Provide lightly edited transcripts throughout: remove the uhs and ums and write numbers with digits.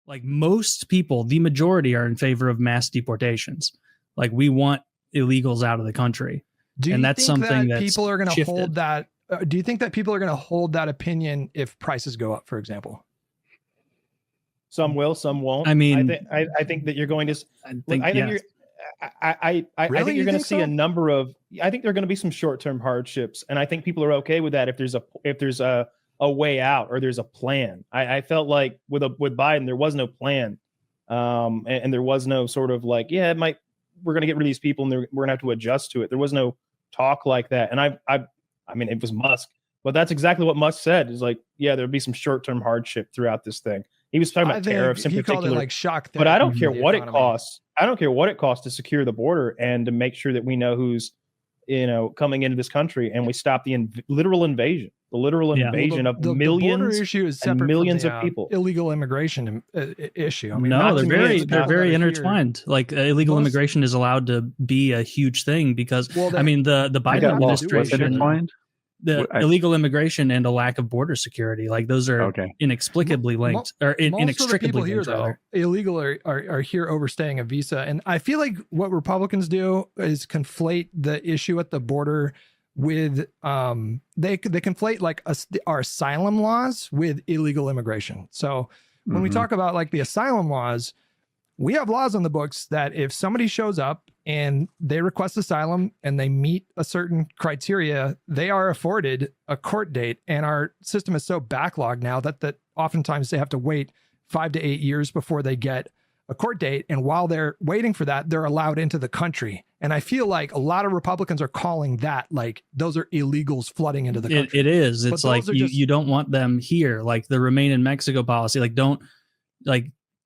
Like most people, the majority are in favor of mass deportations. Like we want illegals out of the country. And that's something that people are going to hold that. Do you think that people are going to hold that opinion if prices go up, for example? Some will, some won't. I mean, I think that you're going to. I think you're going to see a number of. I think there are going to be some short-term hardships, and I think people are okay with that if there's a way out or there's a plan. I felt like with Biden there was no plan, and there was no sort of like, we're going to get rid of these people and we're going to have to adjust to it. There was no talk like that, and I mean, it was Musk, but that's exactly what Musk said. Is like, there'd be some short-term hardship throughout this thing. He was talking about tariffs in particular. Called it like shock therapy. But I don't care what it costs. I don't care what it costs to secure the border and to make sure that we know who's, coming into this country, and we stop the literal invasion of millions issue is and millions of people. Illegal immigration issue. I mean, no, they're very intertwined. Like illegal immigration is allowed to be a huge thing because the Biden administration. The illegal immigration and a lack of border security, like those are inexplicably linked or inextricably linked. Illegal are here overstaying a visa, and I feel like what Republicans do is conflate the issue at the border with they conflate like our asylum laws with illegal immigration. So when we talk about like the asylum laws, we have laws on the books that if somebody shows up and they request asylum and they meet a certain criteria, they are afforded a court date. And our system is so backlogged now that oftentimes they have to wait 5 to 8 years before they get a court date. And while they're waiting for that, they're allowed into the country. And I feel like a lot of Republicans are calling that like those are illegals flooding into the country. It is. It's like you don't want them here. Like the Remain in Mexico policy,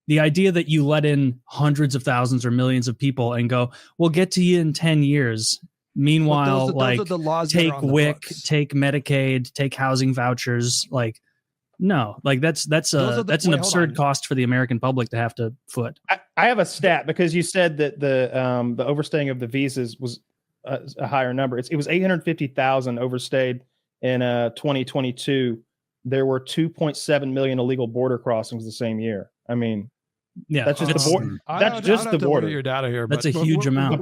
the idea that you let in hundreds of thousands or millions of people and go, we'll get to you in 10 years. Meanwhile, take WIC, take Medicaid, take housing vouchers. Like, no, like that's an absurd cost for the American public to have to foot. I have a stat because you said that the overstaying of the visas was a higher number. It was 850,000 overstayed in 2022. There were 2.7 million illegal border crossings the same year. I mean, that's just the border. That's just the border. Your data here, that's a huge amount.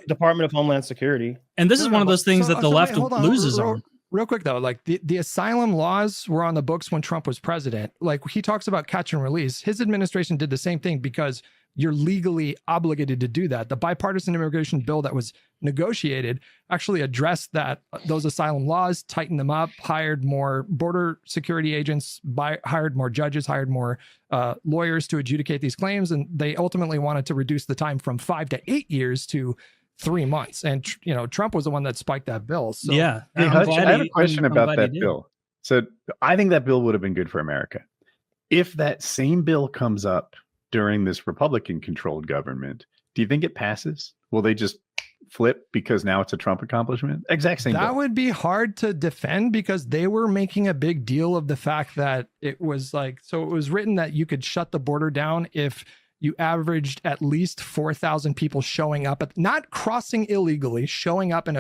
Department of Homeland Security. And this is one of those things that the left loses on. Real quick though, like the asylum laws were on the books when Trump was president. Like he talks about catch and release. His administration did the same thing because you're legally obligated to do that. The bipartisan immigration bill that was negotiated actually addressed those asylum laws, tightened them up, hired more border security agents, hired more judges, hired more lawyers to adjudicate these claims. And they ultimately wanted to reduce the time from 5 to 8 years to 3 months. And, Trump was the one that spiked that bill. So yeah. Hey, Hutch, I have a question about that bill. So I think that bill would have been good for America. If that same bill comes up during this Republican-controlled government, do you think it passes? Will they just flip because now it's a Trump accomplishment? Exact same bill. That would be hard to defend because they were making a big deal of the fact that it was like, so it was written that you could shut the border down if you averaged at least 4,000 people showing up, not crossing illegally, showing up and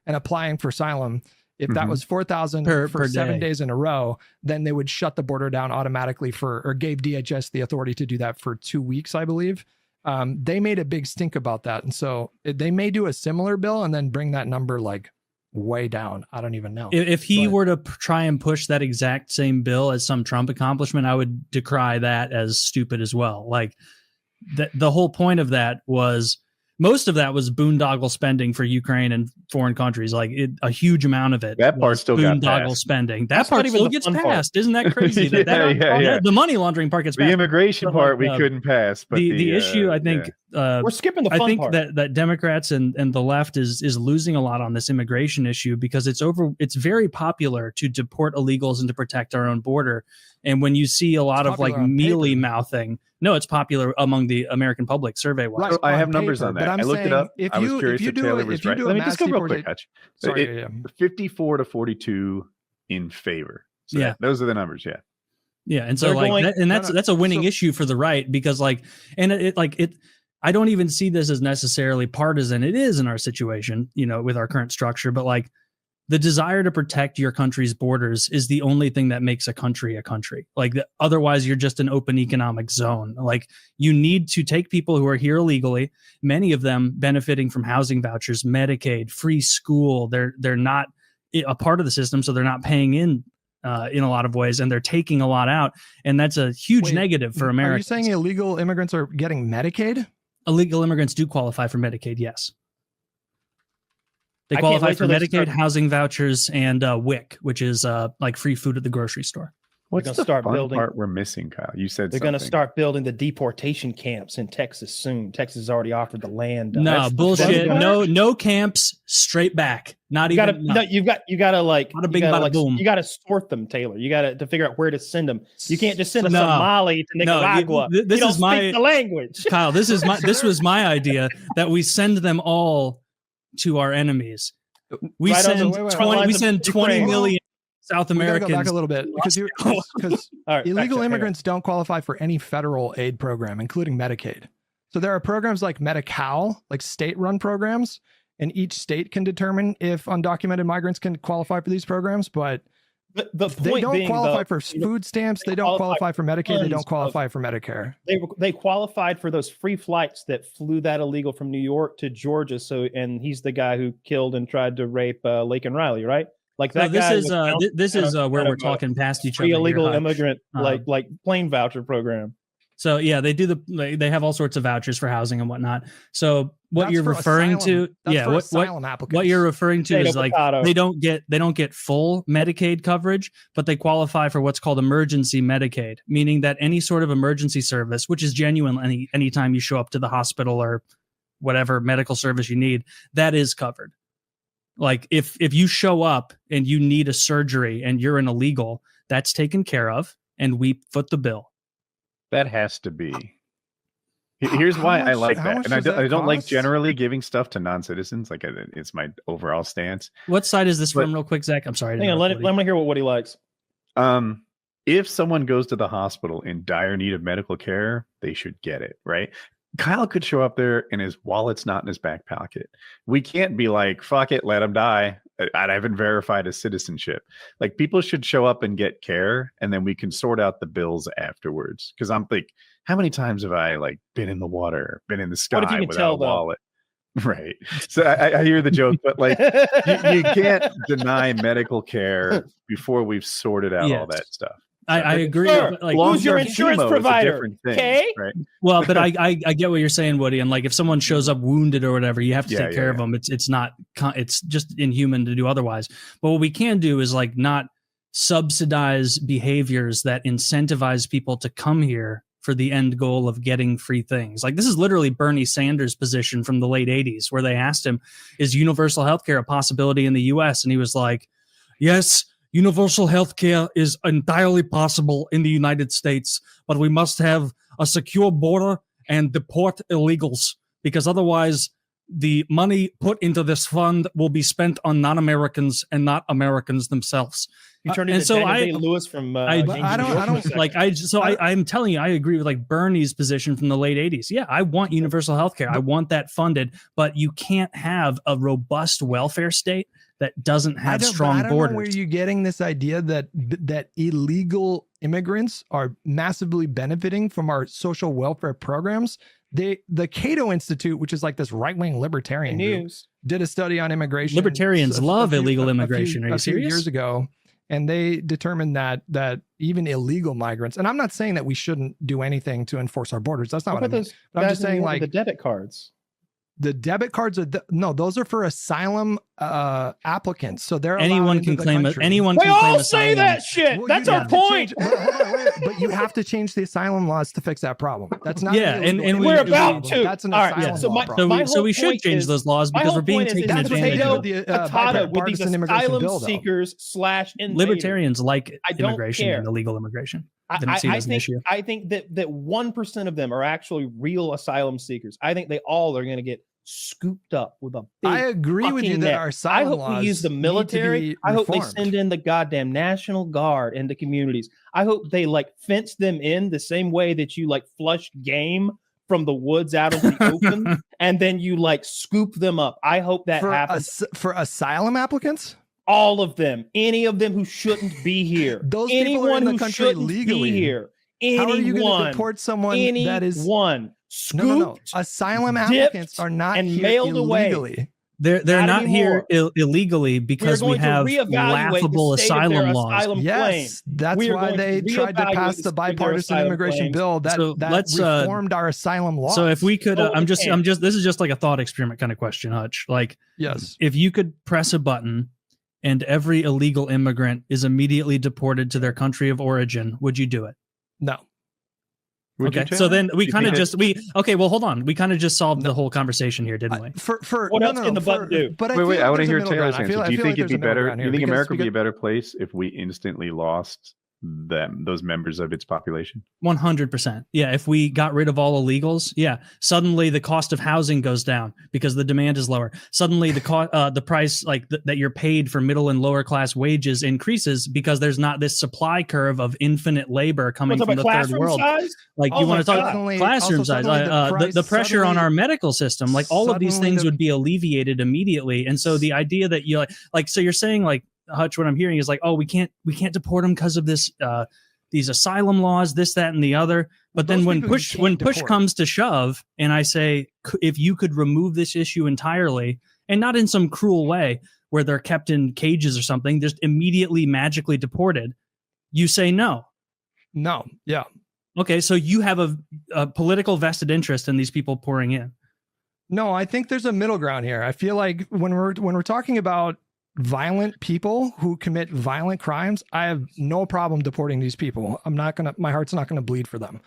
applying for asylum. If that was 4,000 for 7 days in a row, then they would shut the border down automatically or gave DHS the authority to do that for 2 weeks, I believe. They made a big stink about that. And so they may do a similar bill and then bring that number like way down. I don't even know. If he were to try and push that exact same bill as some Trump accomplishment, I would decry that as stupid as well. Like the whole point of that was, most of that was boondoggle spending for Ukraine and foreign countries. Like a huge amount of it. That part still got boondoggle passed. Spending. That part still gets passed. Isn't that crazy? Yeah. The money laundering part gets passed. The immigration part we couldn't pass. But the issue, I think, we're skipping the fun part. I think that Democrats and the left is losing a lot on this immigration issue because it's very popular to deport illegals and to protect our own border. And when you see a lot of like mealy mouthing, no, it's popular among the American public survey wise. Right, I have numbers on that. I looked it up. I was curious if Taylor was right. Let me just go real quick, Hutch. 54 to 42 in favor. So those are the numbers. Yeah. Yeah. And so that's a winning issue for the right because I don't even see this as necessarily partisan. It is in our situation, with our current structure, but like the desire to protect your country's borders is the only thing that makes a country a country. Like otherwise you're just an open economic zone. Like you need to take people who are here illegally, many of them benefiting from housing vouchers, Medicaid, free school. They're not a part of the system, so they're not paying in a lot of ways, and they're taking a lot out. And that's a huge negative for America. Are you saying illegal immigrants are getting Medicaid? Illegal immigrants do qualify for Medicaid, yes. They qualify for Medicaid, housing vouchers, and WIC, which is like free food at the grocery store. What's the fun part we're missing, Kyle? You said they're going to start building the deportation camps in Texas soon. Texas has already offered the land. No bullshit. No camps. Straight back. Not you even. You got to sort them, Taylor. You got to figure out where to send them. You can't just send a Somali to Nicaragua. This is the language, Kyle. This was my idea that we send them all to our enemies. We send 20 million South Americans. Go back a little bit because illegal immigrants don't qualify for any federal aid program, including Medicaid. So there are programs like Medi-Cal, like state-run programs, and each state can determine if undocumented migrants can qualify for these programs, but they don't qualify for food stamps. They don't qualify for Medicaid. They don't qualify for Medicare. They qualified for those free flights that flew that illegal from New York to Georgia. And he's the guy who killed and tried to rape Laken Riley, right? Like that. This is where we're talking past each other. Illegal immigrant like plane voucher program. So yeah, they have all sorts of vouchers for housing and whatnot. So what you're referring to, what you're referring to is like they don't get full Medicaid coverage, but they qualify for what's called emergency Medicaid, meaning that any sort of emergency service, which is genuine anytime you show up to the hospital or whatever medical service you need, that is covered. Like if you show up and you need a surgery and you're an illegal, that's taken care of, and we foot the bill. That has to be. Here's why I like that. And I don't like generally giving stuff to non-citizens. Like it's my overall stance. What side is this from real quick, Zach? I'm sorry. Hang on, let me hear what Woody likes. If someone goes to the hospital in dire need of medical care, they should get it, right? Kyle could show up there and his wallet's not in his back pocket. We can't be like, fuck it, let him die. I haven't verified his citizenship. Like people should show up and get care, and then we can sort out the bills afterwards. Because I'm like, how many times have I like been in the water, been in the sky without a wallet? Right. So I hear the joke, but like you can't deny medical care before we've sorted out all that stuff. I agree. Sure. Like, who's your insurance provider? Okay. Right? Well, but I get what you're saying, Woody. And like, if someone shows up wounded or whatever, you have to take care of them. It's just inhuman to do otherwise. But what we can do is like not subsidize behaviors that incentivize people to come here for the end goal of getting free things. Like this is literally Bernie Sanders' position from the late 80s, where they asked him, is universal healthcare a possibility in the US? And he was like, yes, universal health care is entirely possible in the United States, but we must have a secure border and deport illegals, because otherwise the money put into this fund will be spent on non-Americans and not Americans themselves. You turned into Daniel Day-Lewis from I'm telling you, I agree with like Bernie's position from the late 80s. Yeah, I want universal health care. I want that funded, but you can't have a robust welfare state that doesn't have strong borders. I don't know where you're getting this idea that illegal immigrants are massively benefiting from our social welfare programs. The Cato Institute, which is like this right-wing libertarian group, did a study on immigration. Libertarians love illegal immigration. Are you serious? Years ago, and they determined that even illegal migrants, and I'm not saying that we shouldn't do anything to enforce our borders. That's not what I mean. But I'm just saying like the debit cards. The debit cards are those are for asylum applicants. So they're anyone can claim it. Anyone can claim asylum. We all say that shit. Well, that's our point. But you have to change the asylum laws to fix that problem. That's not. Yeah, and we're about to. That's an asylum law problem. So we should change those laws because we're being taken advantage of. With these asylum seekers / libertarians like immigration and illegal immigration. I think that 1% of them are actually real asylum seekers. I think they all are going to get scooped up with a big I agree with you that our asylum laws we use the military. I hope they send in the goddamn National Guard into communities. I hope they like fence them in the same way that you like flush game from the woods out into the open and then you like scoop them up. I hope that happens. For asylum applicants? All of them. Any of them who shouldn't be here. Those Anyone people are in the who country shouldn't legally. be here. How are you going to deport someone that is scooped? No. Asylum applicants are not and here mailed illegally. away. They're not here illegally because we have laughable asylum laws. Yes, that's why they tried to pass the bipartisan immigration bill that reformed our asylum laws. So if we could, this is just like a thought experiment kind of question, Hutch. Like, yes, if you could press a button and every illegal immigrant is immediately deported to their country of origin, would you do it? No. Okay, so then we kind of hold on. We kind of just solved the whole conversation here, didn't we? What else can the button do? But wait, I want to hear Taylor's answer. Do you think it'd be better? Do you think America would be a better place if we instantly lost those members of its population? 100%. Yeah, if we got rid of all illegals, suddenly the cost of housing goes down because the demand is lower. Suddenly the price that you're paid for middle and lower class wages increases because there's not this supply curve of infinite labor coming from the third world. Size? You want to talk about classroom size, the pressure on our medical system, all of these things would be alleviated immediately. And so the idea that you so you're saying Hutch, what I'm hearing is we can't deport them because of this these asylum laws, this, that, and the other. But then when push comes to shove, and I say, if you could remove this issue entirely, and not in some cruel way where they're kept in cages or something, just immediately magically deported, you say no. No. Yeah. Okay, so you have a political vested interest in these people pouring in. No, I think there's a middle ground here. I feel like when we're talking about violent people who commit violent crimes, I have no problem deporting these people. My heart's not gonna bleed for them.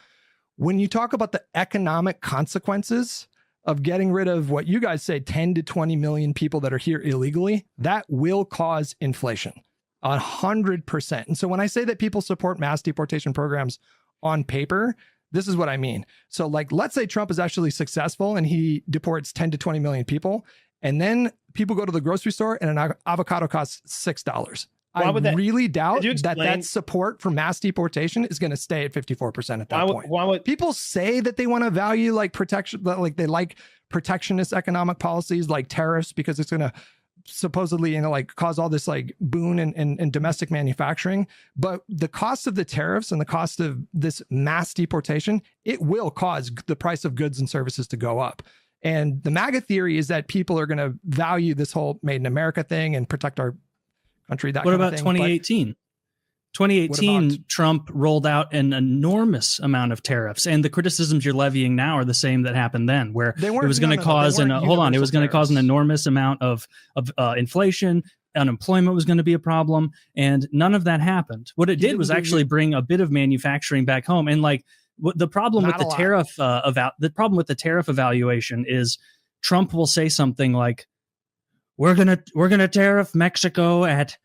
When you talk about the economic consequences of getting rid of what you guys say 10 to 20 million people that are here illegally, that will cause inflation 100%. And so when I say that people support mass deportation programs on paper, this is what I mean. So let's say Trump is actually successful and he deports 10 to 20 million people, and then people go to the grocery store and an avocado costs $6. I really doubt that support for mass deportation is going to stay at 54% at that point. People say that they want to value protection, they like protectionist economic policies like tariffs because it's going to supposedly cause all this boon in domestic manufacturing. But the cost of the tariffs and the cost of this mass deportation, it will cause the price of goods and services to go up. And the MAGA theory is that people are going to value this whole made in America thing and protect our country. What about 2018? 2018, Trump rolled out an enormous amount of tariffs, and the criticisms you're levying now are the same that happened then, where it was going to cause it was going to cause an enormous amount of inflation. Unemployment was going to be a problem, and none of that happened. What it did was actually bring a bit of manufacturing back home. And the problem with the tariff evaluation is Trump will say something like, we're gonna tariff Mexico at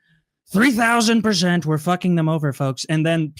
3,000%. We're fucking them over, folks. And then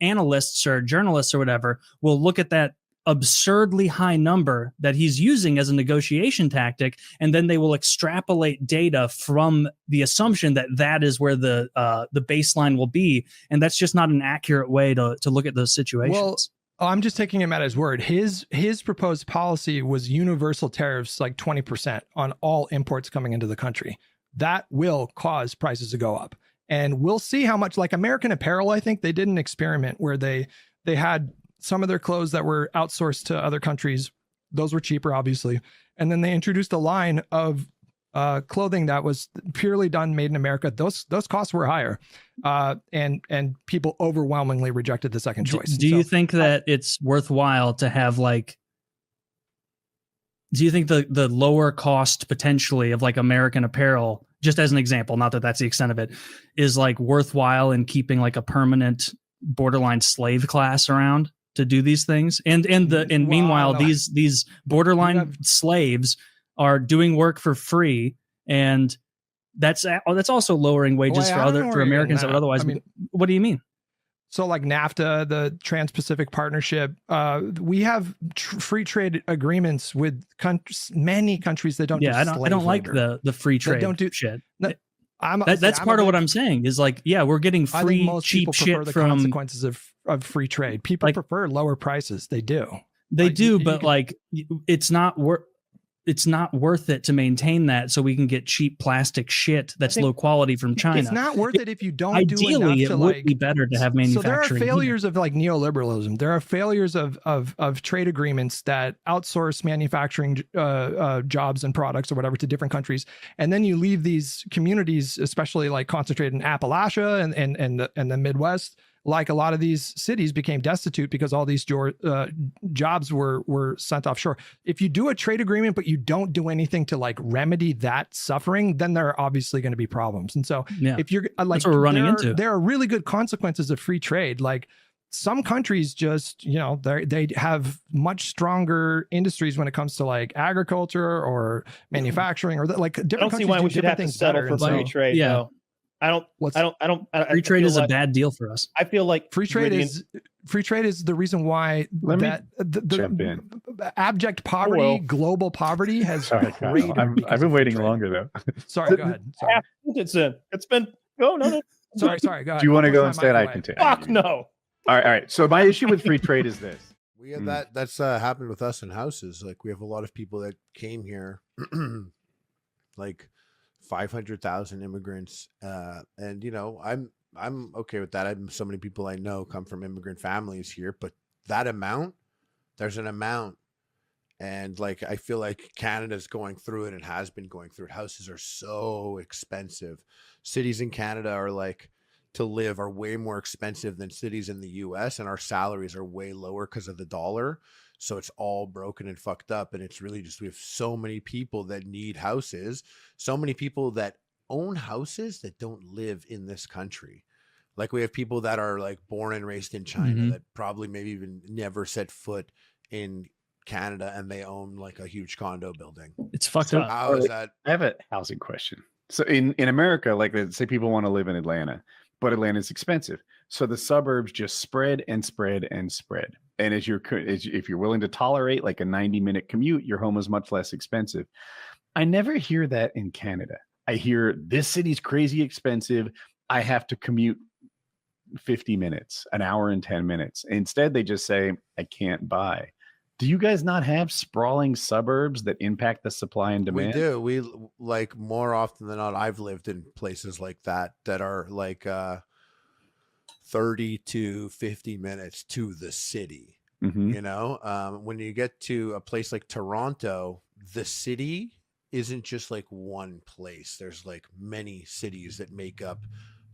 analysts or journalists or whatever, will look at that absurdly high number that he's using as a negotiation tactic, and then they will extrapolate data from the assumption that is where the baseline will be, and that's just not an accurate way to look at those situations. Well, I'm just taking him at his word. His proposed policy was universal tariffs, 20% on all imports coming into the country. That will cause prices to go up. And we'll see how much, American Apparel, I think they did an experiment where they had some of their clothes that were outsourced to other countries. Those were cheaper, obviously. And then they introduced a line of clothing that was purely done made in America. Those costs were higher. And people overwhelmingly rejected the second choice. Do you think that it's worthwhile to have do you think the lower cost potentially of American Apparel, just as an example, not that that's the extent of it, is worthwhile in keeping a permanent borderline slave class around to do these things? Meanwhile, these borderline slaves are doing work for free, and that's also lowering wages for Americans that would otherwise. What do you mean? So NAFTA, the Trans-Pacific Partnership, we have free trade agreements with many countries that don't. Yeah, I don't like the free trade shit. That's part of what I'm saying is we're getting free cheap shit from consequences of free trade. People prefer lower prices. They do. But it's not worth. it's not worth it to maintain that so we can get cheap plastic shit that's low quality from China. It's not worth it if you don't Ideally, do enough it to would like be better to have manufacturing. So there are failures here. of like neoliberalism. There are failures of trade agreements that outsource manufacturing jobs and products or whatever to different countries, and then you leave these communities, especially like concentrated in Appalachia and the Midwest. Like a lot of these cities became destitute because all these jobs were sent offshore. If you do a trade agreement, but you don't do anything to like remedy that suffering, then there are obviously going to be problems. And so if you're like, that's what we're running into. There are really good consequences of free trade. Like some countries just, they have much stronger industries when it comes to like agriculture or manufacturing or like different countries. I don't see why we should have to settle for free trade. Yeah. No. I don't. Free trade is a bad deal for us. I feel like free trade is the reason why the abject poverty, global poverty has. Sorry, I've been waiting longer though. Sorry, go ahead. Sorry. It's been. Oh no. Sorry. Go ahead. Do you want to go instead? I continue. Fuck no. All right. So my issue with free trade is this. We have that's happened with us in houses. Like we have a lot of people that came here, like 500,000 immigrants, and I'm okay with that. So many people I know come from immigrant families here, but that amount, there's an amount, and like I feel like Canada's going through it and has been going through it. Houses are so expensive. Cities in Canada are like to live are way more expensive than cities in the US, and our salaries are way lower because of the dollar. So it's all broken and fucked up. And it's really just, we have so many people that need houses, so many people that own houses that don't live in this country. Like we have people that are like born and raised in China that probably maybe even never set foot in Canada, and they own like a huge condo building. It's fucked up. How is that? I have a housing question. So in America, like let's say people want to live in Atlanta, but Atlanta's expensive. So the suburbs just spread and spread and spread. And if you're willing to tolerate like a 90-minute commute, your home is much less expensive. I never hear that in Canada. I hear this city's crazy expensive. I have to commute 50 minutes, an hour and 10 minutes. Instead, they just say, I can't buy. Do you guys not have sprawling suburbs that impact the supply and demand? We do. We like more often than not, I've lived in places like that are like 30 to 50 minutes to the city. When you get to a place like Toronto, the city isn't just like one place. There's like many cities that make up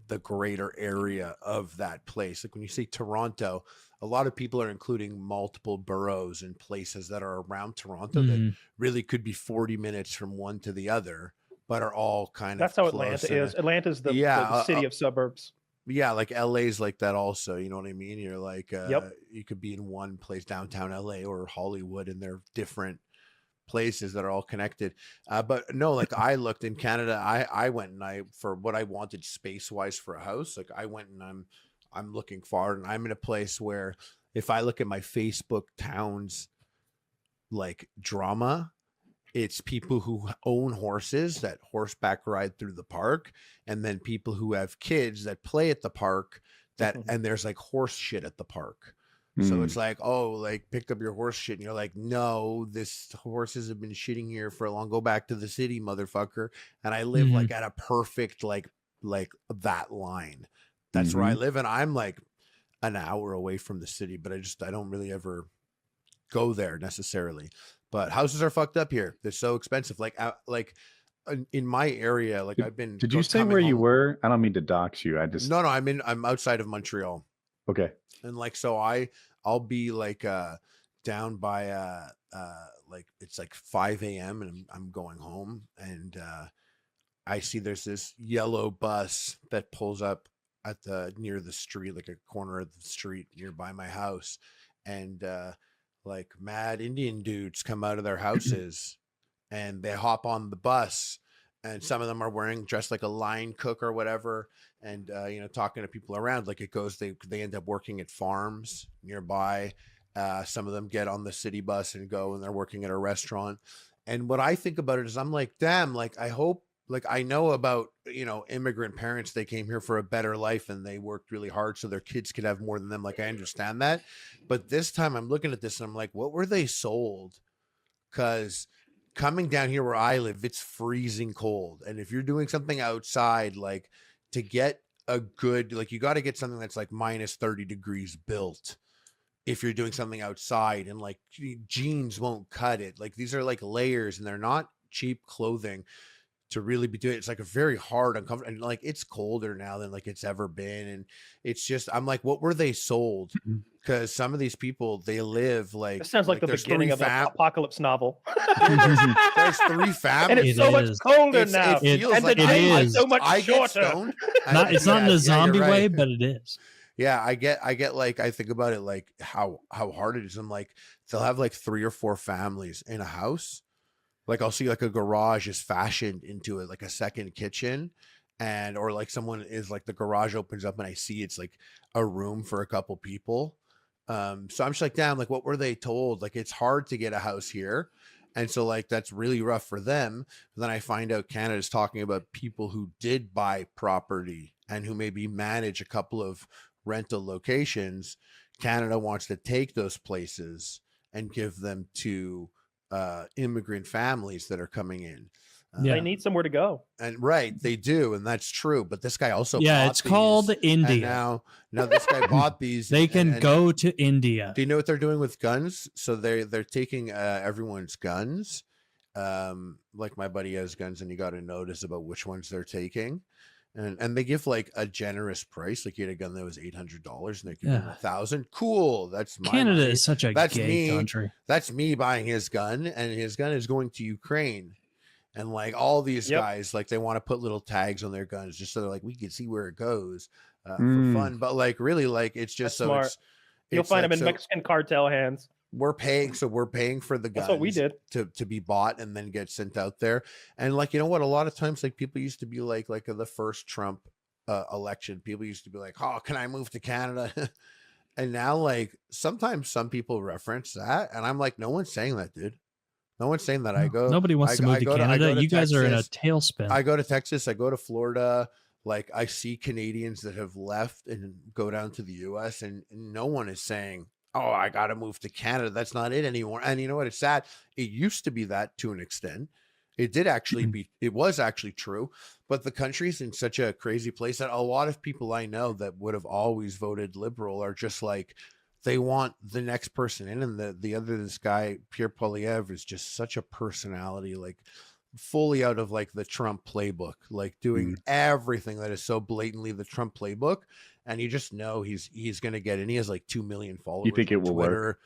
the greater area of that place. Like when you say Toronto, a lot of people are including multiple boroughs and places that are around Toronto that really could be 40 minutes from one to the other, but are all kind That's of how Atlanta is. Atlanta's the city of suburbs. Yeah, like LA's like that also, you know what I mean? You're like you could be in one place, downtown LA or Hollywood, and they're different places that are all connected. But no, like I looked in Canada, I went and for what I wanted space wise for a house, like I went and I'm looking forward, and I'm in a place where if I look at my Facebook towns like drama, it's people who own horses that horseback ride through the park, and then people who have kids that play at the park and there's like horse shit at the park. So it's like, oh, like picked up your horse shit, and you're like, no, this horses have been shitting here for a long. Go back to the city, motherfucker. And I live like at a perfect like that line. That's where I live, and I'm like an hour away from the city, but I don't really ever go there necessarily. But houses are fucked up here. They're so expensive. Like in my area, like I've been. Did you say where you were? I don't mean to dox you. No, I'm outside of Montreal. Okay. And like, so I'll be like down by like it's like 5 a.m. and I'm going home, and I see there's this yellow bus that pulls up at near the street, like a corner of the street nearby my house, and like mad Indian dudes come out of their houses and they hop on the bus, and some of them are dressed like a line cook or whatever, and talking to people around. Like it goes, they end up working at farms nearby. Some of them get on the city bus and go, and they're working at a restaurant. And what I think about it is, I'm like, damn, like I hope, like I know about immigrant parents, they came here for a better life and they worked really hard so their kids could have more than them. Like I understand that, but this time I'm looking at this and I'm like, what were they sold? Because coming down here where I live, it's freezing cold. And if you're doing something outside, like to get a good, like you got to get something that's like minus 30 degrees built. If you're doing something outside, and like jeans won't cut it. Like these are like layers, and they're not cheap clothing to really be doing it. It's like a very hard, uncomfortable, and like it's colder now than like it's ever been. And it's just, I'm like, what were they sold? Because some of these people, they live like, it sounds like the beginning of an apocalypse novel. There's 3 families, and it's so much colder now. It feels and like the day is so much shorter. It's not in a zombie way, but it is. Yeah, I get like, I think about it like how hard it is. I'm like, they'll have like 3 or 4 families in a house. Like I'll see like a garage is fashioned into it, like a second kitchen, and or like someone is like the garage opens up and I see it's like a room for a couple people. So I'm just like, damn, like what were they told? Like it's hard to get a house here. And so like that's really rough for them. But then I find out Canada's talking about people who did buy property and who maybe manage a couple of rental locations. Canada wants to take those places and give them to immigrant families that are coming in. They need somewhere to go, and right, they do, and that's true. But this guy also it's called India. Now this guy bought these. They can go to India. Do you know what they're doing with guns? So they're taking everyone's guns. Like my buddy has guns, and you got to notice about which ones they're taking. And they give like a generous price. Like you had a gun that was $800, and they give him $1,000. Cool. That's my Canada money. is such a gay country. That's me buying his gun, and his gun is going to Ukraine. And like all these guys, like they want to put little tags on their guns just so they're like, we can see where it goes for fun. But like really, like it's just that's smart. You'll find them in Mexican cartel hands. We're paying for the guns. That's what we did to be bought and then get sent out there. And like, you know what? A lot of times, like people used to be like the first Trump election, people used to be like, oh, can I move to Canada? And now like sometimes some people reference that, and I'm like, no one's saying that, dude. No one's saying that. Nobody wants to move to Canada. You guys are in a tailspin. I go to Texas. I go to Florida. Like I see Canadians that have left and go down to the U.S. and no one is saying, oh, I got to move to Canada. That's not it anymore. And you know what? It's sad. It used to be that to an extent. It did actually it was actually true. But the country's in such a crazy place that a lot of people I know that would have always voted liberal are just like, they want the next person in. And this guy, Pierre Poilievre, is just such a personality, like fully out of like the Trump playbook, like doing everything that is so blatantly the Trump playbook. And you just know he's going to get in. He has like 2 million followers. You think it will work?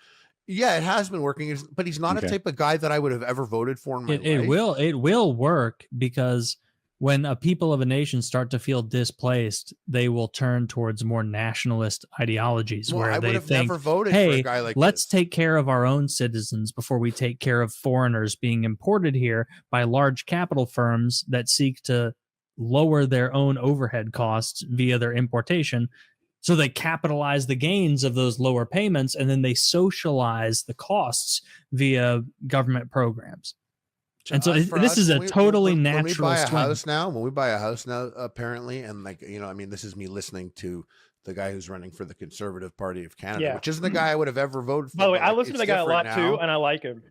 Yeah, it has been working, but he's not a type of guy that I would have ever voted for in my life. It will work, because when a people of a nation start to feel displaced, they will turn towards more nationalist ideologies where they think, hey, for a guy like let's take care of our own citizens before we take care of foreigners being imported here by large capital firms that seek to lower their own overhead costs via their importation. So they capitalize the gains of those lower payments, and then they socialize the costs via government programs. And so this is a totally natural swing. When we buy a house now, apparently, and like, you know, I mean, this is me listening to the guy who's running for the Conservative Party of Canada, which isn't the guy I would have ever voted for. By the way, I listen to the guy a lot too, and I like him.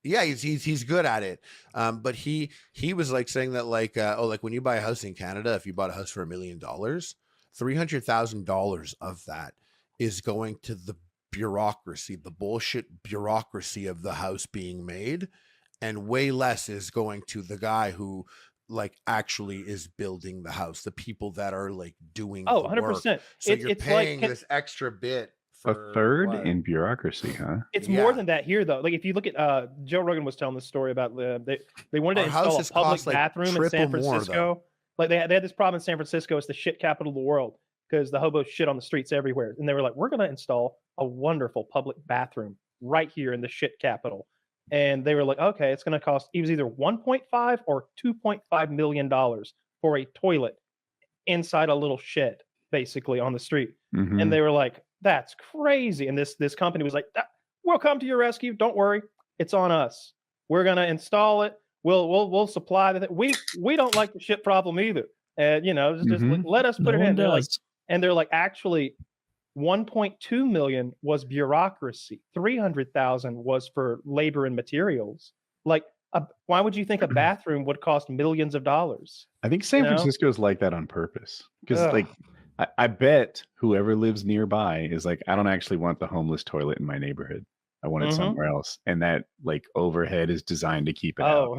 Yeah, he's good at it. But he was like saying that like, like when you buy a house in Canada, if you bought a house for $1 million, $300,000 of that is going to the bureaucracy, the bullshit bureaucracy of the house being made. And way less is going to the guy who like actually is building the house, the people that are like doing 100%. So you're paying like, this extra bit for a third in bureaucracy, huh? It's more than that here though. Like if you look at Joe Rogan was telling this story about they wanted to install a public bathroom in San Francisco. Like they had this problem in San Francisco. It's the shit capital of the world because the hobos shit on the streets everywhere. And they were like, we're going to install a wonderful public bathroom right here in the shit capital. And they were like, okay, it's going to cost, it was either 1.5 or $2.5 million for a toilet inside a little shed, basically on the street. And they were like, that's crazy. And this company was like, we'll come to your rescue. Don't worry. It's on us. We're going to install it. We'll supply that. We don't like the shit problem either. And you know, just let us put it in. They're like, actually, 1.2 million was bureaucracy. 300,000 was for labor and materials. Like why would you think a bathroom would cost millions of dollars? I think San Francisco is like that on purpose, because like I bet whoever lives nearby is like, I don't actually want the homeless toilet in my neighborhood. I want it somewhere else, and that like overhead is designed to keep it out.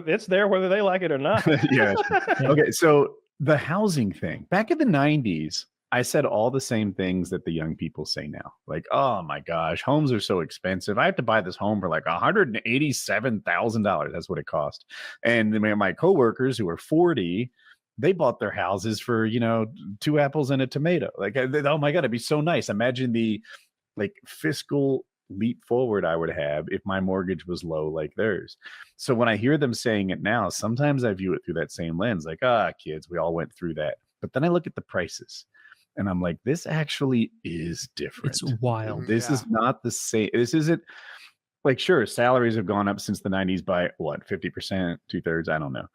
It's there whether they like it or not. Yeah. Okay, so the housing thing back in the 90s, I said all the same things that the young people say now. Like, oh my gosh, homes are so expensive. I have to buy this home for like $187,000. That's what it cost. And my coworkers who are 40, they bought their houses for, 2 apples and a tomato. Like, oh my God, it'd be so nice. Imagine the like fiscal leap forward I would have if my mortgage was low like theirs. So when I hear them saying it now, sometimes I view it through that same lens, like, kids, we all went through that. But then I look at the prices. And I'm like, this actually is different. It's wild. This is not the same. This isn't like, sure, salaries have gone up since the 90s by what, 50%, 2/3? I don't know.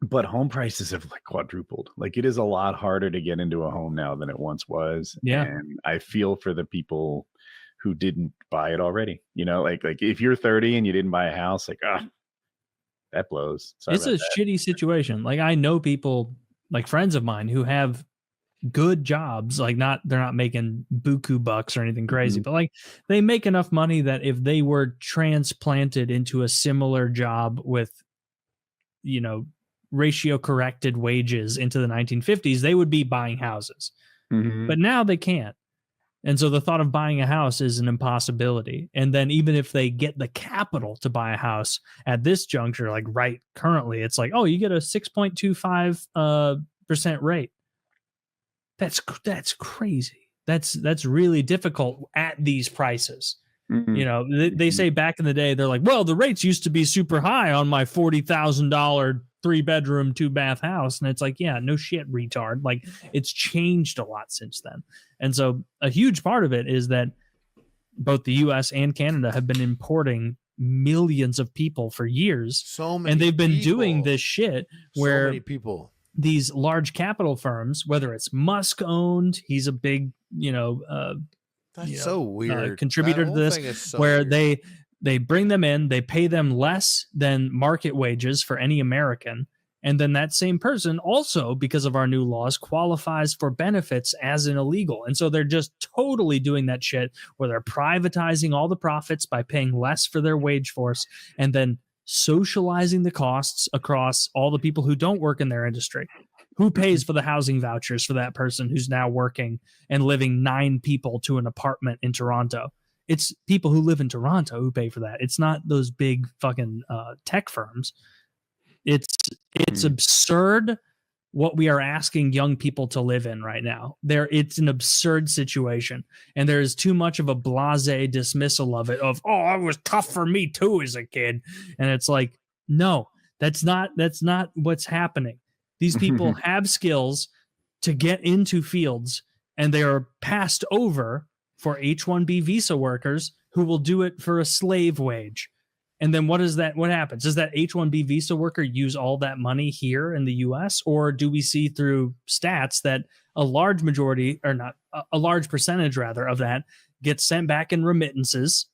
But home prices have like quadrupled. Like, it is a lot harder to get into a home now than it once was. Yeah. And I feel for the people who didn't buy it already. Like if you're 30 and you didn't buy a house, like, that blows. Sorry, it's a shitty situation. Like, I know people, like friends of mine, who have good jobs, like they're not making buku bucks or anything crazy, but like they make enough money that if they were transplanted into a similar job with, ratio corrected wages into the 1950s, they would be buying houses. But now they can't. And so the thought of buying a house is an impossibility. And then even if they get the capital to buy a house at this juncture, like right currently, it's like, oh, you get a 6.25% rate. That's crazy. That's really difficult at these prices. They say back in the day, they're like, well, the rates used to be super high on my $40,000 3-bedroom 2-bath house. And it's like, yeah, no shit, retard. Like, it's changed a lot since then. And so a huge part of it is that both the US and Canada have been importing millions of people for years. And they've been doing this shit where so many people, these large capital firms, whether it's Musk owned, he's a big, so weird contributor to this, where weird. They bring them in, they pay them less than market wages for any American. And then that same person also, because of our new laws, qualifies for benefits as an illegal. And so they're just totally doing that shit where they're privatizing all the profits by paying less for their wage force and then socializing the costs across all the people who don't work in their industry. Who pays for the housing vouchers for that person who's now working and living 9 people to an apartment in Toronto? It's people who live in Toronto who pay for that. It's not those big fucking tech firms. It's absurd what we are asking young people to live in right now. It's an absurd situation, and there is too much of a blasé dismissal of it. Of, oh, it was tough for me too as a kid, and it's like, no, that's not what's happening. These people have skills to get into fields, and they are passed over for H-1B visa workers who will do it for a slave wage. And then what happens? Does that H-1B visa worker use all that money here in the US? Or do we see through stats that a large majority, or not, a large percentage rather, of that gets sent back in remittances,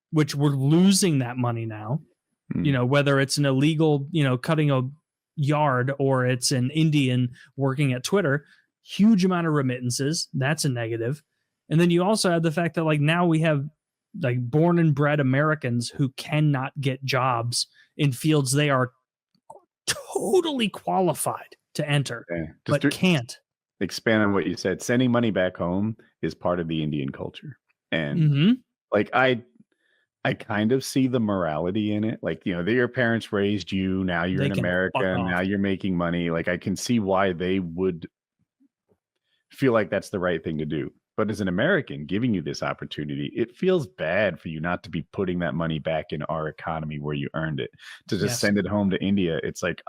which we're losing that money now, whether it's an illegal, cutting a yard or it's an Indian working at Twitter, huge amount of remittances. That's a negative. And then you also have the fact that like now we have like born and bred Americans who cannot get jobs in fields they are totally qualified to enter, but can't. Expand on what you said. Sending money back home is part of the Indian culture. And like, I kind of see the morality in it. Like, your parents raised you. Now you're in America. Now you're making money. Like, I can see why they would feel like that's the right thing to do. But as an American giving you this opportunity, it feels bad for you not to be putting that money back in our economy where you earned it. To just send it home to India, it's like,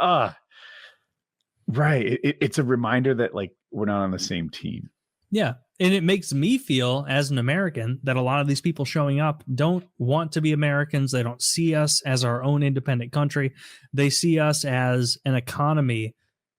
right. It's a reminder that like we're not on the same team. Yeah. And it makes me feel as an American that a lot of these people showing up don't want to be Americans. They don't see us as our own independent country. They see us as an economy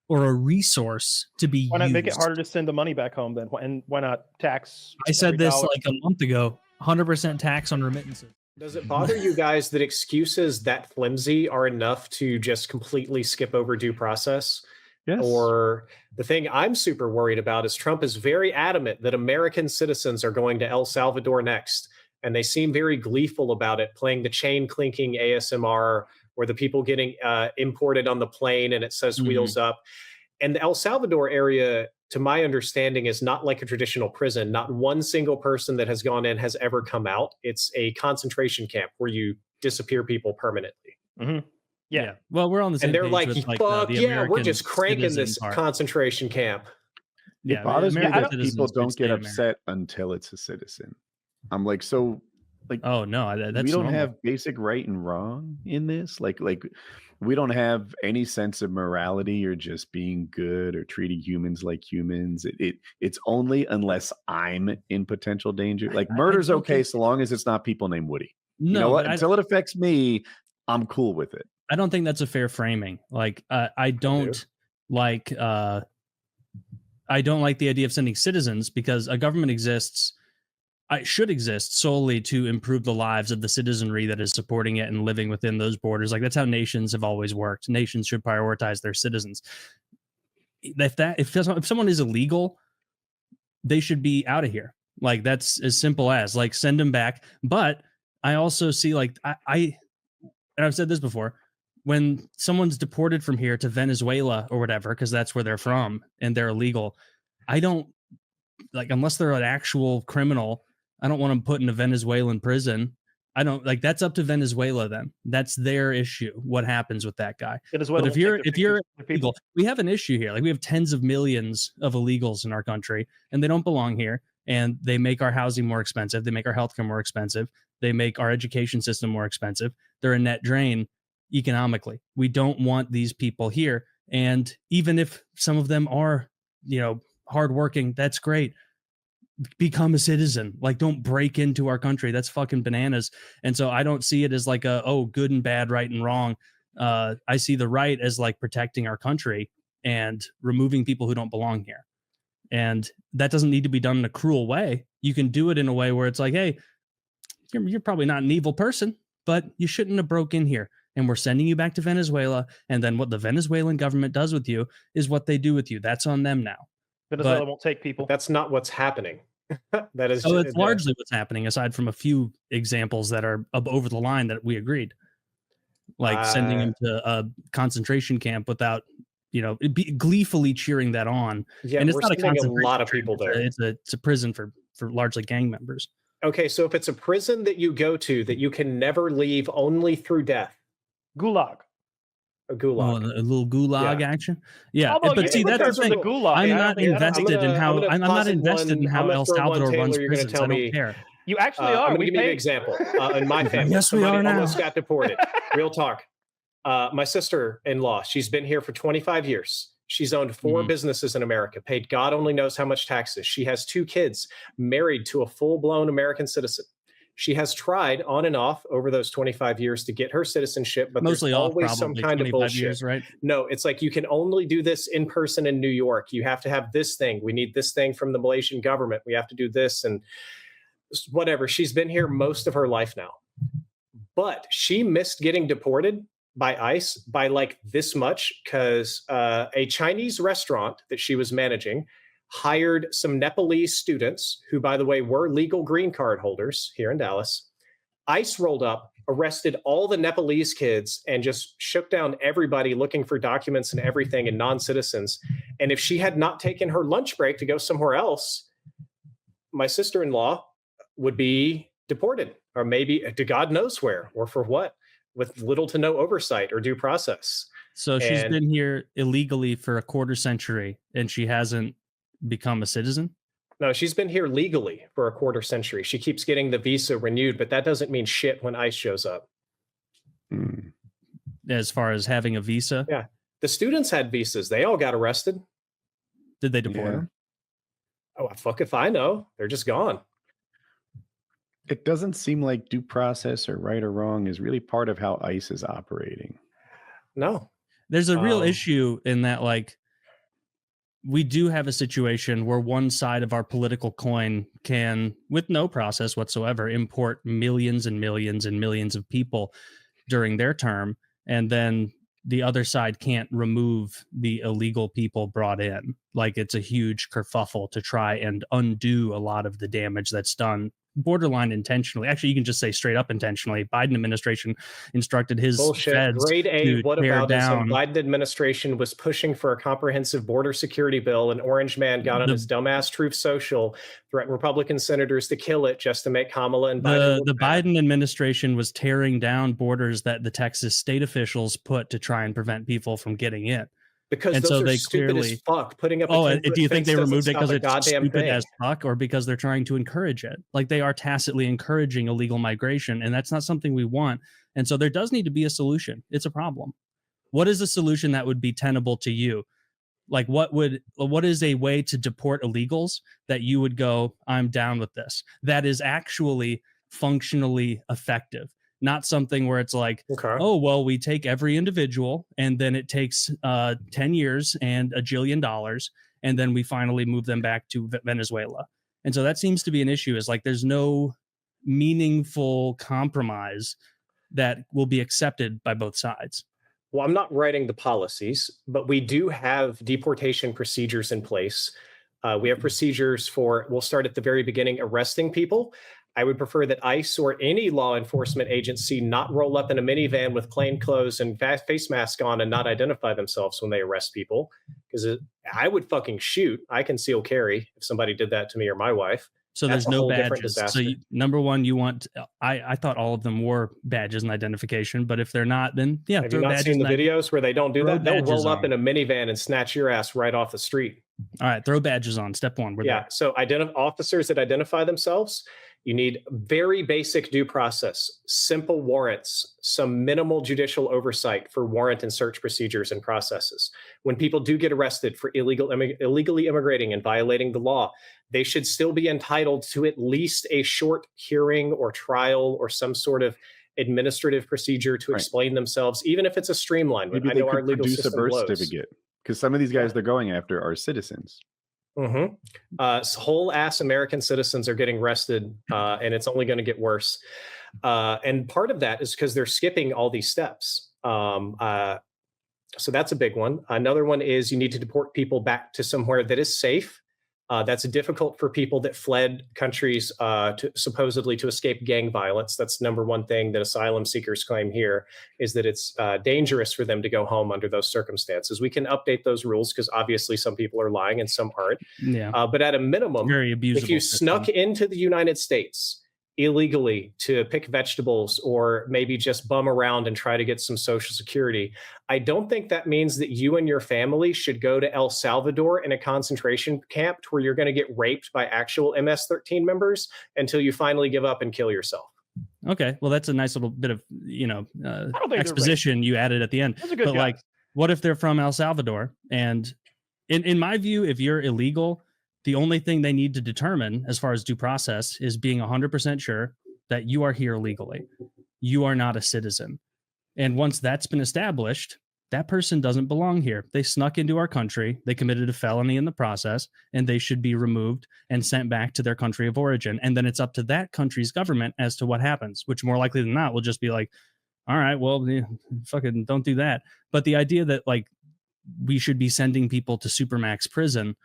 or a resource to be used. Why not make it harder to send the money back home then? And why not tax? I said this like a month ago, 100% tax on remittances. Does it bother you guys that excuses that flimsy are enough to just completely skip over due process? Yes. Or the thing I'm super worried about is Trump is very adamant that American citizens are going to El Salvador next. And they seem very gleeful about it, playing the chain clinking ASMR or the people getting imported on the plane and it says wheels up. And the El Salvador area, to my understanding, is not like a traditional prison. Not one single person that has gone in has ever come out. It's a concentration camp where you disappear people permanently. Yeah. Well, we're on the same and they're page like, with, fuck the yeah, we're American just cranking citizen this part. concentration camp. It bothers me that people don't get upset until it's a citizen. I'm like, so like, oh no, that's we don't normal. have basic right and wrong in this. Like we don't have any sense of morality or just being good or treating humans like humans. It's only unless I'm in potential danger. Like murder's okay so long as it's not people named Woody. No, you know what? Until it affects me, I'm cool with it. I don't think that's a fair framing. Like I don't like the idea of sending citizens, because a government should exist solely to improve the lives of the citizenry that is supporting it and living within those borders. Like that's how nations have always worked. Nations should prioritize their citizens. If someone is illegal, they should be out of here. Like that's as simple as like send them back. But I also see like and I've said this before, when someone's deported from here to Venezuela or whatever, because that's where they're from and they're illegal, I don't like, unless they're an actual criminal, I don't want them put in a Venezuelan prison. I don't like, that's up to Venezuela then. That's their issue, what happens with that guy. But if you're illegal, we have an issue here. Like we have tens of millions of illegals in our country and they don't belong here. And they make our housing more expensive. They make our healthcare more expensive. They make our education system more expensive. They're a net drain economically. We don't want these people here. And even if some of them are, hardworking, that's great. Become a citizen. Like, don't break into our country. That's fucking bananas. And so I don't see it as like good and bad, right and wrong. I see the right as like protecting our country and removing people who don't belong here. And that doesn't need to be done in a cruel way. You can do it in a way where it's like, hey, you're probably not an evil person, but you shouldn't have broke in here. And we're sending you back to Venezuela. And then what the Venezuelan government does with you is what they do with you. That's on them now. Venezuela won't take people. That's not what's happening. That is. So it's largely what's happening, aside from a few examples that are over the line that we agreed, like sending him to a concentration camp without, gleefully cheering that on. Yeah, and it's we're not sending a lot of people there. It's a prison for largely gang members. Okay, so if it's a prison that you go to that you can never leave only through death, gulag. A gulag, a little gulag action. Yeah, but see, that's the thing. I'm not invested in how I'm not invested in how El Salvador runs prisons. I don't care. You actually are. I'm going to give you an example. In my family, yes, we are now. Almost got deported. Real talk. My sister-in-law, she's been here for 25 years. She's owned 4 businesses in America, paid God only knows how much taxes. She has 2 kids, married to a full-blown American citizen. She has tried on and off over those 25 years to get her citizenship, but mostly there's always some kind of bullshit. Years, right? No, it's like you can only do this in person in New York. You have to have this thing. We need this thing from the Malaysian government. We have to do this and whatever. She's been here most of her life now, but she missed getting deported by ICE by like this much because a Chinese restaurant that she was managing hired some Nepalese students who, by the way, were legal green card holders here in Dallas. ICE rolled up, arrested all the Nepalese kids, and just shook down everybody looking for documents and everything and non-citizens. And if she had not taken her lunch break to go somewhere else, my sister-in-law would be deported, or maybe to God knows where or for what, with little to no oversight or due process. So she's been here illegally for a quarter century and she hasn't become a citizen? No, she's been here legally for a quarter century. She keeps getting the visa renewed, but that doesn't mean shit when ICE shows up. As far as having a visa? Yeah. The students had visas. They all got arrested. Did they deport them? Oh, fuck if I know. They're just gone. It doesn't seem like due process or right or wrong is really part of how ICE is operating. No. There's a real issue in that, like, we do have a situation where one side of our political coin can, with no process whatsoever, import millions and millions and millions of people during their term, and then the other side can't remove the illegal people brought in. Like, it's a huge kerfuffle to try and undo a lot of the damage that's done, borderline intentionally. Actually, you can just say straight up intentionally. Biden administration instructed his feds Grade A. to What tear about down. the Biden administration was pushing for a comprehensive border security bill? An orange man got on his dumbass Truth Social, threatened Republican senators to kill it just to make Kamala and Biden. The Biden administration was tearing down borders that the Texas state officials put to try and prevent people from getting in. Because those are stupid as fuck. Putting up. Do you think they removed it because it's stupid as fuck, or because they're trying to encourage it? Like, they are tacitly encouraging illegal migration, and that's not something we want. And so there does need to be a solution. It's a problem. What is a solution that would be tenable to you? Like, what is a way to deport illegals that you would go, I'm down with this, that is actually functionally effective? Not something where it's like, oh, well, we take every individual and then it takes 10 years and $1 jillion, and then we finally move them back to Venezuela. And so that seems to be an issue, is like, there's no meaningful compromise that will be accepted by both sides. Well, I'm not writing the policies, but we do have deportation procedures in place. We have procedures for, we'll start at the very beginning, arresting people. I would prefer that ICE or any law enforcement agency not roll up in a minivan with plain clothes and face mask on and not identify themselves when they arrest people, because I would fucking shoot. I conceal carry if somebody did that to me or my wife. So there's no badges. So number one, you want, I thought all of them wore badges and identification, but if they're not, then yeah. Have you not seen the videos where they don't do that? They'll roll up in a minivan and snatch your ass right off the street. All right, throw badges on. Step one. Yeah. There. So officers that identify themselves. You need very basic due process, simple warrants, some minimal judicial oversight for warrant and search procedures and processes. When people do get arrested for illegally immigrating and violating the law, they should still be entitled to at least a short hearing or trial or some sort of administrative procedure to explain themselves, even if it's a streamlined one. Maybe they could produce a birth certificate, because some of these guys they're going after are citizens. Whole ass American citizens are getting arrested, and it's only going to get worse. And part of that is because they're skipping all these steps. So that's a big one. Another one is you need to deport people back to somewhere that is safe. That's difficult for people that fled countries supposedly to escape gang violence. That's number one thing that asylum seekers claim here, is that it's dangerous for them to go home under those circumstances. We can update those rules because obviously some people are lying and some aren't. Yeah. But at a minimum, if you snuck into the United States illegally to pick vegetables or maybe just bum around and try to get some Social Security, I don't think that means that you and your family should go to El Salvador in a concentration camp where you're going to get raped by actual MS-13 members until you finally give up and kill yourself. Okay, well, that's a nice little bit of exposition you added at the end. But like, what if they're from El Salvador? And in my view, if you're illegal, the only thing they need to determine as far as due process is being 100% sure that you are here legally. You are not a citizen. And once that's been established, that person doesn't belong here. They snuck into our country. They committed a felony in the process, and they should be removed and sent back to their country of origin. And then it's up to that country's government as to what happens, which more likely than not will just be like, all right, well, fucking don't do that. But the idea that like we should be sending people to supermax prison,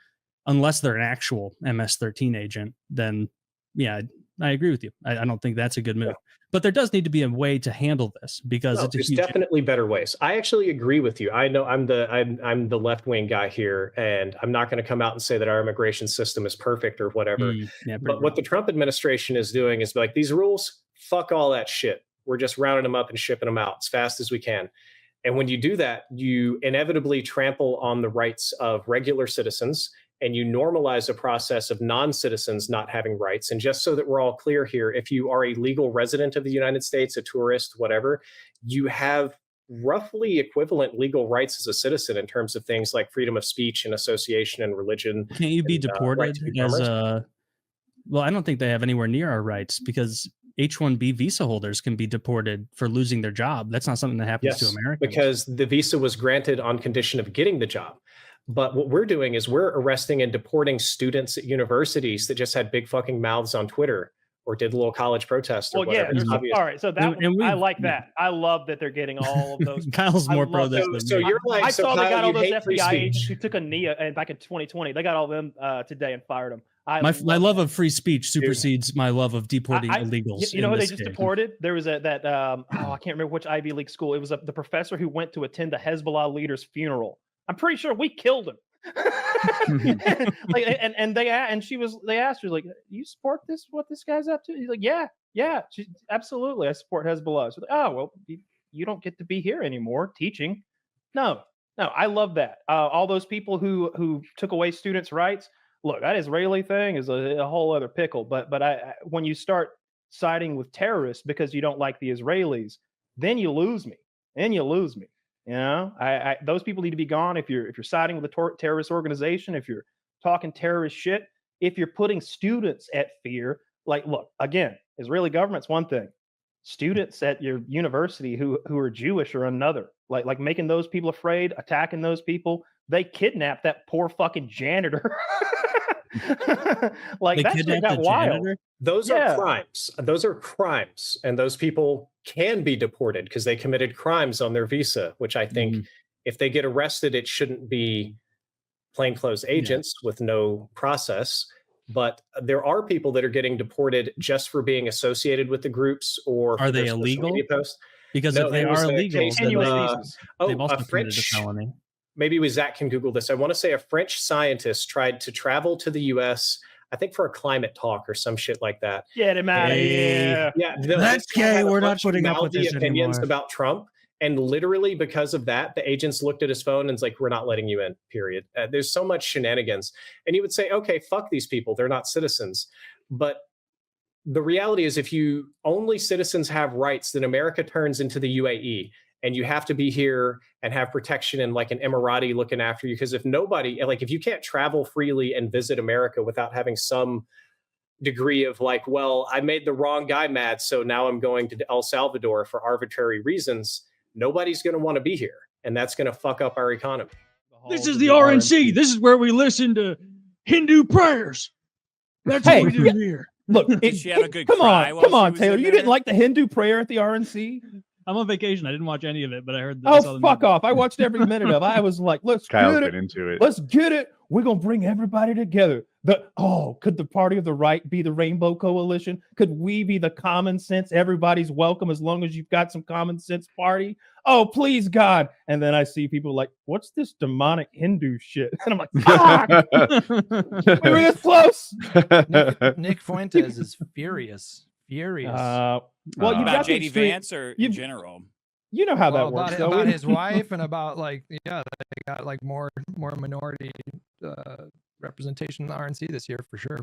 unless they're an actual MS-13 agent, then yeah, I agree with you. I don't think that's a good move. Yeah. But there does need to be a way to handle this, because there's definitely better ways. I actually agree with you. I know I'm the left-wing guy here, and I'm not going to come out and say that our immigration system is perfect or whatever. But what the Trump administration is doing is like, these rules, fuck all that shit. We're just rounding them up and shipping them out as fast as we can. And when you do that, you inevitably trample on the rights of regular citizens, and you normalize a process of non-citizens not having rights. And just so that we're all clear here, if you are a legal resident of the United States, a tourist, whatever, you have roughly equivalent legal rights as a citizen in terms of things like freedom of speech and association and religion. Can't you be deported as a... Well, I don't think they have anywhere near our rights, because H-1B visa holders can be deported for losing their job. That's not something that happens to Americans. Because the visa was granted on condition of getting the job. But what we're doing is we're arresting and deporting students at universities that just had big fucking mouths on Twitter or did a little college protest. Or whatever. All right. So that I like that. I love that they're getting all of those. Kyle's more pro this than me. So you're like, I saw Kyle, they got all those FBI speech. agents who took a knee back in 2020. They got all them today and fired them. My love of free speech supersedes my love of deporting illegals. You know who they just deported? There was I can't remember which Ivy League school. It was the professor who went to attend the Hezbollah leader's funeral. I'm pretty sure we killed him. They asked her like, you support this? What this guy's up to? He's like, yeah, absolutely, I support Hezbollah. So like, oh well, you don't get to be here anymore teaching. No, I love that. All those people who took away students' rights. Look, that Israeli thing is a whole other pickle. But when you start siding with terrorists because you don't like the Israelis, then you lose me. You know, those people need to be gone. If you're siding with a terrorist organization, if you're talking terrorist shit, if you're putting students at fear, like, look, again, Israeli government's one thing. Students at your university who are Jewish are another. Like making those people afraid, attacking those people. They kidnapped that poor fucking janitor. Like that's got wild. Those are crimes. Those are crimes, and those people can be deported because they committed crimes on their visa. Which I think, if they get arrested, it shouldn't be plainclothes agents with no process. But there are people that are getting deported just for being associated with the groups, or are they illegal? Because if they are illegal, they've also committed a felony. Maybe Zach can Google this. I want to say a French scientist tried to travel to the U.S., I think for a climate talk or some shit like that. Get him out of here. Yeah, that's gay. We're not putting up with this opinions anymore. About Trump. And literally because of that, the agents looked at his phone and it's like, we're not letting you in, period. There's so much shenanigans. And he would say, okay, fuck these people. They're not citizens. But the reality is, if you only citizens have rights, then America turns into the UAE. And you have to be here and have protection and like an Emirati looking after you. Because if nobody, like if you can't travel freely and visit America without having some degree of like, well, I made the wrong guy mad, so now I'm going to El Salvador for arbitrary reasons, nobody's going to want to be here. And that's going to fuck up our economy. This is the RNC. This is where we listen to Hindu prayers. That's what we do here. Look, come on, Taylor. You didn't like the Hindu prayer at the RNC? I'm on vacation. I didn't watch any of it, but I heard. Fuck off! I watched every minute of it. I was like, "Let's get into it. Let's get it. We're gonna bring everybody together." Could the party of the right be the Rainbow Coalition? Could we be the common sense? Everybody's welcome as long as you've got some common sense party. Oh, please, God! And then I see people like, "What's this demonic Hindu shit?" And I'm like, "Fuck! We were this close." Nick Fuentes is furious. Well, you got JD Vance or in general. You know how that works. About his wife and about they got like more minority representation in the RNC this year for sure.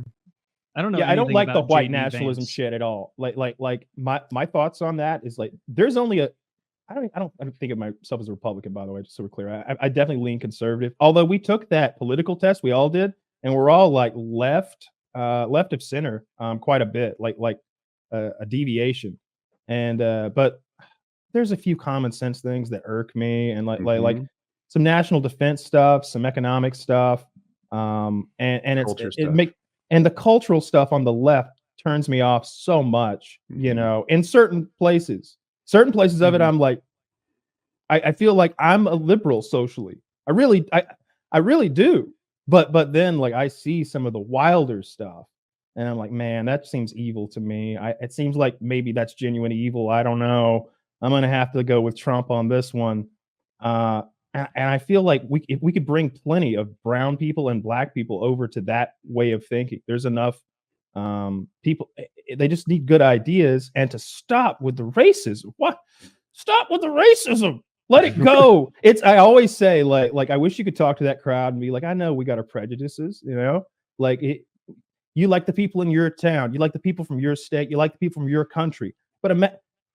I don't know. Yeah, I don't like the white nationalism shit at all. Like my thoughts on that is like there's only I don't think of myself as a Republican, by the way, just so we're clear. I definitely lean conservative. Although we took that political test, we all did, and we're all like left of center quite a bit, like a deviation. And but there's a few common sense things that irk me, and like some national defense stuff, some economic stuff, and the cultural stuff on the left turns me off so much. You know, in certain places of it, I'm like, I feel like I'm a liberal socially. I really do. But then like I see some of the wilder stuff, and I'm like, man, that seems evil to me. It seems like maybe that's genuine evil. I don't know. I'm gonna have to go with Trump on this one. And I feel like if we could bring plenty of brown people and black people over to that way of thinking. There's enough people. They just need good ideas and to stop with the racism. What? Stop with the racism. Let it go. I always say like I wish you could talk to that crowd and be like, I know we got our prejudices, you know, like you like the people in your town, you like the people from your state, you like the people from your country. But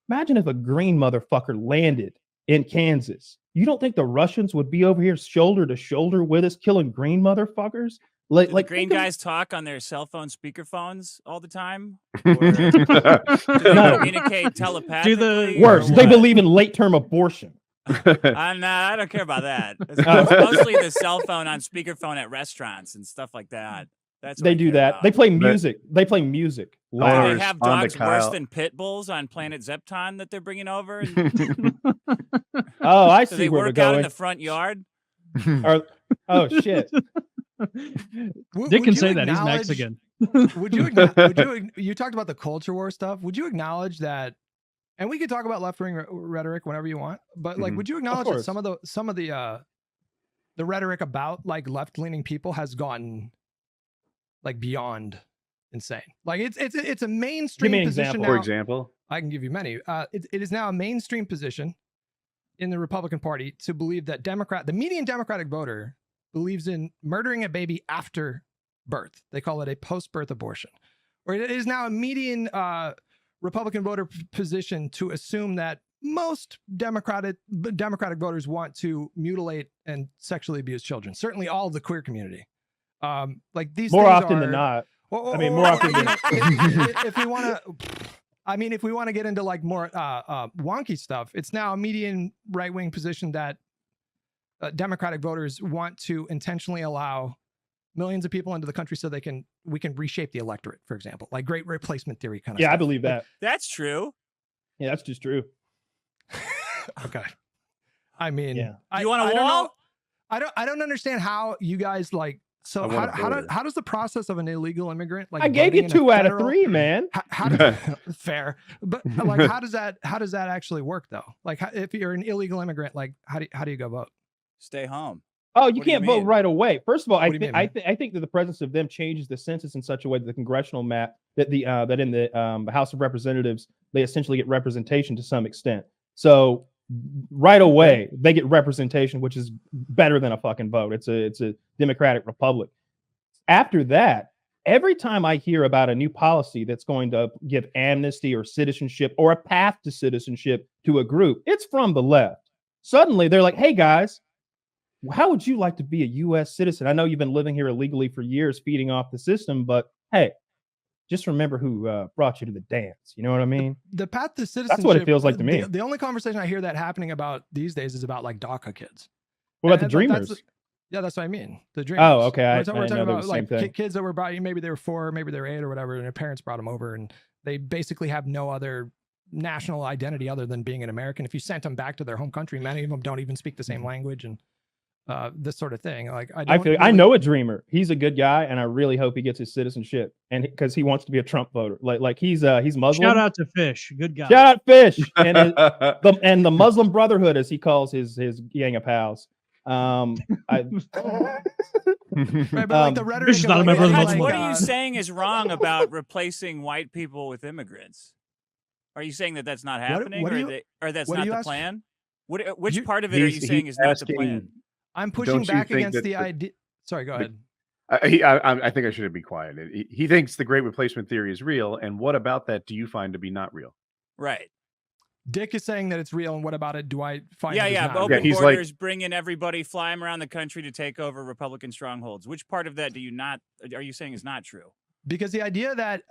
imagine if a green motherfucker landed in Kansas. You don't think the Russians would be over here shoulder to shoulder with us, killing green motherfuckers? Do the green guys talk on their cell phone speakerphones all the time? Or do they communicate telepathically? Worse, they believe in late-term abortion. I don't care about that. It's mostly the cell phone on speakerphone at restaurants and stuff like that. That's what they do that. About. They play music. They play music. Loud. They have dogs worse than pit bulls on Planet Zepton that they're bringing over. And... Oh, I see they where work we're out going. in the front yard. Oh shit! Dick can say that he's Mexican. Would you you talked about the culture war stuff? Would you acknowledge that? And we could talk about left-wing rhetoric whenever you want, but like, would you acknowledge that some of the rhetoric about like left-leaning people has gotten like beyond insane? Like it's a mainstream position now. For example, I can give you many. It is now a mainstream position in the Republican Party to believe that the median Democratic voter believes in murdering a baby after birth. They call it a post-birth abortion. Or it is now a median Republican voter position to assume that most Democratic voters want to mutilate and sexually abuse children. Certainly all of the queer community. Like these more things often than not. I mean, more often than if we want to, if we want to get into like more wonky stuff, it's now a median right-wing position that Democratic voters want to intentionally allow millions of people into the country so we can reshape the electorate, for example, like great replacement theory kind of stuff. I believe that. That's true. Yeah, that's just true. Okay. I mean, you want a wall? I don't understand how you guys like. So how does the process of an illegal immigrant like? I gave you 2 out of 3, man. Fair, but like, how does that actually work though? Like, if you're an illegal immigrant, like, how do you go vote? Stay home. Oh, you can't vote right away. First of all, I think that the presence of them changes the census in such a way that the congressional map that that in the House of Representatives they essentially get representation to some extent. So right away they get representation, which is better than a fucking vote. It's a democratic republic. After that, every time I hear about a new policy that's going to give amnesty or citizenship or a path to citizenship to a group, it's from the left. Suddenly they're like, hey guys, how would you like to be a U.S. citizen? I know you've been living here illegally for years, feeding off the system, but hey, just remember who brought you to the dance. You know what I mean? The path to citizenship. That's what it feels like to me. The only conversation I hear that happening about these days is about like DACA kids. What about the Dreamers? That's what I mean. The Dreamers. Oh, okay. We're talking about like kids that were brought, maybe they were 4, maybe they were 8 or whatever, and their parents brought them over, and they basically have no other national identity other than being an American. If you sent them back to their home country, many of them don't even speak the same language, and this sort of thing. Like I know a Dreamer. He's a good guy, and I really hope he gets his citizenship, and because he wants to be a Trump voter. Like he's Muslim. Shout out to Fish, good guy. Shout out Fish, and the Muslim Brotherhood, as he calls his gang of pals. Right, but like the rhetoric Fish is not a member of the Muslim. What are you saying is wrong about replacing white people with immigrants? Are you saying that that's not happening, or that's not the plan? Which part of it are you saying is not the plan? I'm pushing back against the idea. Sorry, go ahead. I think I should be quiet. He thinks the great replacement theory is real. And what about that do you find to be not real? Right. Dick is saying that it's real. And what about it do I find? Open borders, bringing everybody, flying around the country to take over Republican strongholds. Which part of that are you saying is not true? Because the idea that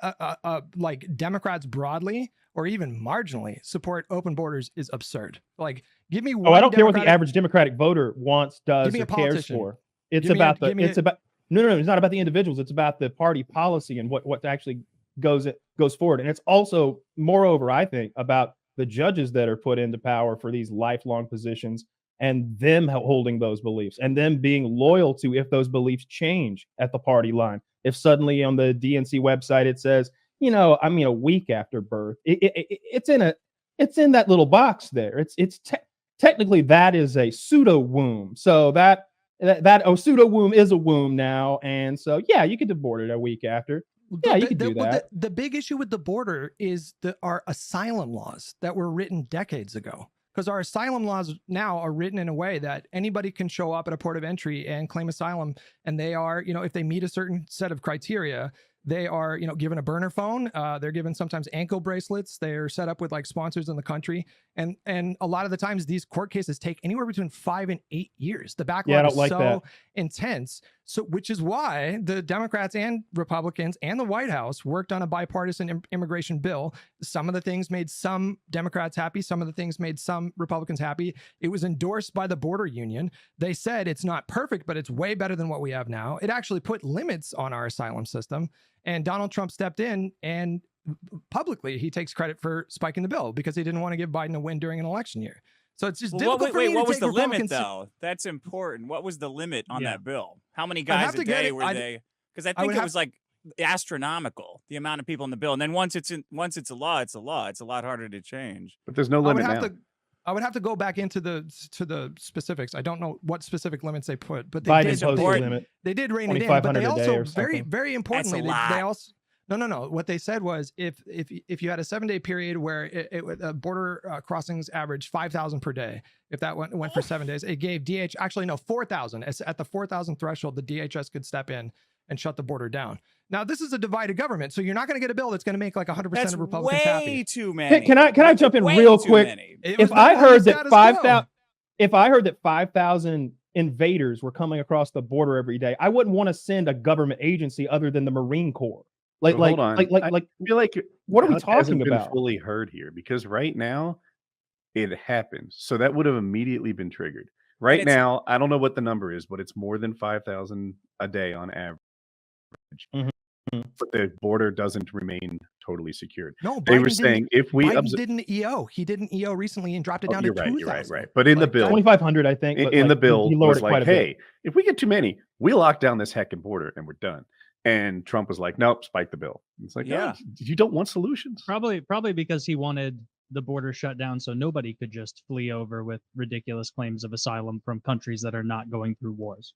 like Democrats broadly or even marginally support open borders is absurd. Like, give me one. I don't care what the average Democratic voter wants, does, or cares for. It's about it's not about the individuals. It's about the party policy and what actually goes forward. And it's also, moreover, I think, about the judges that are put into power for these lifelong positions and them holding those beliefs and them being loyal to if those beliefs change at the party line. If suddenly on the DNC website it says, a week after birth, it's in that little box there. It's technically that is a pseudo womb. So that pseudo womb is a womb now, and so you could abort it a week after. Yeah, you could do that. The big issue with the border is our asylum laws that were written decades ago. Because our asylum laws now are written in a way that anybody can show up at a port of entry and claim asylum. And they are, if they meet a certain set of criteria, they are, given a burner phone. They're given sometimes ankle bracelets. They're set up with like sponsors in the country. And a lot of the times these court cases take anywhere between 5 and 8 years. The backlog is so intense So, which is why the Democrats and Republicans and the White House worked on a bipartisan immigration bill. Some of the things made some Democrats happy. Some of the things made some Republicans happy. It was endorsed by the border union. They said it's not perfect, but it's way better than what we have now. It actually put limits on our asylum system. And Donald Trump stepped in and publicly he takes credit for spiking the bill because he didn't want to give Biden a win during an election year. So it's just difficult for me to what was take the limit Republicans though? That's important. What was the limit on that bill? How many guys a day were they? Because I think it was like astronomical, the amount of people in the bill. And then once it's a law, it's a law. It's a lot harder to change. But there's no limit now. I would have to go back into the specifics. I don't know what specific limits they put, but they did rein it in. But they also very importantly they also. No. What they said was if you had a 7-day period where border crossings averaged 5,000 per day, if that went for 7 days, it gave 4,000. At the 4,000 threshold, the DHS could step in and shut the border down. Now, this is a divided government, so you're not going to get a bill that's going to make like 100% of Republicans happy. Way too many. Can I jump in real quick? If I heard that 5,000 invaders were coming across the border every day, I wouldn't want to send a government agency other than the Marine Corps. I feel like what are we talking about? Fully heard here because right now it happens. So that would have immediately been triggered. Right now, I don't know what the number is, but it's more than 5,000 a day on average. Mm-hmm. But the border doesn't remain totally secured. No, they were saying if we Biden did an EO, he did an EO recently and dropped it down to 2,000. Right. But in the bill, 2,500, I think. In the bill, he lowered it quite a bit. Hey, if we get too many, we lock down this heckin' border and we're done. And Trump was like, nope, spike the bill. It's like, yeah, you don't want solutions. Probably because he wanted the border shut down so nobody could just flee over with ridiculous claims of asylum from countries that are not going through wars.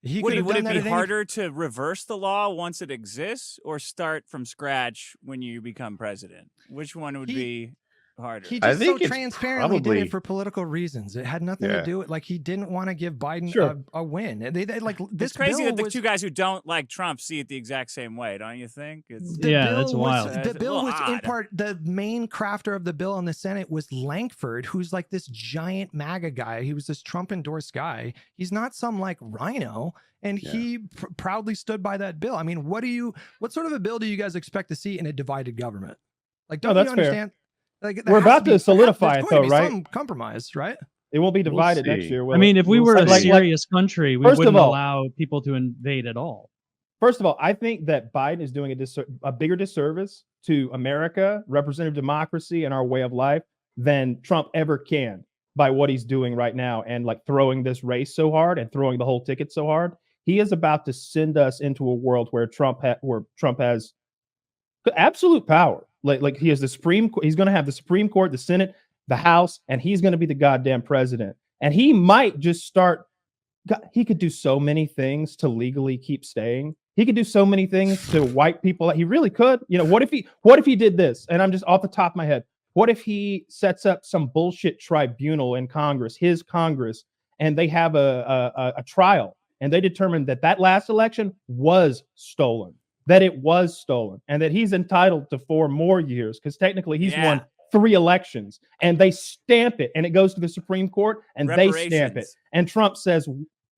Would it be harder to reverse the law once it exists or start from scratch when you become president? Which one would be harder? He just so transparently did it for political reasons. It had nothing to do with he didn't want to give Biden a win. They like this. It's crazy that the two guys who don't like Trump see it the exact same way, don't you think? That's wild. The bill was in part the main crafter of the bill in the Senate was Lankford, who's like this giant MAGA guy. He was this Trump endorsed guy. He's not some like rhino. And he proudly stood by that bill. I mean, what sort of a bill do you guys expect to see in a divided government? Like, don't you understand? Fair. Like, we're about to solidify it, though, right? Some compromise, right? It won't be divided next year. I mean, if we were a serious country, we wouldn't allow people to invade at all. First of all, I think that Biden is doing a bigger disservice to America, representative democracy, and our way of life than Trump ever can by what he's doing right now and like throwing this race so hard and throwing the whole ticket so hard. He is about to send us into a world where Trump has absolute power. Like he has the Supreme Court. He's going to have the Supreme Court, the Senate, the House, and he's going to be the goddamn president. And he might just start. He could do so many things to legally keep staying. He could do so many things to white people. He really could. You know, what if he did this? And I'm just off the top of my head. What if he sets up some bullshit tribunal in Congress, his Congress, and they have a trial, and they determine that last election was stolen. That it was stolen and that he's entitled to 4 more years because technically he's won 3 elections and they stamp it and it goes to the Supreme Court and they stamp it. And Trump says,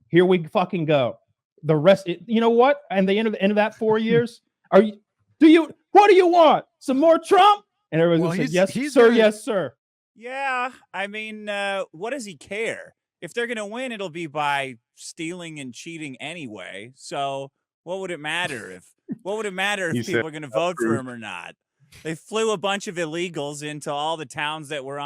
here we fucking go. The rest, you know what? And the end of that 4 years, what do you want? Some more Trump? And everybody says, yes, sir. Yes, sir. Yeah. I mean, what does he care? If they're going to win, it'll be by stealing and cheating anyway. So what would it matter if people are going to vote for him or not? They flew a bunch of illegals into all the towns that were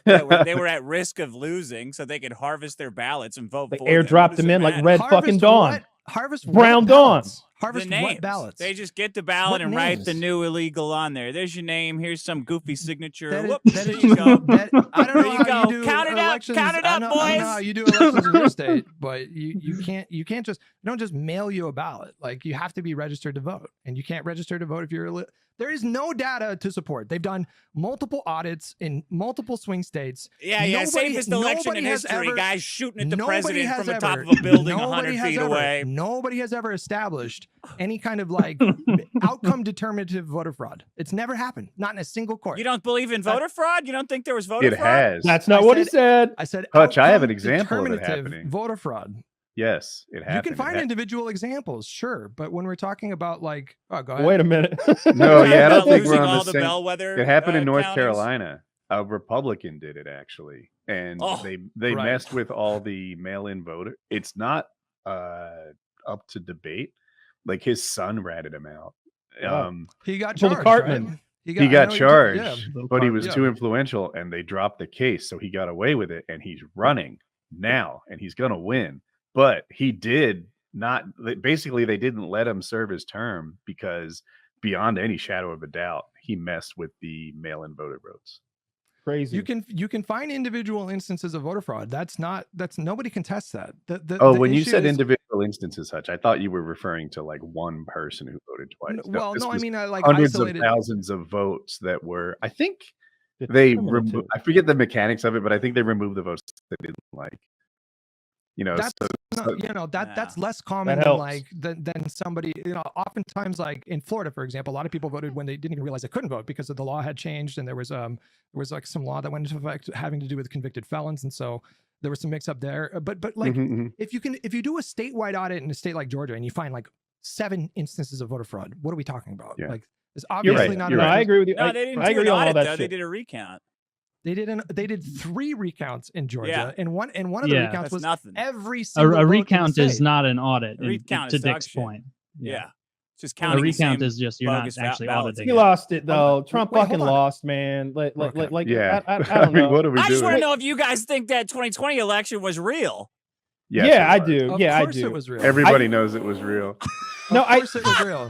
they were at risk of losing so they could harvest their ballots and vote for them. Airdropped them in like red fucking dawn. Harvest brown dawn. Harvest what ballots? They just get the ballot and write the new illegal on there. There's your name. Here's some goofy signature. There you go. I don't know how you do count it elections. Count it up, boys. I don't know how you do elections in your state, but you can't just don't just mail you a ballot. Like you have to be registered to vote, and you can't register to vote if you're. There is no data to support. They've done multiple audits in multiple swing states. Safest election in history. Guys shooting at the president from the top of a building 100 feet away. Nobody has ever established any kind of like outcome determinative voter fraud. It's never happened. Not in a single court. You don't believe in voter fraud? You don't think there was voter fraud? It has. That's not what he said. I said, Hutch, I have an example of it happening. Voter fraud. Yes, it happened. You can find individual examples, sure, but when we're talking about like, oh, go ahead. Wait a minute. No, yeah, I don't think we're Losing on all the the same. bellwether. It happened in North counties? Carolina. A Republican did it actually, and they right. messed with all the mail-in voter. It's not up to debate. Like his son ratted him out. He got Pulled a charged. Cartman. Right? He got charged, yeah. but he was too influential, and they dropped the case, so he got away with it, and he's running now, and he's gonna win. But he did not. Basically, they didn't let him serve his term because, beyond any shadow of a doubt, he messed with the mail-in voter votes. Crazy. You can find individual instances of voter fraud. That's nobody contests that. When you said individual instances, Hutch, I thought you were referring to like one person who voted twice. I mean, like hundreds isolated of thousands of votes that were. I think I forget the mechanics of it, but I think they removed the votes they didn't like. That's less common than somebody, oftentimes like in Florida, for example, a lot of people voted when they didn't even realize they couldn't vote because of the law had changed, and there was like some law that went into effect having to do with convicted felons, and so there was some mix up there. But like if you do a statewide audit in a state like Georgia and you find like 7 instances of voter fraud, what are we talking about? Yeah. Like it's obviously not. I agree with you. No, they didn't I do agree an on all audit, that though. shit. They did a recount. They did 3 recounts in Georgia, Yeah. and one of the recounts was nothing. every single a vote recount in the is state. not an audit. A recount to is dog Dick's shit. point. Yeah. Just A counting. recount is just you're not bogus actually ballots. auditing. He lost it though. Trump wait, fucking hold on. lost, man. Like, Yeah. I don't know. What are we I just doing? want to know if you guys think that 2020 election was real. Yes, yeah, I it was. do. Of Yeah, I course do. it was real. Everybody knows it was real. Of course it was real.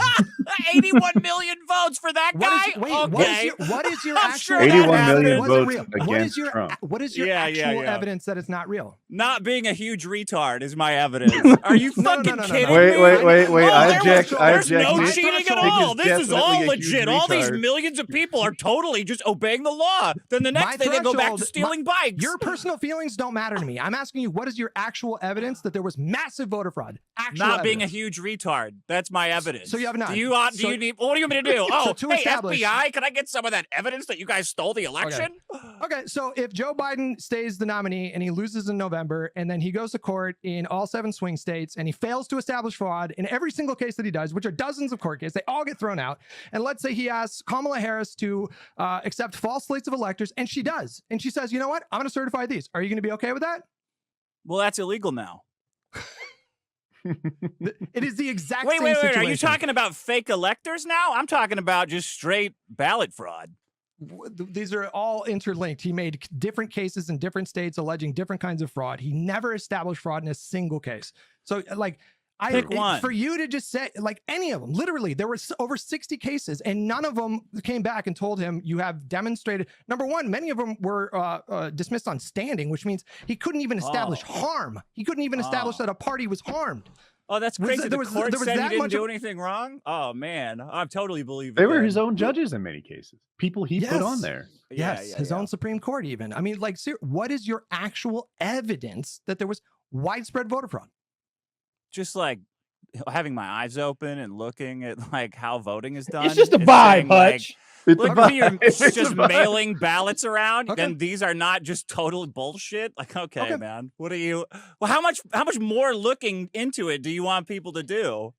81 million votes for that guy. What is your I'm actual sure that 81 happened. million Was it votes real? against Trump. What is your actual evidence that it's not real? Not being a huge retard is my evidence. Are you fucking kidding me? Wait. Oh, I object. There's I no object. cheating at all. This is all legit. All these millions of people are totally just obeying the law. Then the next day they go back to stealing bikes. Your personal feelings don't matter to me. I'm asking you, what is your actual evidence that there was massive voter fraud? Not being a huge retard. That's my evidence. So you have not. Do you need? What do you want me to do? Oh, to hey, establish- FBI, can I get some of that evidence that you guys stole the election? Okay, so if Joe Biden stays the nominee and he loses in November, and then he goes to court in all 7 swing states, and he fails to establish fraud in every single case that he does, which are dozens of court cases, they all get thrown out. And let's say he asks Kamala Harris to accept false slates of electors, and she does. And she says, you know what? I'm going to certify these. Are you going to be okay with that? Well, that's illegal now. It is the exact wait, same wait. situation. Are you talking about fake electors now? I'm talking about just straight ballot fraud. These are all interlinked. He made different cases in different states alleging different kinds of fraud. He never established fraud in a single case. So, like, Pick one. For you to just say, like, any of them, literally, there were over 60 cases, and none of them came back and told him you have demonstrated. Number one, many of them were dismissed on standing, which means he couldn't even establish harm. He couldn't even establish that a party was harmed. Oh, that's crazy. The court said he didn't do anything wrong? Oh, man. I totally believe it. They were his own judges in many cases. People he put on there. Yes, his own Supreme Court even. I mean, like, what is your actual evidence that there was widespread voter fraud? Just like having my eyes open and looking at like how voting is done. It's just a vibe, Hutch. Look, when you're just mailing ballots around, then these are not just total bullshit. Like, okay, man, what are you? Well, how much more looking into it do you want people to do?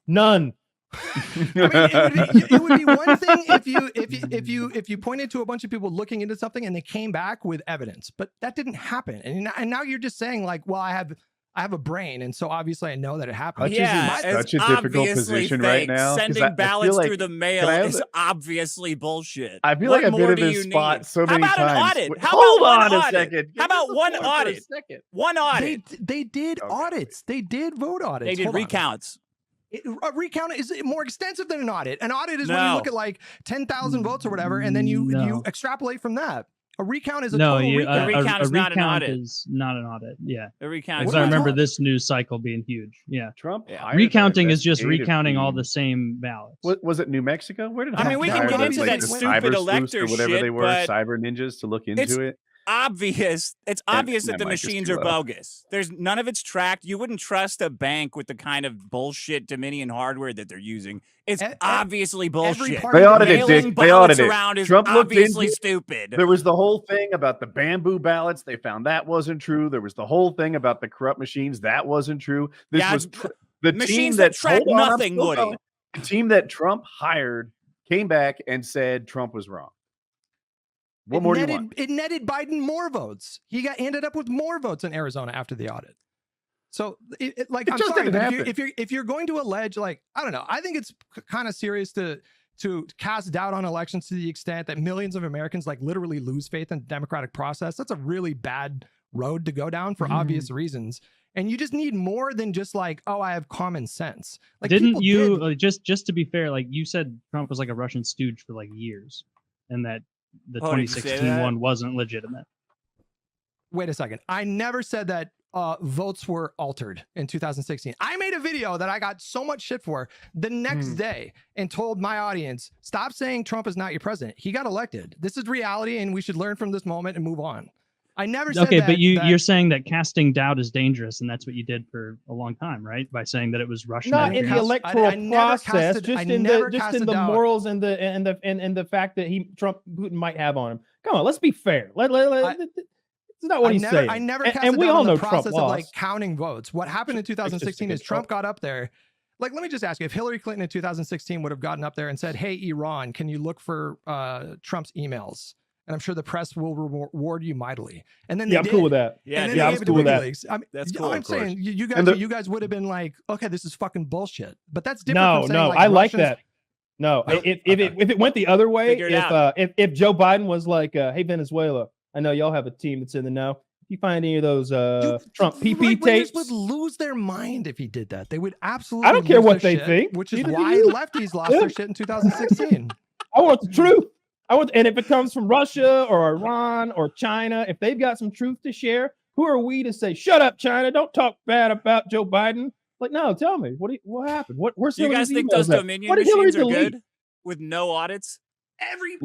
None. I mean, it would be one thing if you pointed to a bunch of people looking into something and they came back with evidence, but that didn't happen. And now you're just saying like, well, I have a brain, and so obviously I know that it happened. Yeah, it's such a difficult position right now. Sending ballots through the mail is obviously bullshit. I feel like I've been in this spot so many times. How about an audit? Hold on a second. How about one audit? One audit. They did audits. They did vote audits. They did recounts. A recount is more extensive than an audit. An audit is when you look at like 10,000 votes or whatever, and then you extrapolate from that. A recount is a total recount. A recount is not an audit. Is not an audit. Yeah. A recount. Because I remember this news cycle being huge. Yeah. Trump. Recounting is just recounting all the same ballots. What was it? New Mexico? Where did I mean, we can get into that stupid elector or whatever shit, they were, but cyber ninjas to look into it. obvious. It's obvious that the mic is machines too are low. bogus. There's none of it's tracked. You wouldn't trust a bank with the kind of bullshit Dominion hardware that they're using. It's obviously bullshit. They audited Mailing it. They ballots audited around is Trump looked obviously into it. stupid. There was the whole thing about the bamboo ballots. They found that wasn't true. There was the whole thing about the corrupt machines. That wasn't true. This was the machines team that track hold on, nothing, Woody. The team that Trump hired came back and said Trump was wrong. What more do you want? It netted Biden more votes. He ended up with more votes in Arizona after the audit. So, I'm sorry, but if you're going to allege, like, I don't know, I think it's kind of serious to cast doubt on elections to the extent that millions of Americans like literally lose faith in the democratic process. That's a really bad road to go down for obvious reasons. And you just need more than just like, oh, I have common sense. Like, didn't you just to be fair, like you said, Trump was like a Russian stooge for like years, and that the 2016 one wasn't legitimate. Wait a second. I never said that votes were altered in 2016. I made a video that I got so much shit for the next day and told my audience, stop saying Trump is not your president. He got elected. This is reality, and we should learn from this moment and move on. I never said that. But you're saying that casting doubt is dangerous, and that's what you did for a long time, right? By saying that it was Russian. Not in the electoral process, just in the morals and the fact that Putin might have on him. Come on, let's be fair. It's not what he's saying. I never and casted we down all on know the process Trump of lost. like counting votes. What happened in 2016 is Trump got up there. Like, let me just ask you, if Hillary Clinton in 2016 would have gotten up there and said, hey, Iran, can you look for Trump's emails? And I'm sure the press will reward you mightily. And then I'm cool with that. I'm cool with that. That's cool. I'm saying you guys would have been like, okay, this is fucking bullshit. But that's different. No, I like that. No, if it went the other way, if Joe Biden was like, hey, Venezuela, I know y'all have a team that's in the know. If you find any of those Trump PP tapes, would lose their mind if he did that. They would absolutely. I don't care what they think, which is why lefties lost their shit in 2016. I want the truth. And if it comes from Russia or Iran or China, if they've got some truth to share, who are we to say, shut up, China, don't talk bad about Joe Biden? Like, no, tell me, what happened? Where's you guys think those Dominion machines are good with no audits? Every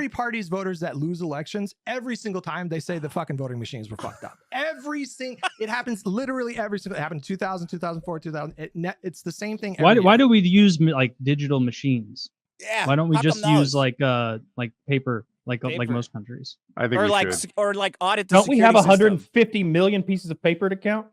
party's voters that lose elections, every single time they say the fucking voting machines were fucked up. It happens literally every single. It happened in 2000, 2004, 2000. It's the same thing. Why do we use like digital machines? Yeah. Why don't we just use like paper, like most countries? I think or like audit. Don't we have 150 million pieces of paper to count?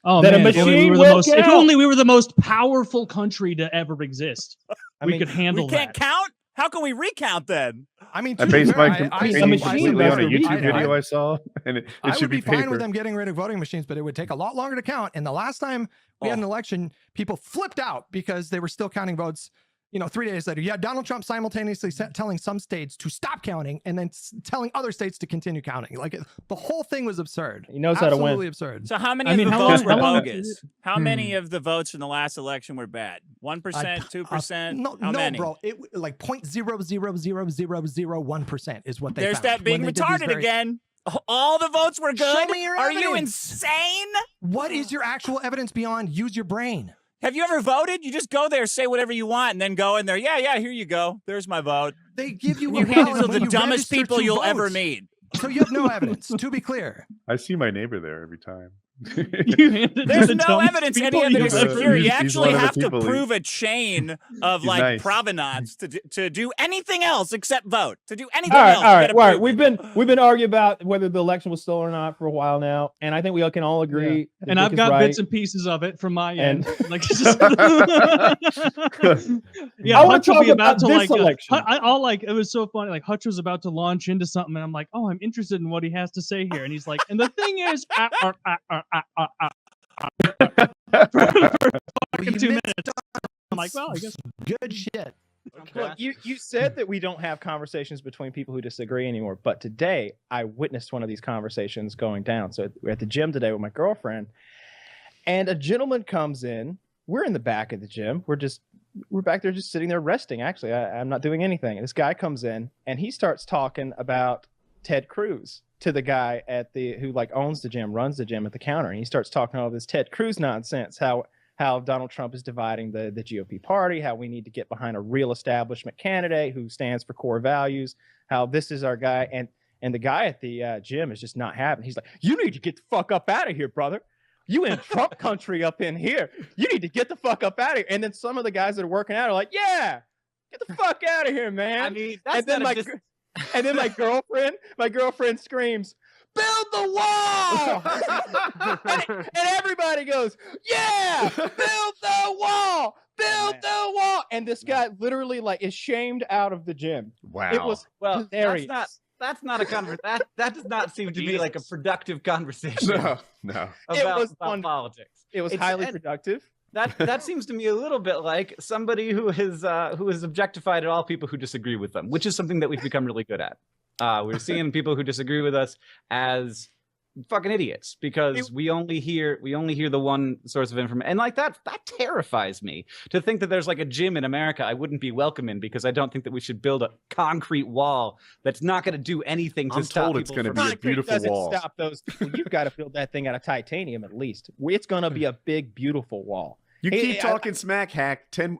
Oh that man, a machine if only we were the most powerful country to ever exist. We could handle that. We can't count? How can we recount then? I mean, I based my opinion completely on a YouTube video I saw, and it should be fine with them getting rid of voting machines, but it would take a lot longer to count. And the last time we had an election, people flipped out because they were still counting votes. 3 days later, you had Donald Trump simultaneously telling some states to stop counting and then telling other states to continue counting. Like, the whole thing was absurd. He knows how to win. Absolutely absurd. So how many of the votes were bogus? How many of the votes in the last election were bad? 1%, 2%? No, many? Bro. It like 0.00001% is what they There's found that being retarded again. All the votes were good? Show me your evidence. Are you insane? What is your actual evidence beyond use your brain? Have you ever voted? You just go there, say whatever you want, and then go in there. Yeah, here you go. There's my vote. They give you the dumbest people you'll ever meet. So you have no evidence, to be clear. I see my neighbor there every time. There's no evidence any of it is secure. You actually have to prove a chain of provenance to do anything else except vote. To do anything else. All right. We've been arguing about whether the election was stolen or not for a while now, and I think we all can all agree. Yeah. And I've got bits and pieces of it from my end. Like, I want to talk about this election. It was so funny. Like, Hutch was about to launch into something, and I'm like, oh, I'm interested in what he has to say here, and he's like, and the thing is. For 2 minutes. I'm like, well, I guess good shit. Okay. Look, you said that we don't have conversations between people who disagree anymore, but today I witnessed one of these conversations going down. So we're at the gym today with my girlfriend, and a gentleman comes in. We're in the back of the gym. We're back there just sitting there resting. Actually, I'm not doing anything. And this guy comes in and he starts talking about Ted Cruz to the guy who owns the gym, runs the gym at the counter. And he starts talking all this Ted Cruz nonsense, how Donald Trump is dividing the GOP party, how we need to get behind a real establishment candidate who stands for core values, how this is our guy, and the guy at the gym is just not having. He's like, you need to get the fuck up out of here, brother. You in Trump country up in here. You need to get the fuck up out of here. And then some of the guys that are working out are like, yeah, get the fuck out of here, man. I mean, that's and then my girlfriend screams, build the wall. and everybody goes, yeah, build the wall. Build the wall. And this guy literally like is shamed out of the gym. Wow. It was hilarious. That's not a conversation. That does not seem to be like a productive conversation. No. About politics. It was highly productive. That seems to me a little bit like somebody who has objectified all people who disagree with them, which is something that we've become really good at. We're seeing people who disagree with us as fucking idiots because we only hear the one source of information, and like that terrifies me to think that there's like a gym in America I wouldn't be welcome in because I don't think that we should build a concrete wall that's not going to do anything to stop people. It's going to be a beautiful wall. Stop those people. You've got to build that thing out of titanium at least. It's going to be a big, beautiful wall. You keep talking smack, Hank. 10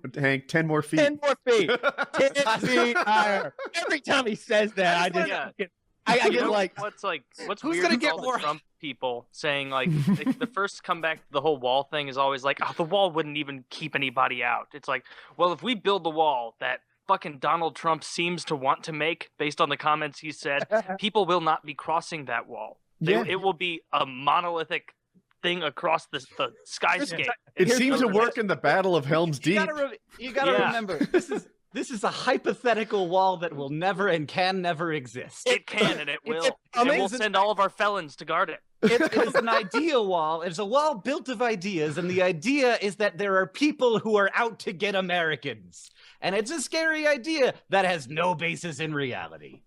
more feet. 10 more feet. 10 feet higher. Every time he says that, I get like, what's weird with all the Trump people saying like the first comeback to the whole wall thing is always like, oh, the wall wouldn't even keep anybody out. It's like, well, if we build the wall that fucking Donald Trump seems to want to make based on the comments he said, people will not be crossing that wall. It will be a monolithic thing across the skyscape. It seems to work in the Battle of Helm's Deep. You gotta remember, this is a hypothetical wall that will never and can never exist. It can and it will. And we'll send all of our felons to guard it. It is an ideal wall. It's a wall built of ideas, and the idea is that there are people who are out to get Americans. And it's a scary idea that has no basis in reality.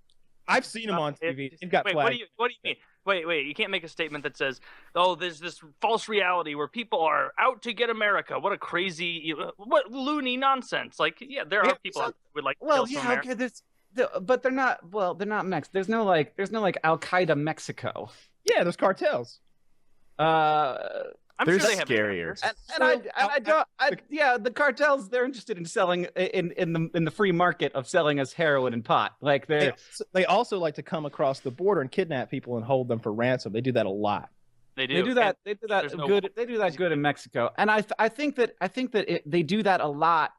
I've seen them on TV. They've got what do you mean? Wait, you can't make a statement that says, oh, there's this false reality where people are out to get America. What a crazy, what loony nonsense. Like, yeah, there are people who would like to kill some Americans. But they're not Mex. There's no like Al Qaeda Mexico. Yeah, there's cartels. I'm sure they have scarier. The cartels, they're interested in selling in the free market of selling us heroin and pot. Like they also like to come across the border and kidnap people and hold them for ransom. They do that a lot. They do. They do that good. They do that good in Mexico. And I think that they do that a lot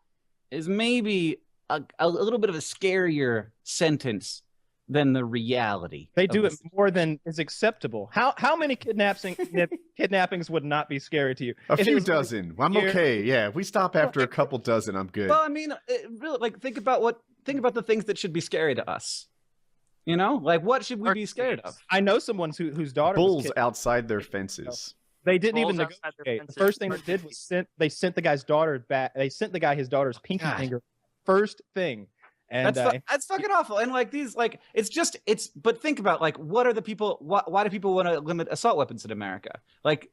is maybe a little bit of a scarier sentence than the reality. They do it more than is acceptable. How many kidnappings would not be scary to you? A few dozen. I'm okay. Yeah, if we stop after a couple dozen, I'm good. Well, I mean, really, like think about the things that should be scary to us. You know, like what should we be scared of? I know someone whose daughter bulls outside their fences. They didn't even negotiate. The first thing they did was they sent the guy's daughter back. They sent the guy his daughter's pinky finger. First thing. And that's fucking awful. And like these, like but think about like what are the people? Why do people want to limit assault weapons in America? Like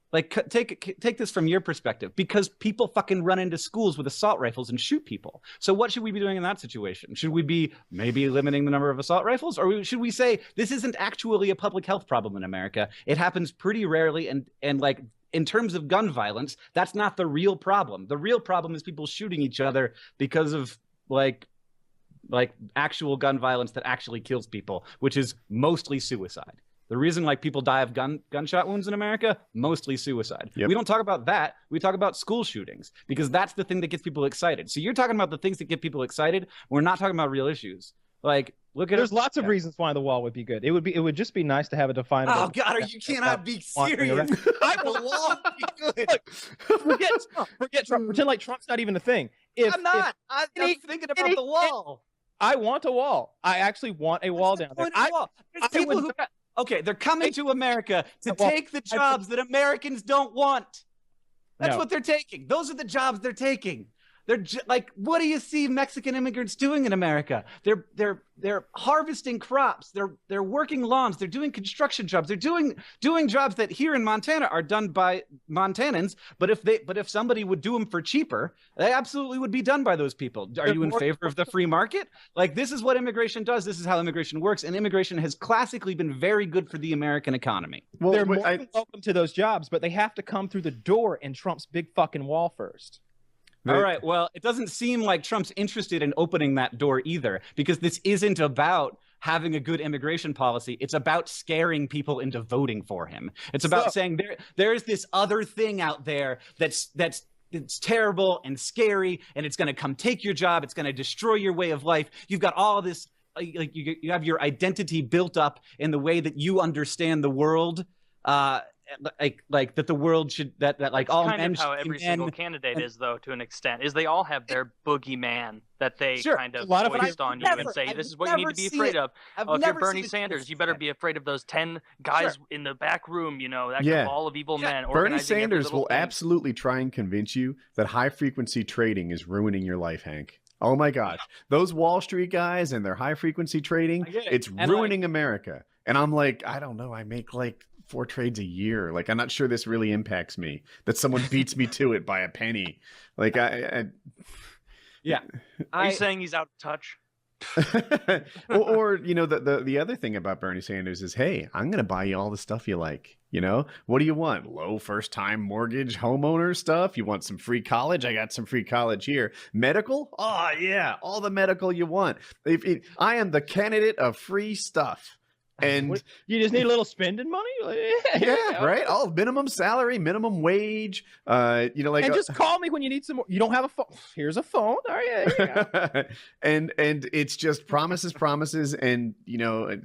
take this from your perspective, because people fucking run into schools with assault rifles and shoot people. So what should we be doing in that situation? Should we be maybe limiting the number of assault rifles, or should we say this isn't actually a public health problem in America? It happens pretty rarely, and like in terms of gun violence, that's not the real problem. The real problem is people shooting each other because of like actual gun violence that actually kills people, which is mostly suicide. The reason like people die of gunshot wounds in America, mostly suicide. Yep. We don't talk about that. We talk about school shootings because that's the thing that gets people excited. So you're talking about the things that get people excited. We're not talking about real issues. Like look at there's lots of reasons why the wall would be good. It would just be nice to have a definable. Oh God, you cannot be serious. The wall would be good. Forget Trump. Pretend like Trump's not even a thing. I'm not. I'm thinking about the wall. I want a wall. I actually want a wall down there. They're coming to America to take the jobs that Americans don't want. That's what they're taking. Those are the jobs they're taking. They're like, what do you see Mexican immigrants doing in America? They're harvesting crops. They're working lawns. They're doing construction jobs. They're doing jobs that here in Montana are done by Montanans. But if somebody would do them for cheaper, they absolutely would be done by those people. Are you in favor of the free market? Like this is what immigration does. This is how immigration works. And immigration has classically been very good for the American economy. Well, they're more than welcome to those jobs, but they have to come through the door in Trump's big fucking wall first. All right. Well, it doesn't seem like Trump's interested in opening that door either, because this isn't about having a good immigration policy. It's about scaring people into voting for him. It's about saying there's this other thing out there that's terrible and scary, and it's going to come take your job. It's going to destroy your way of life. You've got all this, like you have your identity built up in the way that you understand the world. Like that the world should that like that's all kind men of how every single candidate is, though, to an extent, is they all have their boogeyman that they kind of foist on you and say, this is what you need to be afraid of. Oh, if you're Bernie Sanders, you better be afraid of those 10 guys in the back room, you know, that cabal of evil men. Bernie Sanders will absolutely try and convince you that high frequency trading is ruining your life, Hank. Oh my gosh, those Wall Street guys and their high frequency trading, it's ruining America. And I'm like, I don't know, I make like 4 trades a year. Like, I'm not sure this really impacts me, that someone beats me to it by a penny. Like, Are you saying he's out of touch? or you know, the other thing about Bernie Sanders is, hey, I'm going to buy you all the stuff you like. You know, what do you want? Low first time mortgage homeowner stuff? You want some free college? I got some free college here. Medical? Oh yeah, all the medical you want. I am the candidate of free stuff. And you just need a little spending money. Yeah, right. Oh, minimum salary, minimum wage. You know, like, and just call me when you need some more. You don't have a phone. Here's a phone. All right. Yeah. and it's just promises, and you know,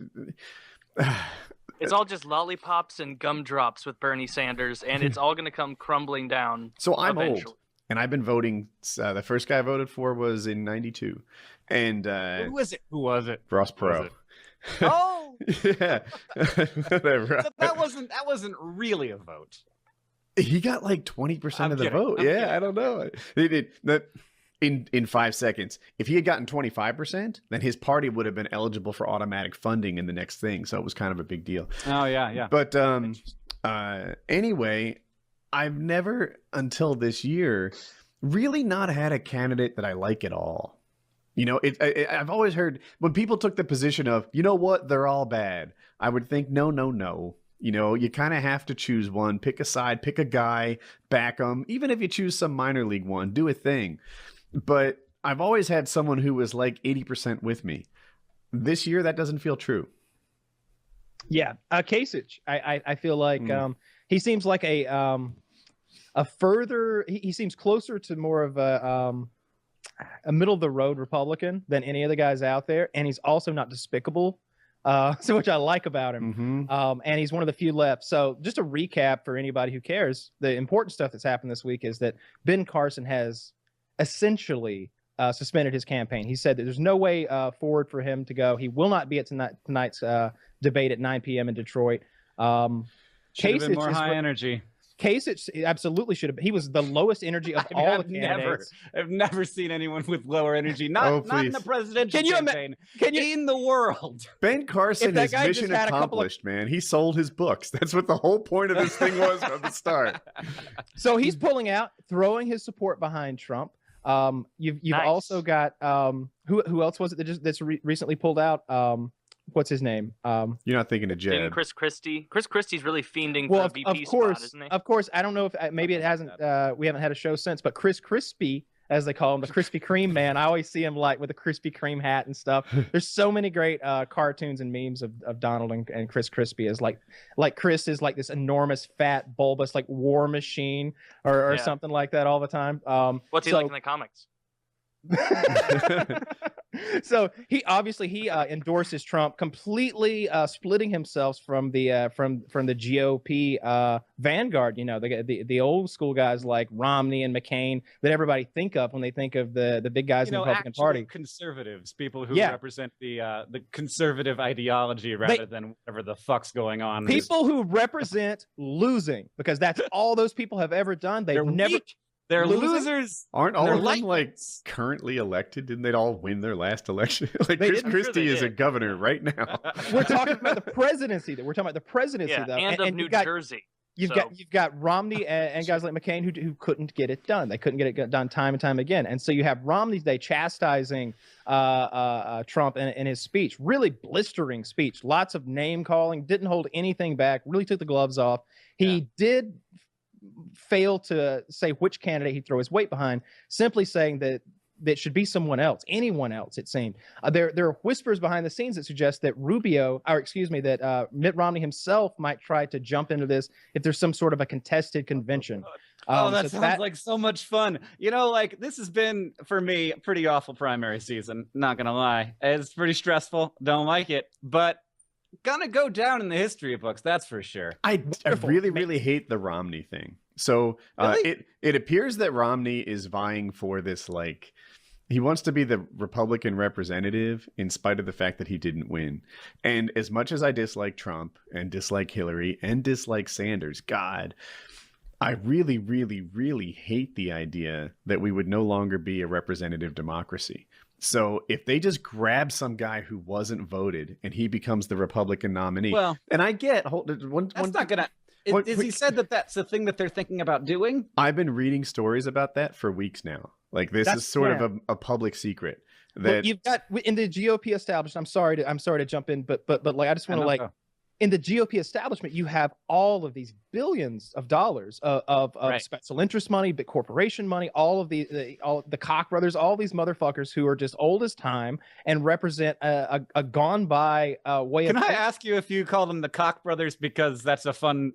it's all just lollipops and gumdrops with Bernie Sanders, and it's all going to come crumbling down. So I'm old, and I've been voting. The first guy I voted for was in '92, and who was it? Ross Perot. Oh, yeah. Whatever. So that wasn't really a vote. He got like 20% of the vote. I don't know. In 5 seconds, if he had gotten 25%, then his party would have been eligible for automatic funding in the next thing. So it was kind of a big deal. Oh yeah. But anyway, I've never until this year really not had a candidate that I like at all. You know, I've always heard when people took the position of, you know what, they're all bad. I would think, no. You know, you kind of have to choose one, pick a side, pick a guy, back them. Even if you choose some minor league one, do a thing. But I've always had someone who was like 80% with me. This year, that doesn't feel true. Yeah, Kasich. I feel like he seems like a further. He seems closer to more of a middle of the road Republican than any of the guys out there, and he's also not despicable, so which I like about him. And he's one of the few left. So just a recap for anybody who cares, the important stuff that's happened this week is that Ben Carson has essentially suspended his campaign. He said that there's no way forward for him to go. He will not be at tonight's debate at 9 p.m. in Detroit. Should have been more high energy. Kasich absolutely should have. He was the lowest energy of all the candidates. I've never seen anyone with lower energy. Not in the presidential campaign. In the world. Ben Carson, his mission accomplished, man. He sold his books. That's what the whole point of this thing was from the start. So he's pulling out, throwing his support behind Trump. You've also got who else was it that's recently pulled out? What's his name? You're not thinking of Jeb. Chris Christie. Chris Christie's really fiending for a VP spot, isn't he? Of course. I don't know if maybe it hasn't. We haven't had a show since, but Chris Crispy, as they call him, the Krispy Kreme man. I always see him like with a Krispy Kreme hat and stuff. There's so many great cartoons and memes of Donald and Chris Crispy as like Chris is like this enormous, fat, bulbous, like war machine or something like that all the time. What's he like in the comics? So he endorses Trump, completely splitting himself from the GOP vanguard. You know, the old school guys like Romney and McCain that everybody think of when they think of the big guys in the Republican Party. Conservatives, people who represent the conservative ideology rather than whatever the fuck's going on. People who represent losing, because that's all those people have ever done. They're losers. Aren't all of them like currently elected? Didn't they all win their last election? Like Chris Christie is a governor right now. We're talking about the presidency. Though. And of New Jersey. You've got Romney and guys like McCain who couldn't get it done. They couldn't get it done time and time again. And so you have Romney today chastising Trump in his speech, really blistering speech, lots of name calling, didn't hold anything back, really took the gloves off. He did fail to say which candidate he'd throw his weight behind, simply saying that that should be someone else, anyone else. It seemed there are whispers behind the scenes that suggest that Mitt Romney himself might try to jump into this if there's some sort of a contested convention. That sounds like so much fun. You know, like this has been for me a pretty awful primary season. Not gonna lie, it's pretty stressful. Don't like it, but gonna go down in the history books. That's for sure. I really hate the Romney thing. So Really? it appears that Romney is vying for this, like, he wants to be the Republican representative in spite of the fact that he didn't win. And as much as I dislike Trump and dislike Hillary and dislike Sanders, God, I really, really, really hate the idea that we would no longer be a representative democracy. So if they just grab some guy who wasn't voted and he becomes the Republican nominee, Well, and I get that's not gonna. Is he said that that's the thing that they're thinking about doing? I've been reading stories about that for weeks now. Like this is sort of a public secret that you've got in the GOP establishment. I'm sorry to jump in, but like I just want to in the GOP establishment, you have all of these billions of dollars of special interest money, big corporation money, all of the Koch brothers, all these motherfuckers who are just old as time and represent a gone by way Can of. I ask you if you call them the Koch brothers because that's a fun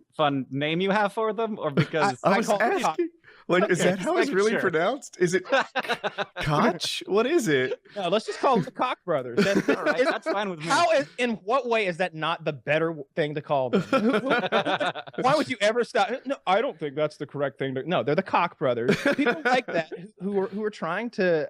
name you have for them, or because I was asking? Like, is that how it's really pronounced? Is it Koch? What is it? No, let's just call them the Koch brothers. All right, that's fine with me. In what way is that not the better thing to call them? Why would you ever stop? No, I don't think that's the correct thing. No, they're the Koch brothers. People like that who are trying to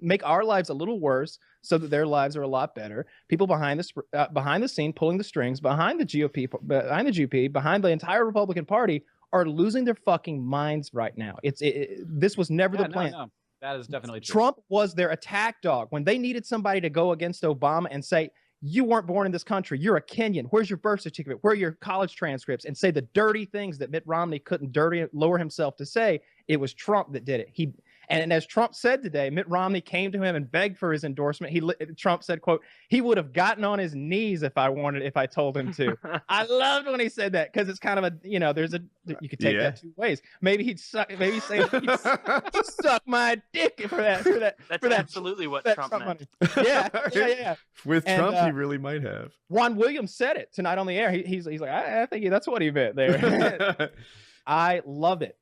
make our lives a little worse so that their lives are a lot better. People behind the scene, pulling the strings behind the GOP, behind the entire Republican Party, are losing their fucking minds right now. This was never the plan. No. That is definitely true. Trump was their attack dog. When they needed somebody to go against Obama and say, you weren't born in this country, you're a Kenyan, where's your birth certificate, where are your college transcripts, and say the dirty things that Mitt Romney couldn't lower himself to say, it was Trump that did it. And as Trump said today, Mitt Romney came to him and begged for his endorsement. Trump said, quote, he would have gotten on his knees if I told him to. I loved when he said that, because it's kind of you could take that two ways. Maybe he'd suck my dick for that. That's absolutely what Trump meant. Money. Yeah. With Trump, he really might have. Juan Williams said it tonight on the air. He's like, I think that's what he meant there. I love it.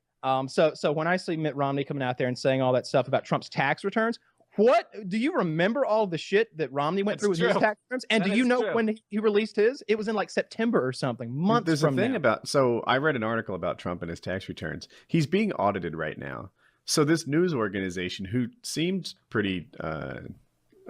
So when I see Mitt Romney coming out there and saying all that stuff about Trump's tax returns, what do you remember all the shit that Romney went through with his tax returns? And do you know when he released his? It was in like September or something, months There's from a thing now. about, so I read an article about Trump and his tax returns. He's being audited right now. So this news organization, who seemed pretty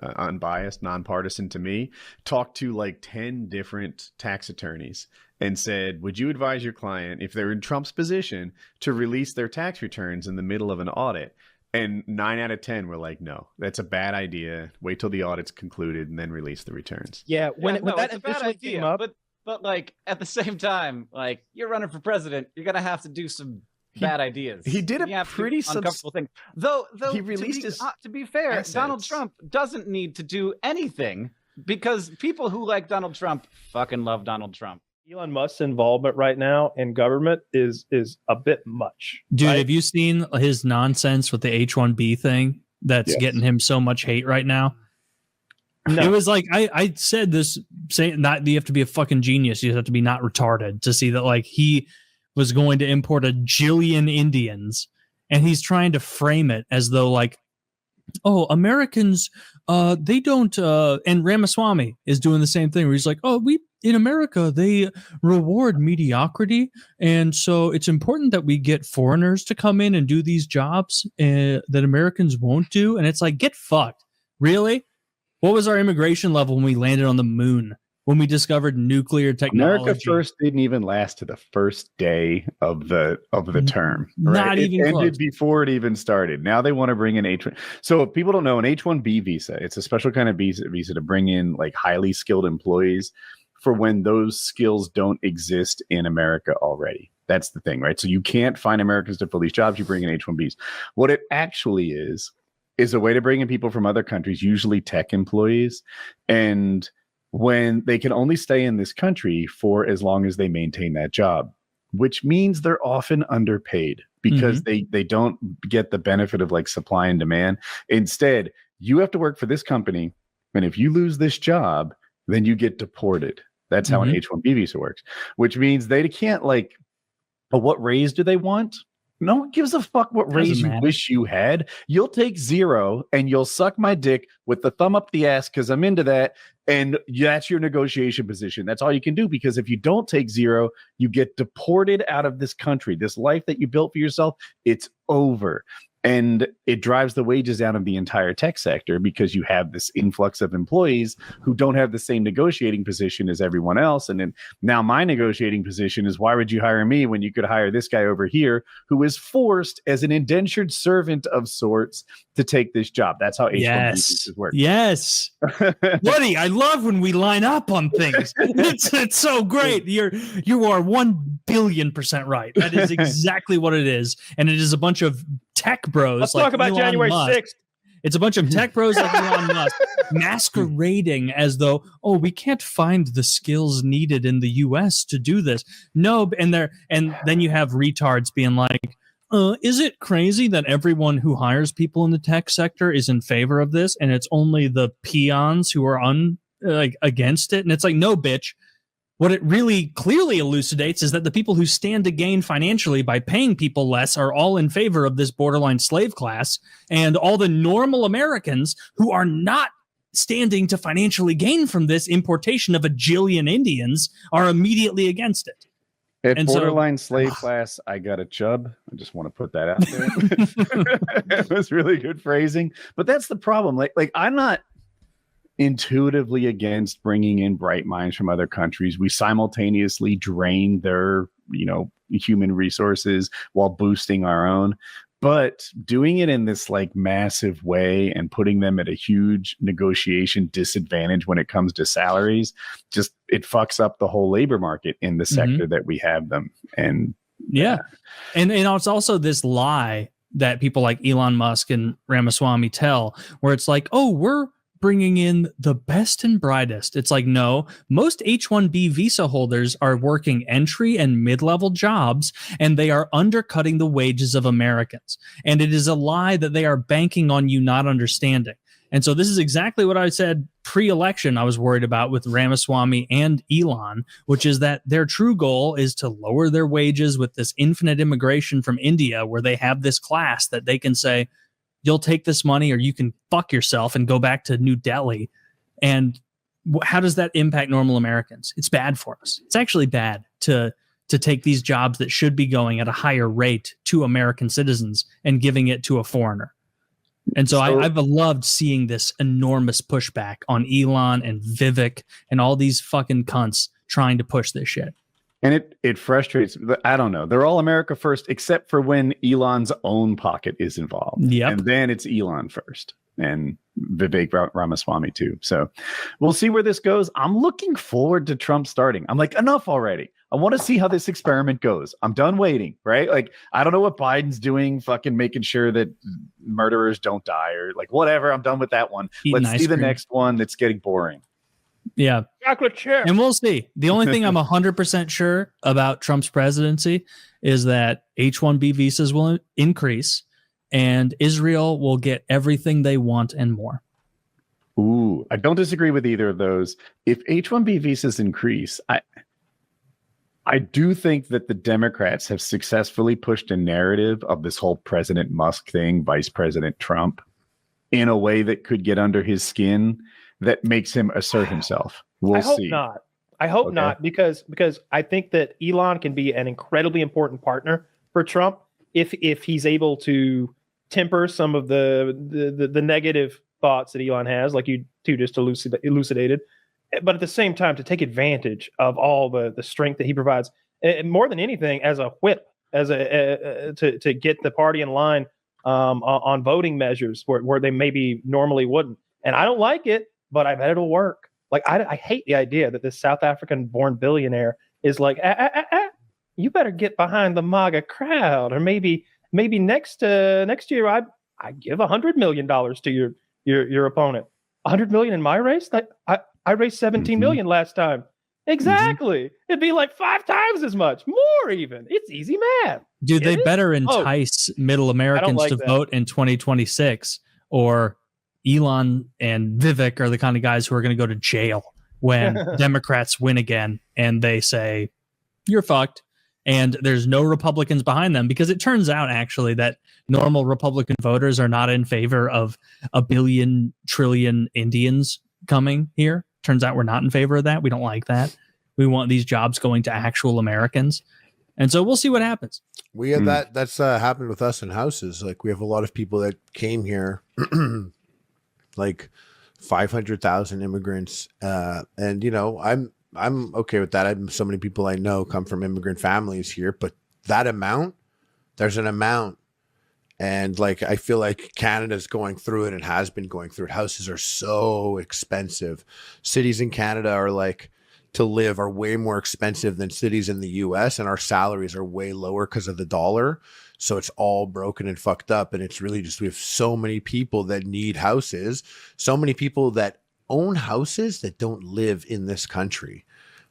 unbiased, nonpartisan to me, talked to like 10 different tax attorneys and said, would you advise your client, if they're in Trump's position, to release their tax returns in the middle of an audit? And 9 out of 10 were like, no, that's a bad idea. Wait till the audit's concluded and then release the returns. Yeah, when that it's a bad idea, came up, but like at the same time, like you're running for president, you're gonna have to do some bad ideas. He did a pretty uncomfortable thing. Though he released to be fair, assets. Donald Trump doesn't need to do anything, because people who like Donald Trump fucking love Donald Trump. Elon Musk's involvement right now in government is a bit much. Dude, right? have you seen his nonsense with the H-1B thing that's getting him so much hate right now? No. It was like, I said this, saying that you have to be a fucking genius. You have to be not retarded to see that, like, he was going to import a jillion Indians, and he's trying to frame it as though, like, oh, Americans, they don't, and Ramaswamy is doing the same thing where he's like, oh, in America, they reward mediocrity. And so it's important that we get foreigners to come in and do these jobs that Americans won't do. And it's like, get fucked. Really? What was our immigration level when we landed on the moon? When we discovered nuclear technology? America First didn't even last to the first day of the term. Right? Not even it close. ended before it even started. Now they want to bring in H1. So if people don't know, an H-1B visa, it's a special kind of visa to bring in like highly skilled employees for when those skills don't exist in America already. That's the thing, right? So you can't find Americans to fill these jobs. You bring in H-1Bs. What it actually is a way to bring in people from other countries, usually tech employees, and when they can only stay in this country for as long as they maintain that job. which means they're often underpaid because they don't get the benefit of like supply and demand. Instead, you have to work for this company, and if you lose this job, then you get deported. That's how an H-1B visa works, which means they can't like, what raise do they want? No one gives a fuck what raise you wish you had. You'll take 0 and you'll suck my dick with the thumb up the ass because I'm into that. And that's your negotiation position. That's all you can do, because if you don't take 0, you get deported out of this country. This life that you built for yourself, it's over. And it drives the wages down of the entire tech sector because you have this influx of employees who don't have the same negotiating position as everyone else. And then now my negotiating position is, why would you hire me when you could hire this guy over here who is forced as an indentured servant of sorts to take this job? That's how H-1B visas work. Yes. Buddy, I love when we line up on things. It's so great. You are 1,000,000,000% right. That is exactly what it is. And it is a bunch of tech bros. Let's talk about Elon January Musk. 6th. It's a bunch of tech bros like Elon Musk masquerading as though, we can't find the skills needed in the US to do this. No, and then you have retards being like, is it crazy that everyone who hires people in the tech sector is in favor of this, and it's only the peons who are against it? And it's like, no, bitch. What it really clearly elucidates is that the people who stand to gain financially by paying people less are all in favor of this borderline slave class, and all the normal Americans who are not standing to financially gain from this importation of a jillion Indians are immediately against it. At borderline slave class, I got a chub. I just want to put that out there. It was really good phrasing, but that's the problem. Like I'm not intuitively against bringing in bright minds from other countries. We simultaneously drain their, human resources while boosting our own. But doing it in this like massive way and putting them at a huge negotiation disadvantage when it comes to salaries, just it fucks up the whole labor market in the sector that we have them. And and it's also this lie that people like Elon Musk and Ramaswamy tell, where it's like, we're bringing in the best and brightest. It's like, no, most H-1B visa holders are working entry and mid-level jobs, and they are undercutting the wages of Americans. And it is a lie that they are banking on you not understanding. And so this is exactly what I said pre-election I was worried about with Ramaswamy and Elon, which is that their true goal is to lower their wages with this infinite immigration from India, where they have this class that they can say, you'll take this money or you can fuck yourself and go back to New Delhi. And how does that impact normal Americans? It's bad for us. It's actually bad to take these jobs that should be going at a higher rate to American citizens and giving it to a foreigner. And so I've loved seeing this enormous pushback on Elon and Vivek and all these fucking cunts trying to push this shit. And it frustrates. I don't know. They're all America first, except for when Elon's own pocket is involved. Yep. And then it's Elon first and Vivek Ramaswamy too. So we'll see where this goes. I'm looking forward to Trump starting. I'm like, enough already. I want to see how this experiment goes. I'm done waiting, right? Like, I don't know what Biden's doing, fucking making sure that murderers don't die or like whatever. I'm done with that one. Let's see the next one that's getting boring. Yeah. Chocolate chip. And we'll see. The only thing I'm 100% sure about Trump's presidency is that H-1B visas will increase and Israel will get everything they want and more. Ooh, I don't disagree with either of those. If H-1B visas increase, I do think that the Democrats have successfully pushed a narrative of this whole President Musk thing, Vice President Trump, in a way that could get under his skin that makes him assert himself. We'll see. I hope not, because I think that Elon can be an incredibly important partner for Trump if he's able to temper some of the negative thoughts that Elon has, like you two just elucidated, but at the same time to take advantage of all the strength that he provides, and more than anything as a whip, to get the party in line on voting measures where they maybe normally wouldn't. And I don't like it, but I bet it'll work. Like, I hate the idea that this South African-born billionaire is like, you better get behind the MAGA crowd, or maybe next year I give $100 million to your opponent. $100 million in my race? I raised $17 million last time. Exactly. It'd be like 5 times as much, more even. It's easy math. Dude, they better entice middle Americans to vote in 2026, or Elon and Vivek are the kind of guys who are going to go to jail when Democrats win again and they say, you're fucked. And there's no Republicans behind them, because it turns out actually that normal Republican voters are not in favor of a billion trillion Indians coming here. Turns out we're not in favor of that. We don't like that. We want these jobs going to actual Americans. And so we'll see what happens. We have that's happened with us in houses. Like, we have a lot of people that came here, like 500,000 immigrants. And, you know, I'm okay with that. So many people I know come from immigrant families here, but that amount, there's an amount. And like, I feel like Canada's going through it and has been going through it. Houses are so expensive. Cities in Canada are like, to live are way more expensive than cities in the US, and our salaries are way lower because of the dollar. So it's all broken and fucked up. And it's really just, we have so many people that need houses, so many people that own houses that don't live in this country.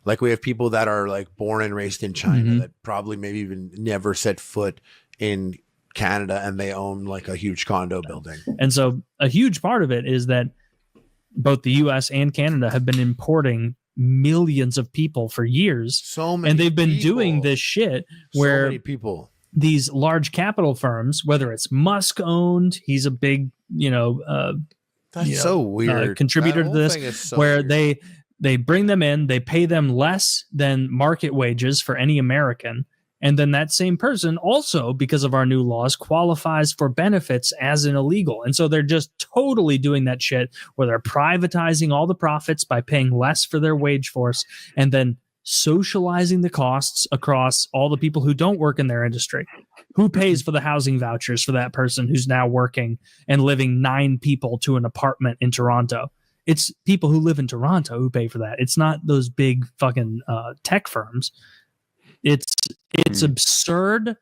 Like, we have people that are like born and raised in China that probably maybe even never set foot in Canada, and they own like a huge condo building. And so a huge part of it is that both the US and Canada have been importing millions of people for years. So many, and they've been doing this shit where so many people, these large capital firms, whether it's Musk owned, he's a big, that's so weird contributor to this, so where weird. They bring them in, they pay them less than market wages for any American. And then that same person also, because of our new laws, qualifies for benefits as an illegal. And so they're just totally doing that shit where they're privatizing all the profits by paying less for their wage force, and then socializing the costs across all the people who don't work in their industry. Who pays for the housing vouchers for that person who's now working and living 9 people to an apartment in Toronto? It's people who live in Toronto who pay for that. It's not those big fucking tech firms. It's absurd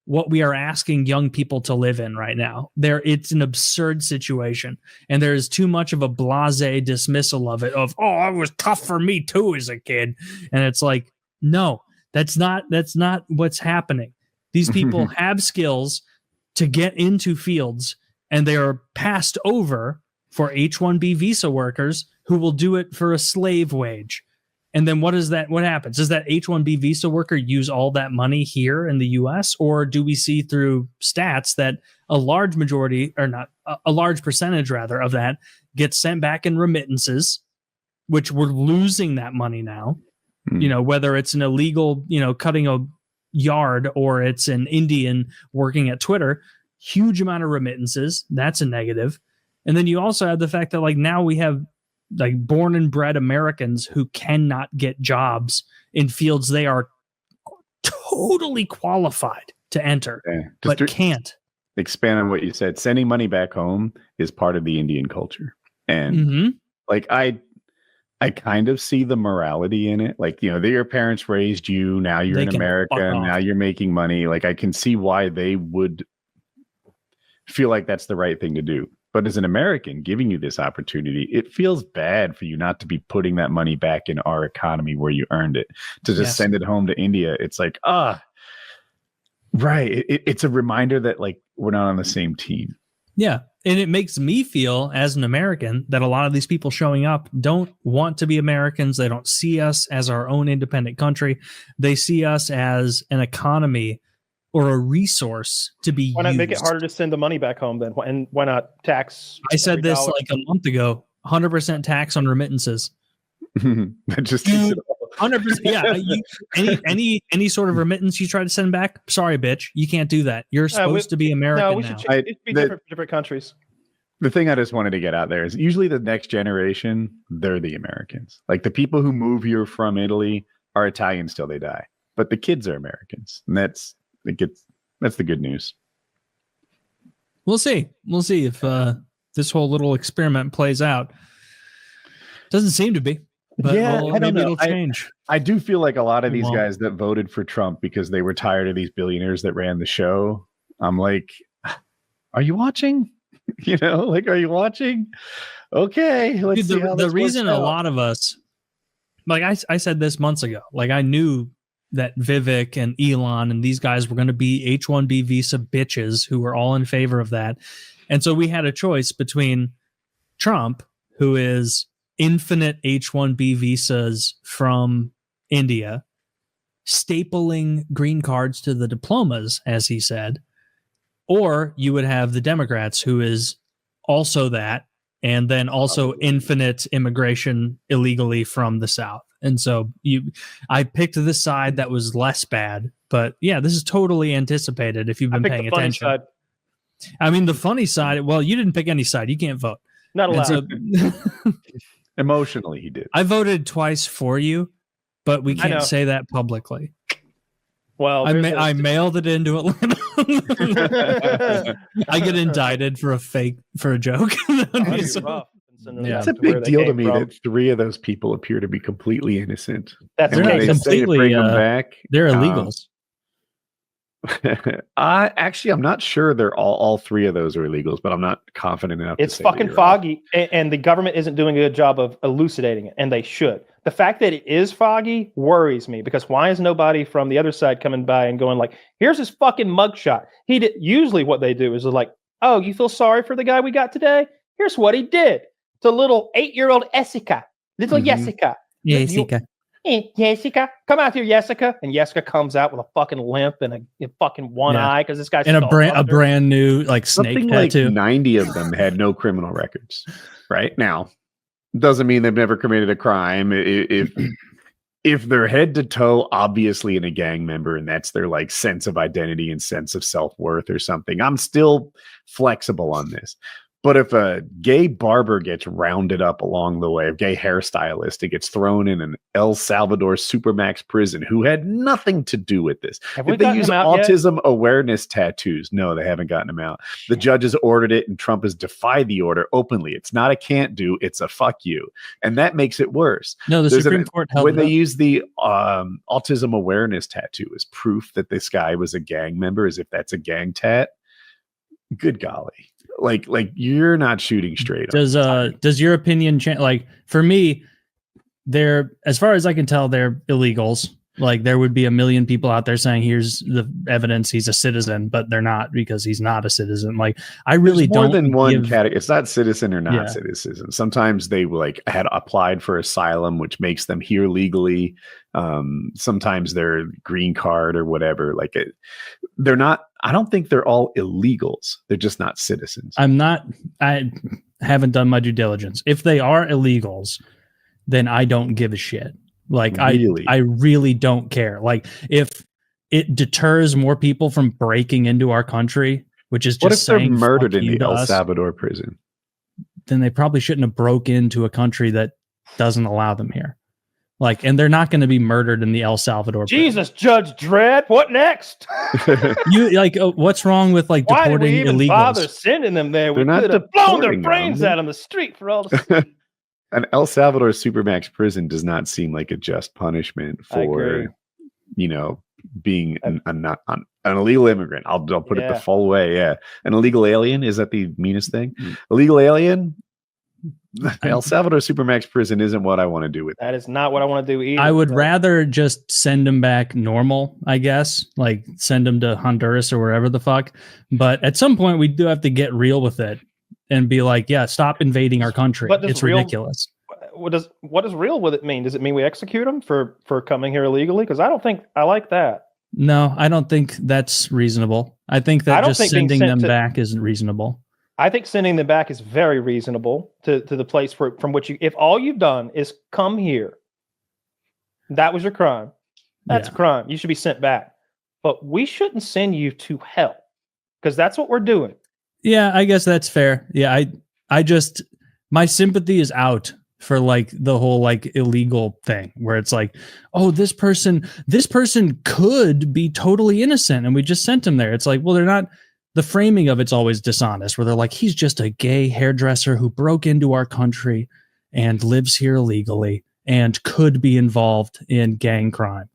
what we are asking young people to live in right now. It's an absurd situation, and there is too much of a blasé dismissal of it. Of, it was tough for me too as a kid, and it's like, no, that's not what's happening. These people have skills to get into fields, and they are passed over for H-1B visa workers who will do it for a slave wage. And then what happens? Does that H-1B visa worker use all that money here in the US? Or do we see through stats that a large majority, or not, a large percentage rather, of that gets sent back in remittances, which we're losing that money now? Whether it's an illegal, cutting a yard, or it's an Indian working at Twitter, huge amount of remittances. That's a negative. And then you also have the fact that like now we have like born and bred Americans who cannot get jobs in fields they are totally qualified to enter, but can't. Expand on what you said. Sending money back home is part of the Indian culture. And like, I kind of see the morality in it. Like, your parents raised you. Now you're in America. Now you're making money. Like, I can see why they would feel like that's the right thing to do. But as an American giving you this opportunity, it feels bad for you not to be putting that money back in our economy where you earned it, to just send it home to India. It's like, right. It's a reminder that like we're not on the same team. Yeah. And it makes me feel as an American that a lot of these people showing up don't want to be Americans. They don't see us as our own independent country. They see us as an economy or a resource to be Why not used. Make it harder to send the money back home then? And why not tax? I said this like a month ago, 100% tax on remittances. Just 100%. Yeah. Any sort of remittance you try to send back, sorry, bitch, you can't do that. You're supposed to be American now. We should be different countries. The thing I just wanted to get out there is usually the next generation, they're the Americans. Like the people who move here from Italy are Italians till they die, but the kids are Americans, and that's the good news. We'll see if this whole little experiment plays out. Doesn't seem to be, but maybe it'll change. I do feel like a lot of these guys that voted for Trump because they were tired of these billionaires that ran the show. I'm like, are you watching? Are you watching? Okay, let's see how this the reason works out. A lot of us Like I said this months ago. Like I knew that Vivek and Elon and these guys were going to be H-1B visa bitches who were all in favor of that. And so we had a choice between Trump, who is infinite H-1B visas from India, stapling green cards to the diplomas, as he said, or you would have the Democrats, who is also that, and then also infinite immigration illegally from the South. And so I picked this side that was less bad, but yeah, this is totally anticipated if you've been paying attention. Side. I mean, the funny side, well, you didn't pick any side. You can't vote. Not allowed. So, emotionally, he did. I voted twice for you, but we can't say that publicly. Well, I mailed it into Atlanta. I get indicted for a joke. It's a big deal to me that 3 of those people appear to be completely innocent. That's they're not completely. Bring them back. They're illegals. I'm not sure they're all 3 of those are illegals, but I'm not confident enough. It's fucking foggy, and the government isn't doing a good job of elucidating it, and they should. The fact that it is foggy worries me, because why is nobody from the other side coming by and going like, "Here's his fucking mugshot"? He did. Usually, what they do is like, "Oh, you feel sorry for the guy we got today? Here's what he did." It's a little 8-year-old Jessica, Jessica. Jessica. Hey, Jessica, come out here, Jessica. And Jessica comes out with a fucking limp and a fucking one eye because this guy's and a brand new like snake something tattoo. Like 90 of them had no criminal records. Right now, doesn't mean they've never committed a crime. If they're head to toe obviously in a gang member and that's their like sense of identity and sense of self-worth or something, I'm still flexible on this. But if a gay barber gets rounded up along the way, a gay hairstylist, it gets thrown in an El Salvador supermax prison who had nothing to do with this. If they use autism awareness tattoos, no, they haven't gotten them out. The judges ordered it and Trump has defied the order openly. It's not a can't do, it's a fuck you. And that makes it worse. No, the Supreme Court held when they use the autism awareness tattoo as proof that this guy was a gang member, as if that's a gang tat, good golly. Like you're not shooting straight. Does your opinion change? Like for me, they're, as far as I can tell, they're illegals. Like there would be a million people out there saying, "Here's the evidence he's a citizen," but they're not, because he's not a citizen. Like I really There's more don't than one category. It's not citizen or not citizen. Sometimes they like had applied for asylum, which makes them here legally. Sometimes they're green card or whatever. Like they're not. I don't think they're all illegals. They're just not citizens. I haven't done my due diligence. If they are illegals, then I don't give a shit. Like really? I really don't care. Like if it deters more people from breaking into our country, which is just what if they're murdered in the El us, Salvador prison? Then they probably shouldn't have broke into a country that doesn't allow them here. Like, and they're not going to be murdered in the El Salvador. Jesus, Judge Dredd, what next? You like, what's wrong with like why deporting did we even illegals? Bother sending them there? We could have blown their brains out on the street for all the. An El Salvador supermax prison does not seem like a just punishment for, being an illegal immigrant. I'll put it the full way. Yeah, an illegal alien, is that the meanest thing? Illegal alien. El Salvador supermax prison isn't what I want to do with that. Is not what I want to do either. I would rather just send them back normal, I guess, like send them to Honduras or wherever the fuck. But at some point, we do have to get real with it and be like, yeah, stop invading our country. It's ridiculous. What does real with it mean? Does it mean we execute them for coming here illegally? Because I don't think I like that. No, I don't think that's reasonable. I think that just sending them back isn't reasonable. I think sending them back is very reasonable to the place from which if all you've done is come here, that was your crime. That's a crime. You should be sent back. But we shouldn't send you to hell, because that's what we're doing. Yeah, I guess that's fair. Yeah, I just, my sympathy is out for like the whole like illegal thing where it's like, oh, this person could be totally innocent and we just sent him there. It's like, well, they're not. The framing of it's always dishonest, where they're like, he's just a gay hairdresser who broke into our country and lives here illegally and could be involved in gang crime,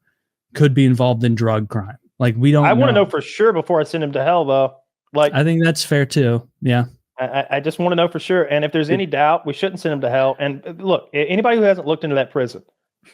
could be involved in drug crime. Like, we don't know. I want to know for sure before I send him to hell, though. Like, I think that's fair too. Yeah. I just want to know for sure. And if there's any doubt, we shouldn't send him to hell. And look, anybody who hasn't looked into that prison,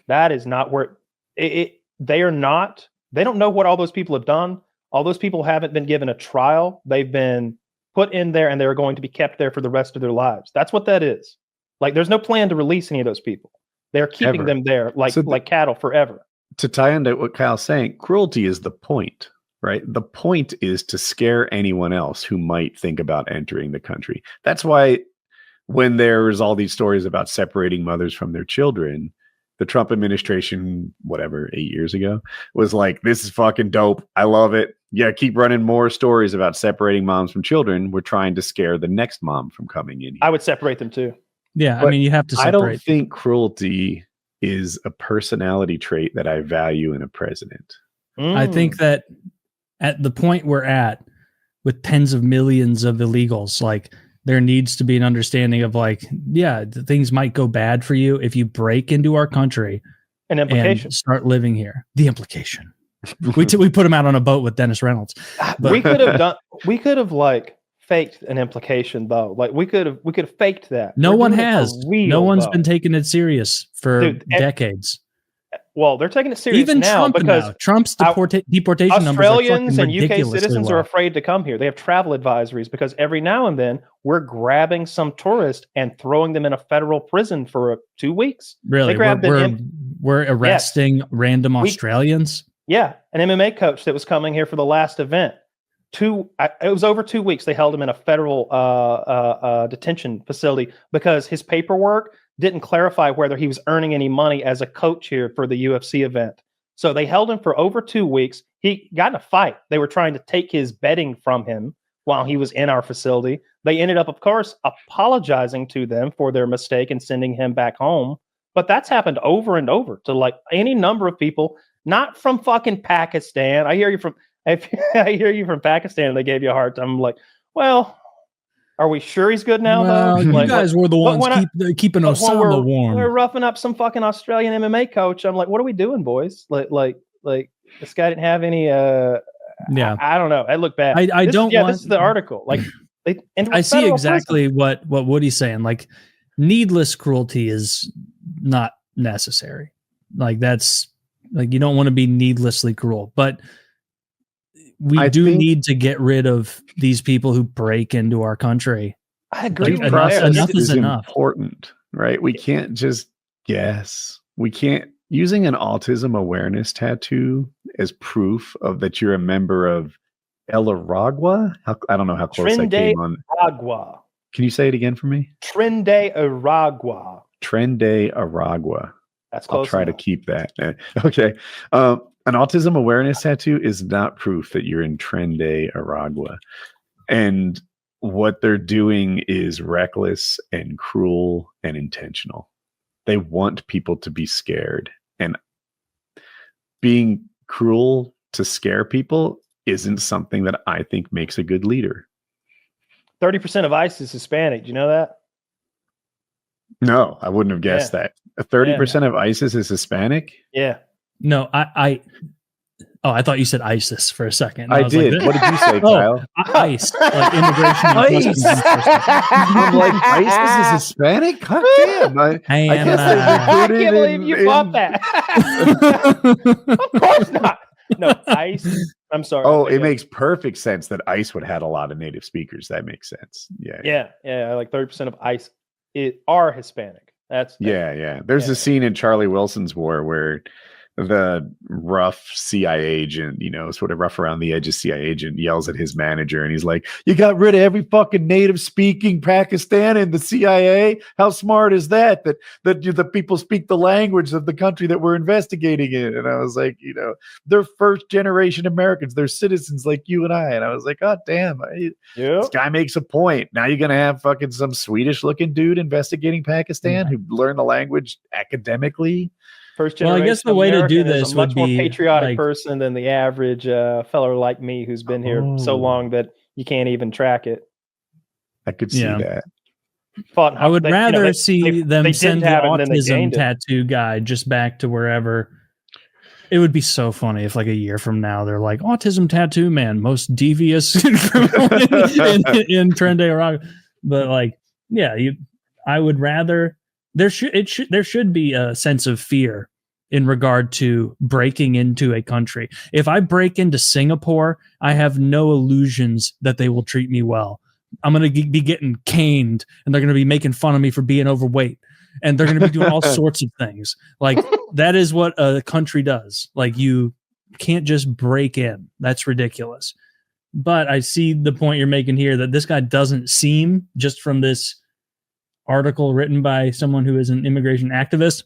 That is not where they are not. They don't know what all those people have done. All those people haven't been given a trial. They've been put in there and they're going to be kept there for the rest of their lives. That's what that is. Like, there's no plan to release any of those people. They're keeping them there like cattle forever. To tie into what Kyle's saying, cruelty is the point, right? The point is to scare anyone else who might think about entering the country. That's why when there's all these stories about separating mothers from their children, the Trump administration, 8 years ago, was like, this is fucking dope. I love it. Yeah, keep running more stories about separating moms from children. We're trying to scare the next mom from coming in here. I would separate them too. Yeah, but I mean, you have to separate. I don't think cruelty is a personality trait that I value in a president. I think that at the point we're at, with tens of millions of illegals, like, there needs to be an understanding of, like, things might go bad for you if you break into our country and start living here. The implication. we put him out on a boat with Dennis Reynolds. But we could have like faked an implication though. Like we could have faked that. No one has. No one's been taking it serious for decades. Well, they're taking it serious even now Trump because Trump's deportation Australians numbers are and UK citizens low. are afraid to come here. They have travel advisories because every now and then we're grabbing some tourist and throwing them in a federal prison for 2 weeks. Really? We're arresting random Australians? Yeah, an MMA coach that was coming here for the last event. It was over 2 weeks. They held him in a federal detention facility because his paperwork didn't clarify whether he was earning any money as a coach here for the UFC event. So they held him for over 2 weeks. He got in a fight. They were trying to take his betting from him while he was in our facility. They ended up, of course, apologizing to them for their mistake and sending him back home. But that's happened over and over to like any number of people, not from fucking Pakistan. I hear you from Pakistan. And they gave you a hard time. I'm like, well, are we sure he's good now? Well, though? you guys were the ones keeping Osama warm. We're roughing up some fucking Australian MMA coach. I'm like, what are we doing, boys? Like this guy didn't have any. I don't know. I look bad. This is the article. Like, I see exactly what Woody's saying. Like, needless cruelty is not necessary. Like, that's like, you don't want to be needlessly cruel, but we need to get rid of these people who break into our country. I agree. Enough is enough. Important, right? We can't just guess. We can't using an autism awareness tattoo as proof of that you're a member of El Aragua. I don't know how close I came on. Aragua. Can you say it again for me? Trende Aragua. Trende Aragua. That's close. I'll try to keep that. Okay. An autism awareness tattoo is not proof that you're in Trende Aragua. And what they're doing is reckless and cruel and intentional. They want people to be scared. And being cruel to scare people isn't something that I think makes a good leader. 30% of ICE is Hispanic. Do you know that? No, I wouldn't have guessed that. 30% of ISIS is Hispanic? Yeah. No, I thought you said ISIS for a second. I did. Like, what did you say, Kyle? ICE, like immigration. ICE. I'm like, ISIS is Hispanic? God damn. I can't believe you thought that. Of course not. No, ICE. I'm sorry. Oh, it makes perfect sense that ICE would have had a lot of native speakers. That makes sense. Yeah. Like 30% of ICE are Hispanic. Yeah. There's a scene in Charlie Wilson's War where the rough CIA agent, sort of rough around the edges CIA agent yells at his manager and he's like, you got rid of every fucking native speaking Pakistan in the CIA? How smart is that the people speak the language of the country that we're investigating in? And I was like, they're first generation Americans. They're citizens like you and I. And I was like, God damn, this guy makes a point. Now you're going to have fucking some Swedish looking dude investigating Pakistan who learned the language academically. First generation. Well, I guess the way to do this is a much would more be patriotic person than the average fellow like me who's been here so long that you can't even track it. I could see that. I would rather see them send the autism tattoo guy just back to wherever. It would be so funny if, like, a year from now, they're like, autism tattoo man, most devious criminal in Trende Aragua. But, like, I would rather. There should be a sense of fear in regard to breaking into a country. If I break into Singapore, I have no illusions that they will treat me well. I'm going to be getting caned, and they're going to be making fun of me for being overweight, and they're going to be doing all sorts of things. Like, that is what a country does. Like, you can't just break in. That's ridiculous. But I see the point you're making here, that this guy doesn't seem, just from this article written by someone who is an immigration activist,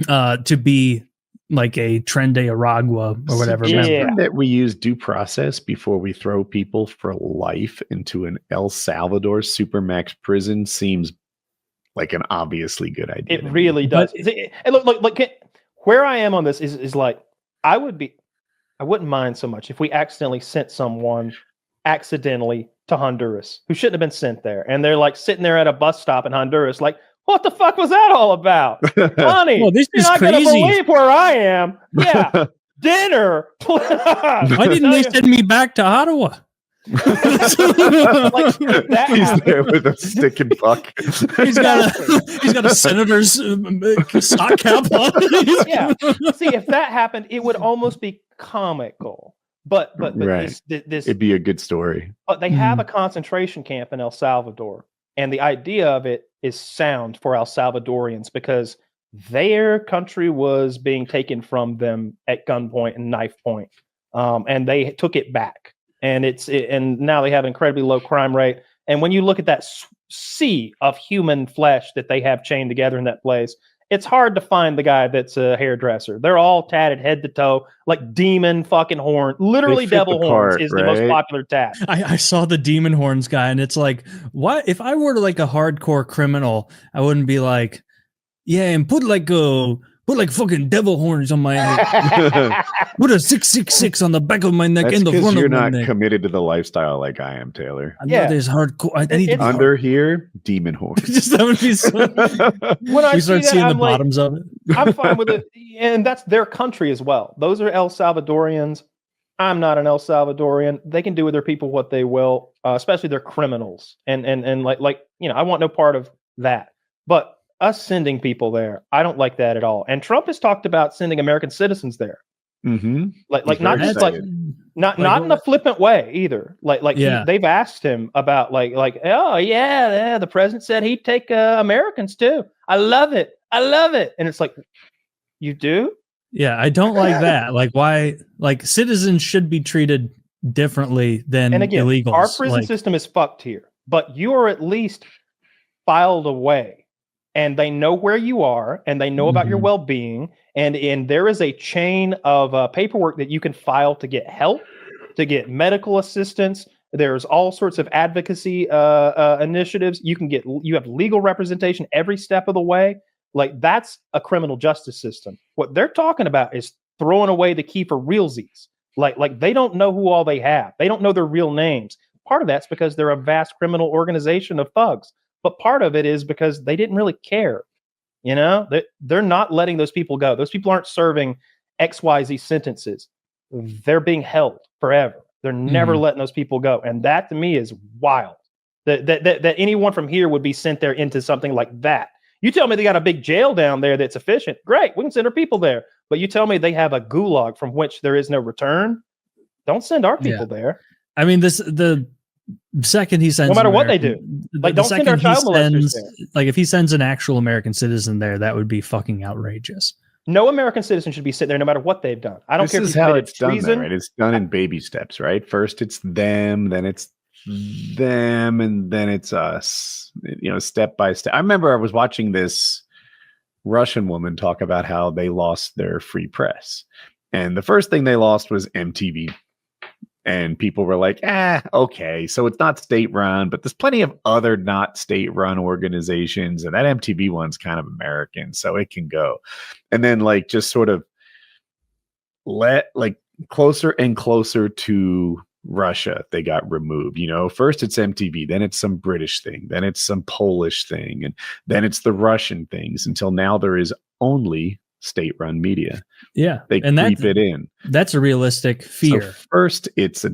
to be like a Tren de Aragua or whatever. That we use due process before we throw people for life into an El Salvador supermax prison seems like an obviously good idea. It really does. And look, where I am on this is like, I wouldn't mind so much if we accidentally sent someone accidentally to Honduras who shouldn't have been sent there, and they're like sitting there at a bus stop in Honduras, like, what the fuck was that all about? Honey, well, this is you're not crazy. gonna believe where I am. Yeah, dinner. Why didn't they send me back to Ottawa? Like, that He's happened. there with a stick and puck. He's got a senator's sock cap on. Yeah. See, if that happened, it would almost be comical. But right. this it'd be a good story. But they have a concentration camp in El Salvador, and the idea of it is sound for El Salvadorians because their country was being taken from them at gunpoint and knife point, and they took it back. And and now they have an incredibly low crime rate. And when you look at that sea of human flesh that they have chained together in that place, it's hard to find the guy that's a hairdresser. They're all tatted head to toe, like demon fucking horn. Literally, devil horns is the most popular tat. I saw the demon horns guy, and it's like, what if I were like a hardcore criminal? I wouldn't be like, yeah, and put like fucking devil horns on my head. Put a 666 on the back of my neck. That's in the front you're of my not neck. committed to the lifestyle like I am, Taylor. I'm not as hardcore. I need to be under here, demon horns. Just that would be so. When I we start seeing the bottoms of it. I'm fine with it, and that's their country as well. Those are El Salvadorians. I'm not an El Salvadorian. They can do with their people what they will, especially their criminals. And like I want no part of that. But us sending people there, I don't like that at all. And Trump has talked about sending American citizens there. Mm-hmm. Like not just not in a flippant way either. They've asked him about like oh yeah, the president said he'd take Americans too. I love it. And it's like, you do? Yeah, I don't like that. Like, why? Like, citizens should be treated differently than illegals. Our prison system is fucked here, but you are at least filed away. And they know where you are, and they know about your well-being, and there is a chain of paperwork that you can file to get help, to get medical assistance. There's all sorts of advocacy initiatives. You have legal representation every step of the way. Like, that's a criminal justice system. What they're talking about is throwing away the key for realsies. Like they don't know who all they have. They don't know their real names. Part of that's because they're a vast criminal organization of thugs. But part of it is because they didn't really care. They're not letting those people go. Those people aren't serving XYZ sentences. They're being held forever. They're never letting those people go. And that to me is wild. That anyone from here would be sent there into something like that. You tell me they got a big jail down there that's efficient. Great, we can send our people there. But you tell me they have a gulag from which there is no return. Don't send our people there. I mean, the second he sends, no matter what they do, like don't send our child molesters there. Like if he sends an actual American citizen there, that would be fucking outrageous. No American citizen should be sitting there, no matter what they've done. I don't care. This is how it's done, though, right? It's done in baby steps, right? First it's them, then it's them, and then it's us. Step by step. I remember I was watching this Russian woman talk about how they lost their free press, and the first thing they lost was MTV. And people were like, okay, so it's not state-run, but there's plenty of other not state-run organizations, and that MTV one's kind of American, so it can go. And then, just sort of closer and closer to Russia, they got removed. First it's MTV, then it's some British thing, then it's some Polish thing, and then it's the Russian things, until now there is only state-run media. Yeah, they creep it in. That's a realistic fear. So first, it's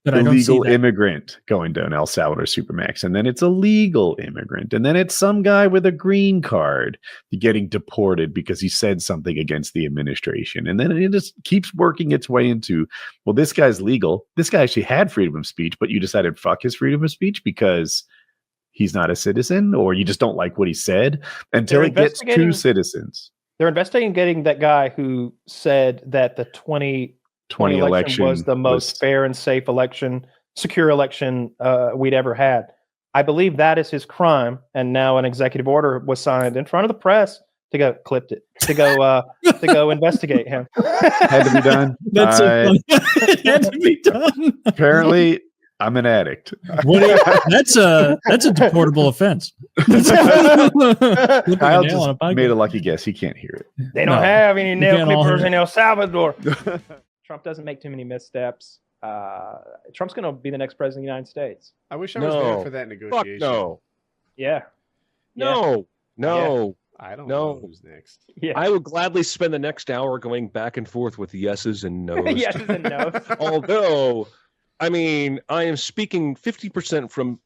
But I don't see illegal that. immigrant going to an El Salvador Supermax, and then it's a legal immigrant, and then it's some guy with a green card getting deported because he said something against the administration, and then it just keeps working its way into, well, this guy's legal. This guy actually had freedom of speech, but you decided fuck his freedom of speech because he's not a citizen, or you just don't like what he said until it gets to citizens. They're investigating that guy who said that the 2020 election was the most fair and safe election, secure election we'd ever had. I believe that is his crime, and now an executive order was signed in front of the press to go investigate him. Had to be done. That's so funny. It had to be done. Apparently, I'm an addict. That's a deportable offense. Kyle just made a lucky guess. He can't hear it. They don't have any nail clippers in El Salvador. Trump doesn't make too many missteps. Trump's going to be the next president of the United States. I wish I was there for that negotiation. No. Yeah. No. I don't know who's next. Yeah. I would gladly spend the next hour going back and forth with yeses and no's. Yeses and no's. Although, I mean, I am speaking 50% from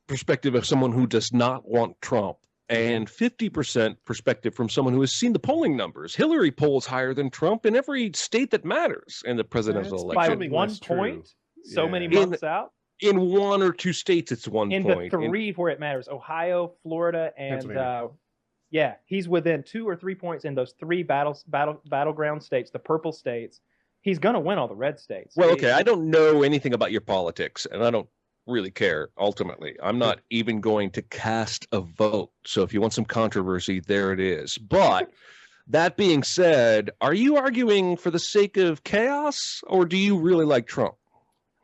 perspective of someone who does not want Trump, and 50% perspective from someone who has seen the polling numbers. Hillary polls higher than Trump in every state that matters in the presidential election. By 1 point, many months out. In 1 or 2 states, it's 1 point. In the 3 where it matters, Ohio, Florida, and he's within 2 or 3 points in those 3 battleground states, the purple states. He's going to win all the red states. Well, okay, I don't know anything about your politics, and I don't really care, ultimately. I'm not even going to cast a vote. So if you want some controversy, there it is. But that being said, are you arguing for the sake of chaos, or do you really like Trump?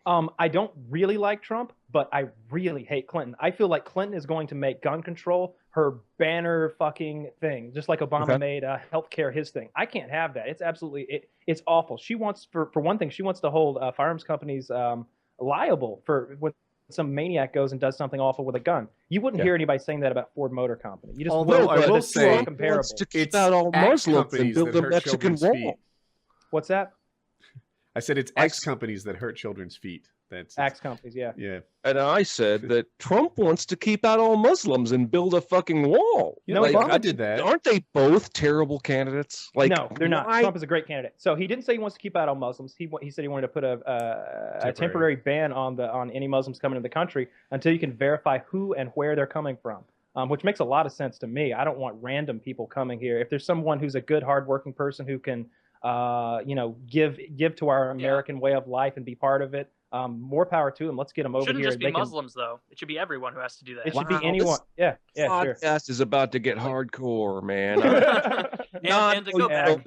I don't really like Trump, but I really hate Clinton. I feel like Clinton is going to make gun control her banner fucking thing, just like Obama made healthcare his thing. I can't have that. It's absolutely, it's awful. She wants, for one thing, she wants to hold firearms companies liable for when some maniac goes and does something awful with a gun. You wouldn't hear anybody saying that about Ford Motor Company. You just I will say, comparable. To keep out all Muslims and build a Mexican wall. What's that? I said it's X companies that hurt children's feet. That's X companies, yeah. And I said that Trump wants to keep out all Muslims and build a fucking wall. You know, Obama did that. Aren't they both terrible candidates? Like, no, they're not. Trump is a great candidate. So he didn't say he wants to keep out all Muslims. He said he wanted to put a temporary ban on any Muslims coming to the country until you can verify who and where they're coming from. Which makes a lot of sense to me. I don't want random people coming here. If there's someone who's a good, hardworking person who can, give to our American way of life and be part of it, more power to them. Let's get them over here. It shouldn't just be Muslims, though. It should be everyone who has to do that. It should be anyone. Sure. Podcast is about to get hardcore, man. and to go back.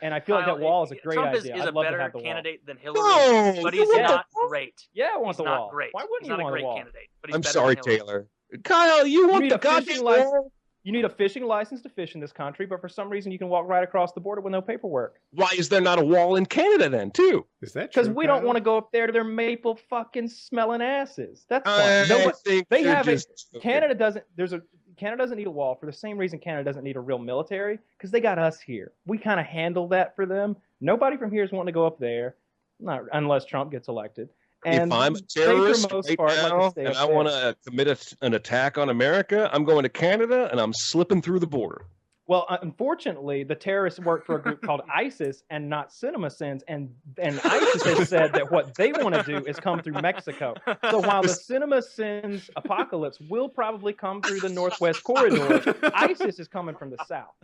And I feel like that wall is a great Trump idea. Trump is a better candidate than Hillary, but he's not great. Yeah, I want the wall. Not great. Why wouldn't you want a great the wall? candidate? But he's I'm better sorry, than Hillary. Taylor. Kyle, you want the goddamn wall? You need a fishing license to fish in this country, but for some reason you can walk right across the border with no paperwork. Why is there not a wall in Canada then, too? Is that true? Because we don't want to go up there to their maple fucking smelling asses. That's fine. They have Canada doesn't. Canada doesn't need a wall for the same reason Canada doesn't need a real military, because they got us here. We kind of handle that for them. Nobody from here is wanting to go up there, not unless Trump gets elected. And if I'm a terrorist right now and I want to commit an attack on America, I'm going to Canada and I'm slipping through the border. Well, unfortunately, the terrorists work for a group called ISIS and not CinemaSins, and ISIS has said that what they want to do is come through Mexico. So while the CinemaSins apocalypse will probably come through the Northwest Corridor, ISIS is coming from the south.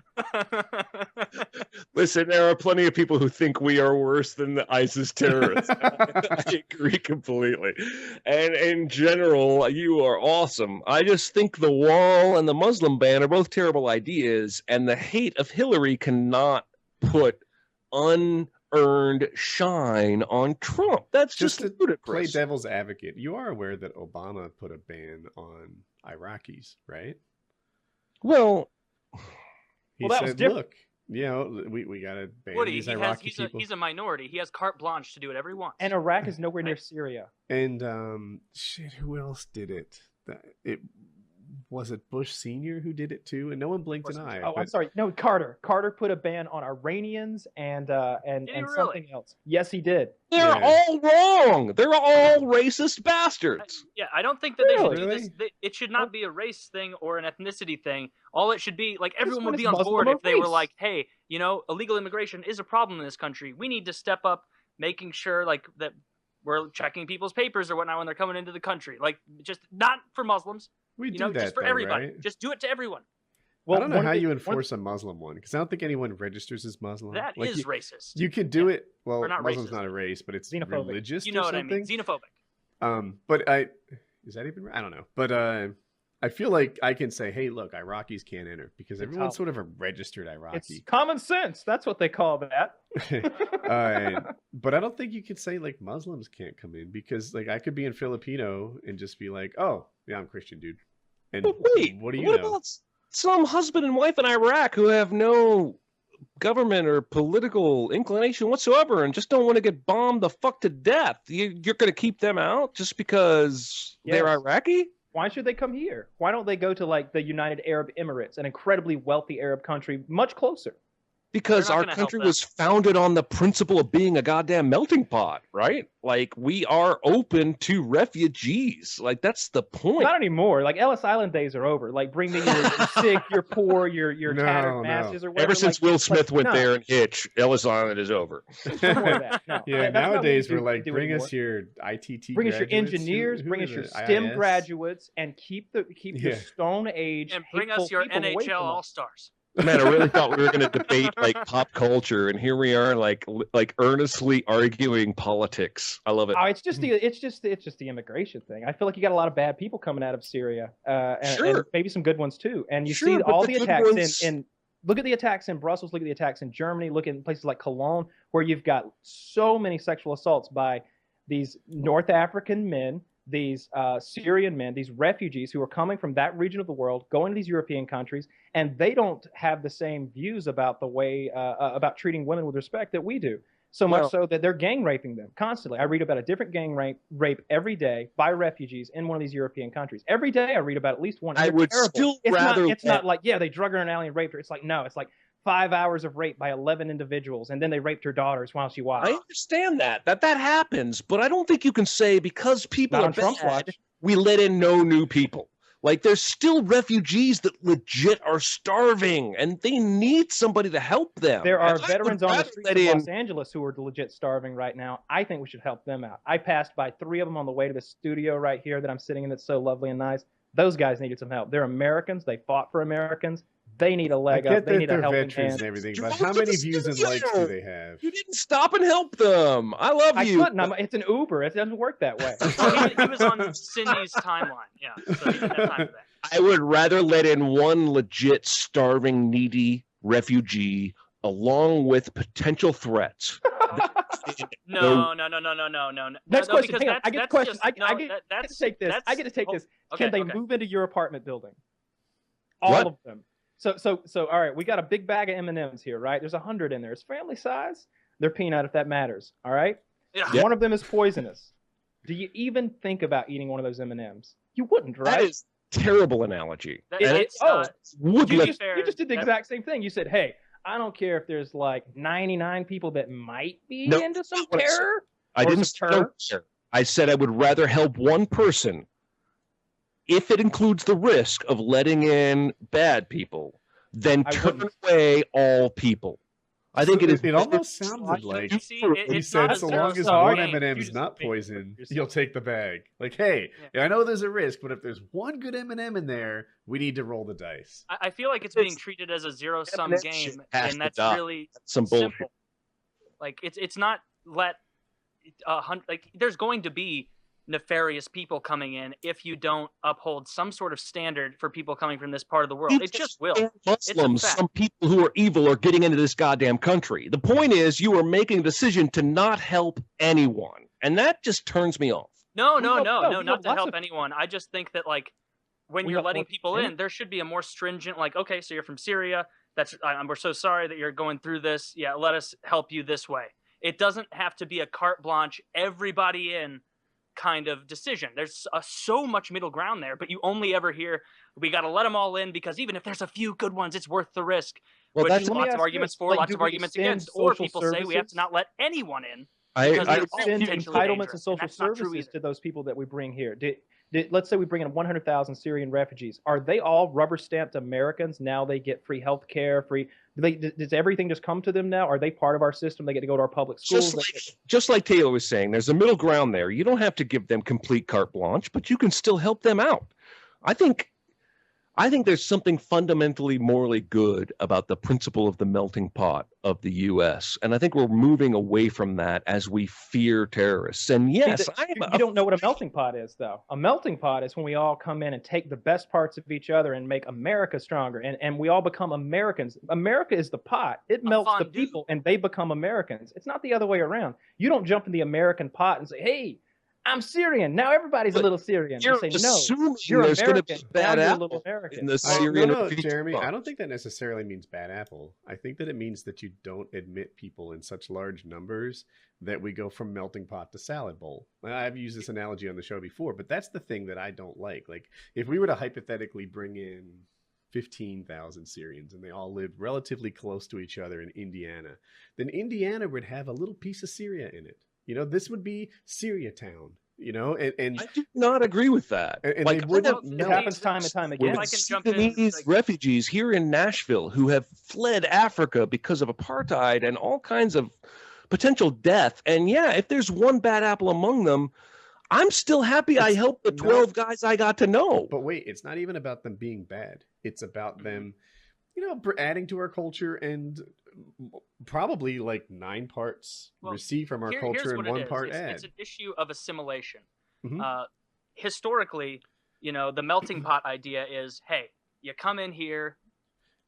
Listen, there are plenty of people who think we are worse than the ISIS terrorists. I agree completely. And in general, you are awesome. I just think the wall and the Muslim ban are both terrible ideas, and the hate of Hillary cannot put unearned shine on Trump. That's just ludicrous. Play devil's advocate. You are aware that Obama put a ban on Iraqis, right? Well, he said, look, we got to ban these Iraqi people. He's a minority. He has carte blanche to do whatever he wants. And Iraq is nowhere near Syria. And who else did it? was it Bush Sr. who did it too? And no one blinked an eye. Oh, I'm sorry. No, Carter. Carter put a ban on Iranians and something else. Yes, he did. They're all wrong. They're all racist bastards. I don't think that they should do this. It should not be a race thing or an ethnicity thing. All it should be, like, everyone would be on board if they were like, hey, you know, illegal immigration is a problem in this country. We need to step up making sure, like, that we're checking people's papers or whatnot when they're coming into the country. Like, just not for Muslims. We do that, just for everybody. Right? Just do it to everyone. Well, I don't know how you enforce a Muslim one, because I don't think anyone registers as Muslim. That is racist. You can do it. Well, not Muslim's racist. not a race, but it's xenophobic. Religious. You know what I mean? Xenophobic. But is that even right? I don't know. But I feel like I can say, hey, look, Iraqis can't enter because everyone's sort of a registered Iraqi. It's common sense. That's what they call that. But I don't think you could say like Muslims can't come in, because like I could be in Filipino and just be like, oh yeah, I'm Christian, dude. And but wait, what do you know? About some husband and wife in Iraq who have no government or political inclination whatsoever and just don't want to get bombed the fuck to death? You're going to keep them out just because they're Iraqi? Why should they come here? Why don't they go to like the United Arab Emirates, an incredibly wealthy Arab country, much closer? Because our country was founded on the principle of being a goddamn melting pot, right? Like, we are open to refugees. Like, that's the point. Not anymore. Like, Ellis Island days are over. Like, bring me your sick, your poor, your tattered masses or whatever. Ever since Will Smith went there and Hitch, Ellis Island is over. Nowadays we're like, bring us your ITT bring us your engineers, bring us your STEM graduates, and keep your Stone Age and bring us your NHL All-Stars. Man, I really thought we were going to debate like pop culture, and here we are, like earnestly arguing politics. I love it. Oh, it's just the immigration thing. I feel like you got a lot of bad people coming out of Syria, and maybe some good ones too. And you see all the attacks in. Look at the attacks in Brussels. Look at the attacks in Germany. Look at places like Cologne, where you've got so many sexual assaults by these North African men, these Syrian men, these refugees who are coming from that region of the world, going to these European countries, and they don't have the same views about the way about treating women with respect that we do. So much so that they're gang raping them constantly. I read about a different gang rape every day by refugees in one of these European countries. Every day I read about at least one. I would still rather. It's not like, yeah, they drug her in an alley and raped her. It's like, no, it's like 5 hours of rape by 11 individuals, and then they raped her daughters while she watched. I understand that happens, but I don't think you can say because people are bad, we let in no new people. Like, there's still refugees that legit are starving, and they need somebody to help them. There are veterans on the streets of Los Angeles who are legit starving right now. I think we should help them out. I passed by 3 of them on the way to the studio right here that I'm sitting in that's so lovely and nice. Those guys needed some help. They're Americans. They fought for Americans. They need a leg up. They need a helping hand. And everything, but how many views and likes do they have? You didn't stop and help them. I love you. I couldn't. It's an Uber. It doesn't work that way. He was on Cindy's timeline. Yeah, so he didn't have time for that. I would rather let in one legit starving, needy refugee along with potential threats. No. Next question. Hang on. I get the question. I get to take this. I get to take this. Can they move into your apartment building? All of them. So, all right, we got a big bag of M&Ms here, right? There's 100 in there. It's family size. They're peanut, if that matters. All right. Yeah. One of them is poisonous. Do you even think about eating one of those M&Ms? You wouldn't, right? That is a terrible analogy. You just did the exact same thing. You said, hey, I don't care if there's like 99 people that might be into some terror. I didn't say I said I would rather help one person if it includes the risk of letting in bad people, then turn away all people. I think it is. It almost sounded like he said, so long as one M&M's not poison, you'll take the bag. Like, hey, I know there's a risk, but if there's one good M&M in there, we need to roll the dice. I feel like it's being treated as a zero-sum game, and that's really some bullshit. Simple. Like, it's not like there's going to be nefarious people coming in if you don't uphold some sort of standard for people coming from this part of the world. It just will. Muslims, some people who are evil are getting into this goddamn country. The point is, you are making a decision to not help anyone, and that just turns me off. No, not to help anyone. I just think that, like, when you're letting people in, there should be a more stringent, like, okay, so you're from Syria. We're so sorry that you're going through this. Yeah, let us help you this way. It doesn't have to be a carte blanche, everybody in, kind of decision. There's so much middle ground there, but you only ever hear, we got to let them all in because even if there's a few good ones, it's worth the risk. Well, Which that's lots of arguments for, lots of arguments against. Or people say we have to not let anyone in. Because we extend entitlements and social services to those people that we bring here. Let's say we bring in 100,000 Syrian refugees. Are they all rubber stamped Americans? Now they get free health care, free. Does everything just come to them now? Are they part of our system? They get to go to our public schools. Just like Taylor was saying, there's a middle ground there. You don't have to give them complete carte blanche, but you can still help them out. I think there's something fundamentally morally good about the principle of the melting pot of the U.S. And I think we're moving away from that as we fear terrorists. And yes, you don't know what a melting pot is, though. A melting pot is when we all come in and take the best parts of each other and make America stronger. And we all become Americans. America is the pot. It melts the people and they become Americans. It's not the other way around. You don't jump in the American pot and say, hey, I'm Syrian. Now everybody's a little Syrian. You're say, no, you're there's going to be bad apple in the Syrian. No, Jeremy, I don't think that necessarily means bad apple. I think that it means that you don't admit people in such large numbers that we go from melting pot to salad bowl. I've used this analogy on the show before, but that's the thing that I don't like. Like, if we were to hypothetically bring in 15,000 Syrians and they all lived relatively close to each other in Indiana, then Indiana would have a little piece of Syria in it. You know, this would be Syria town, you know, and I do not agree with that. And like, it happens time and time again. Sudanese refugees here in Nashville who have fled Africa because of apartheid and all kinds of potential death. And yeah, if there's one bad apple among them, I'm still happy I helped the 12 guys I got to know. But wait, it's not even about them being bad. It's about them, you know, adding to our culture and probably like 9 parts receive from our culture and 1 part add. It's an issue of assimilation. Historically, you know, the melting pot idea is, hey, you come in here,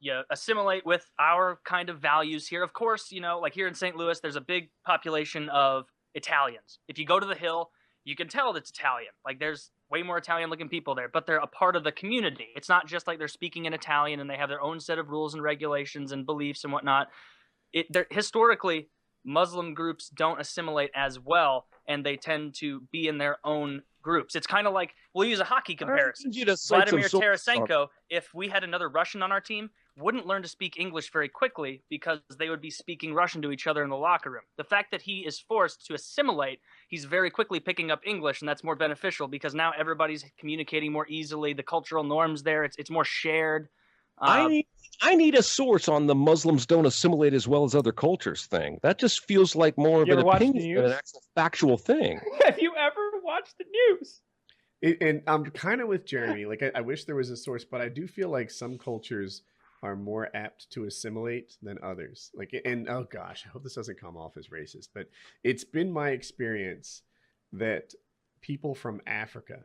you assimilate with our kind of values here. Of course, you know, like here in St. Louis, there's a big population of Italians. If you go to the Hill, you can tell it's Italian. Like there's way more Italian-looking people there, but they're a part of the community. It's not just like they're speaking in Italian and they have their own set of rules and regulations and beliefs and whatnot. Historically, Muslim groups don't assimilate as well, and they tend to be in their own groups. It's kind of like, we'll use a hockey comparison. Vladimir Tarasenko, if we had another Russian on our team, wouldn't learn to speak English very quickly because they would be speaking Russian to each other in the locker room. The fact that he is forced to assimilate, he's very quickly picking up English, and that's more beneficial because now everybody's communicating more easily. The cultural norms there, it's more shared. I need a source on the Muslims don't assimilate as well as other cultures thing. That just feels like more of an opinion than an actual factual thing. Have you ever watched the news? And I'm kind of with Jeremy. Like, I wish there was a source, but I do feel like some cultures are more apt to assimilate than others. Like, and oh gosh, I hope this doesn't come off as racist, but it's been my experience that people from Africa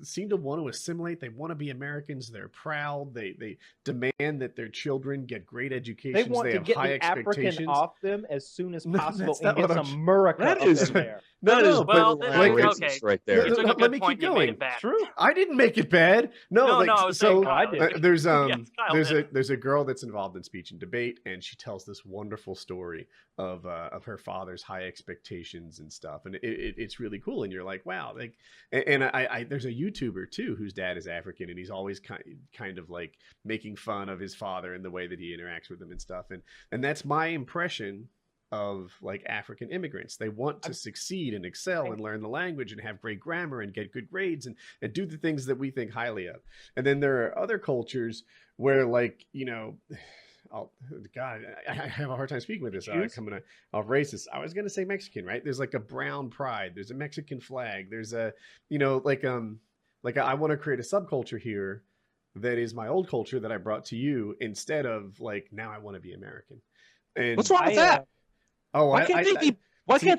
seem to want to assimilate. They want to be Americans. They're proud. They demand that their children get great educations. They want to get the African off them as soon as possible and get some America up in there. Okay. Right there. Let me keep going. True. I didn't make it bad. No, I did. There's a girl that's involved in speech and debate, and she tells this wonderful story of her father's high expectations and stuff, and it's really cool. And you're like, wow, like, and I there's a YouTuber too whose dad is African, and he's always kind of like making fun of his father and the way that he interacts with him and stuff, and that's my impression of like African immigrants. They want to succeed and excel and learn the language and have great grammar and get good grades and do the things that we think highly of. And then there are other cultures where, like, you know, I have a hard time speaking with this. Coming off racist. I was going to say Mexican, right? There's like a brown pride. There's a Mexican flag. There's a, you know, like I want to create a subculture here that is my old culture that I brought to you instead of like, now I want to be American. And what's wrong with that? Why can't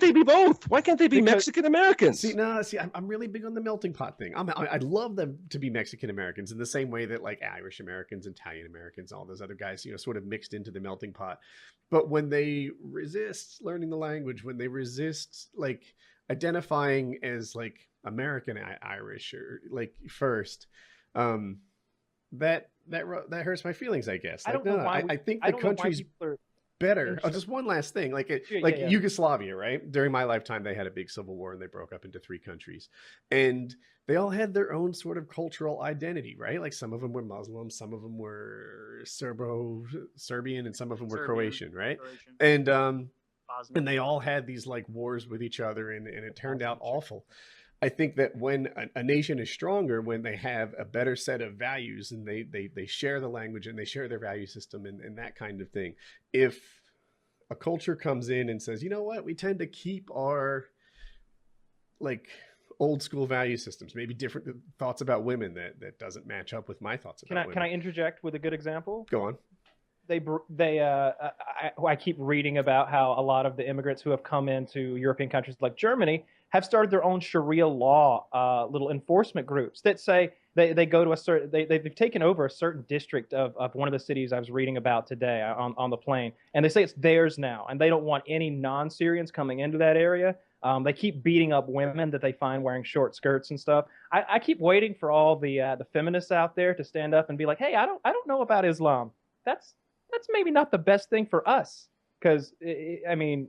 they be both? Why can't they be Mexican Americans? I'm really big on the melting pot thing. I'd love them to be Mexican Americans in the same way that like Irish Americans, Italian Americans, all those other guys, you know, sort of mixed into the melting pot. But when they resist learning the language, when they resist like identifying as like American Irish or like first, that hurts my feelings, I guess. I don't know why. I think the country's. better. Oh, just one last thing, like Yugoslavia, right? During my lifetime, they had a big civil war and they broke up into 3 countries, and they all had their own sort of cultural identity, right? Like some of them were Muslim, some of them were Serbian, and some of them were Croatian, right? And they all had these like wars with each other, and it turned out awful. I think that when a nation is stronger, when they have a better set of values and they share the language and they share their value system and that kind of thing. If a culture comes in and says, you know what, we tend to keep our like old school value systems, maybe different thoughts about women that doesn't match up with my thoughts about women. Can I interject with a good example? Go on. I keep reading about how a lot of the immigrants who have come into European countries like Germany have started their own Sharia law little enforcement groups that say they go to a certain they've taken over a certain district of one of the cities I was reading about today on the plane, and they say it's theirs now, and they don't want any non-Syrians coming into that area. They keep beating up women that they find wearing short skirts and stuff. I keep waiting for all the feminists out there to stand up and be like, hey, I don't know about Islam. That's maybe not the best thing for us, because I mean,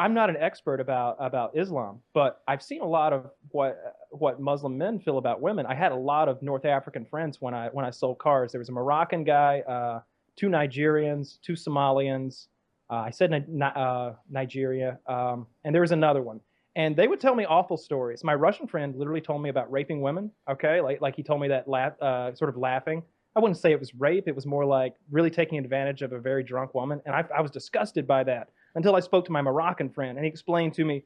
I'm not an expert about Islam, but I've seen a lot of what Muslim men feel about women. I had a lot of North African friends when I sold cars. There was a Moroccan guy, 2 Nigerians, 2 Somalians. I said Nigeria, and there was another one. And they would tell me awful stories. My Russian friend literally told me about raping women. Okay, like he told me that sort of laughing. I wouldn't say it was rape. It was more like really taking advantage of a very drunk woman. And I was disgusted by that until I spoke to my Moroccan friend. And he explained to me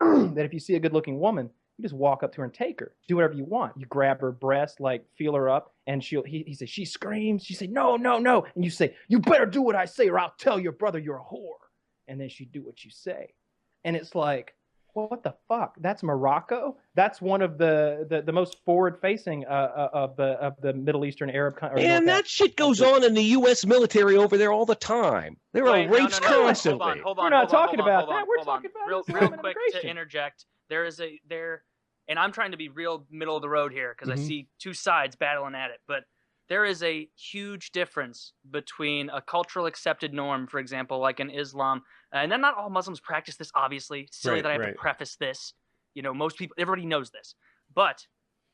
that if you see a good looking woman, you just walk up to her and take her. Do whatever you want. You grab her breast, like feel her up. And he said, she screams. She say, no, no, no. And you say, you better do what I say or I'll tell your brother you're a whore. And then she do what you say. And it's like, well, what the fuck? That's Morocco. That's one of the most forward-facing of the Middle Eastern Arab countries. And that shit goes on in the U.S. military over there all the time. There are rapes constantly. Hold on. We're not talking about that. We're talking about real quick to interject. And I'm trying to be real middle of the road here because I see 2 sides battling at it, but there is a huge difference between a cultural accepted norm, for example, like in Islam, and then not all Muslims practice this, obviously. It's silly that I have to preface this. You know, most people, everybody knows this. But,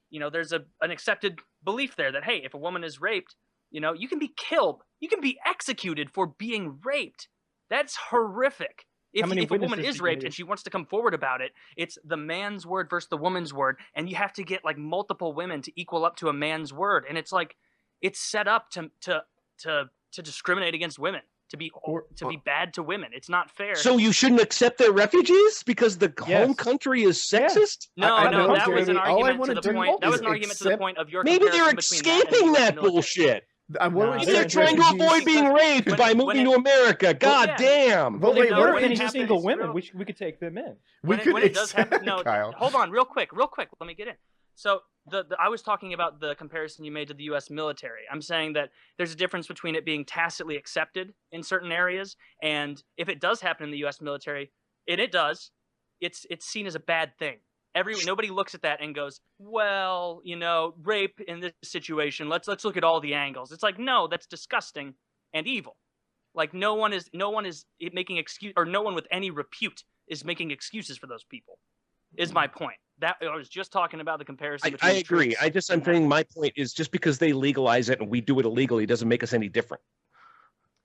you know, there's an accepted belief there that, hey, if a woman is raped, you know, you can be killed. You can be executed for being raped. That's horrific. If a woman is raped and she wants to come forward about it, it's the man's word versus the woman's word. And you have to get like multiple women to equal up to a man's word. And it's like, it's set up to discriminate against women, to be bad to women. It's not fair. So you shouldn't accept their refugees because the home country is sexist? No, that was an argument to the point. That was an argument to the point of your. Maybe they're escaping that bullshit. Maybe they're trying to avoid being raped by moving to America. God damn. Well, wait, what if any single women? We could take them in. When it does happen. No, hold on, real quick. Let me get in. So I was talking about the comparison you made to the U.S. military. I'm saying that there's a difference between it being tacitly accepted in certain areas, and if it does happen in the U.S. military, it does, it's seen as a bad thing. Nobody looks at that and goes, well, you know, rape in this situation. Let's look at all the angles. It's like, no, that's disgusting and evil. Like no one is making excuse, or no one with any repute is making excuses for those people. Is my point. That I was just talking about the comparison. I agree. I'm saying my point is just because they legalize it and we do it illegally doesn't make us any different.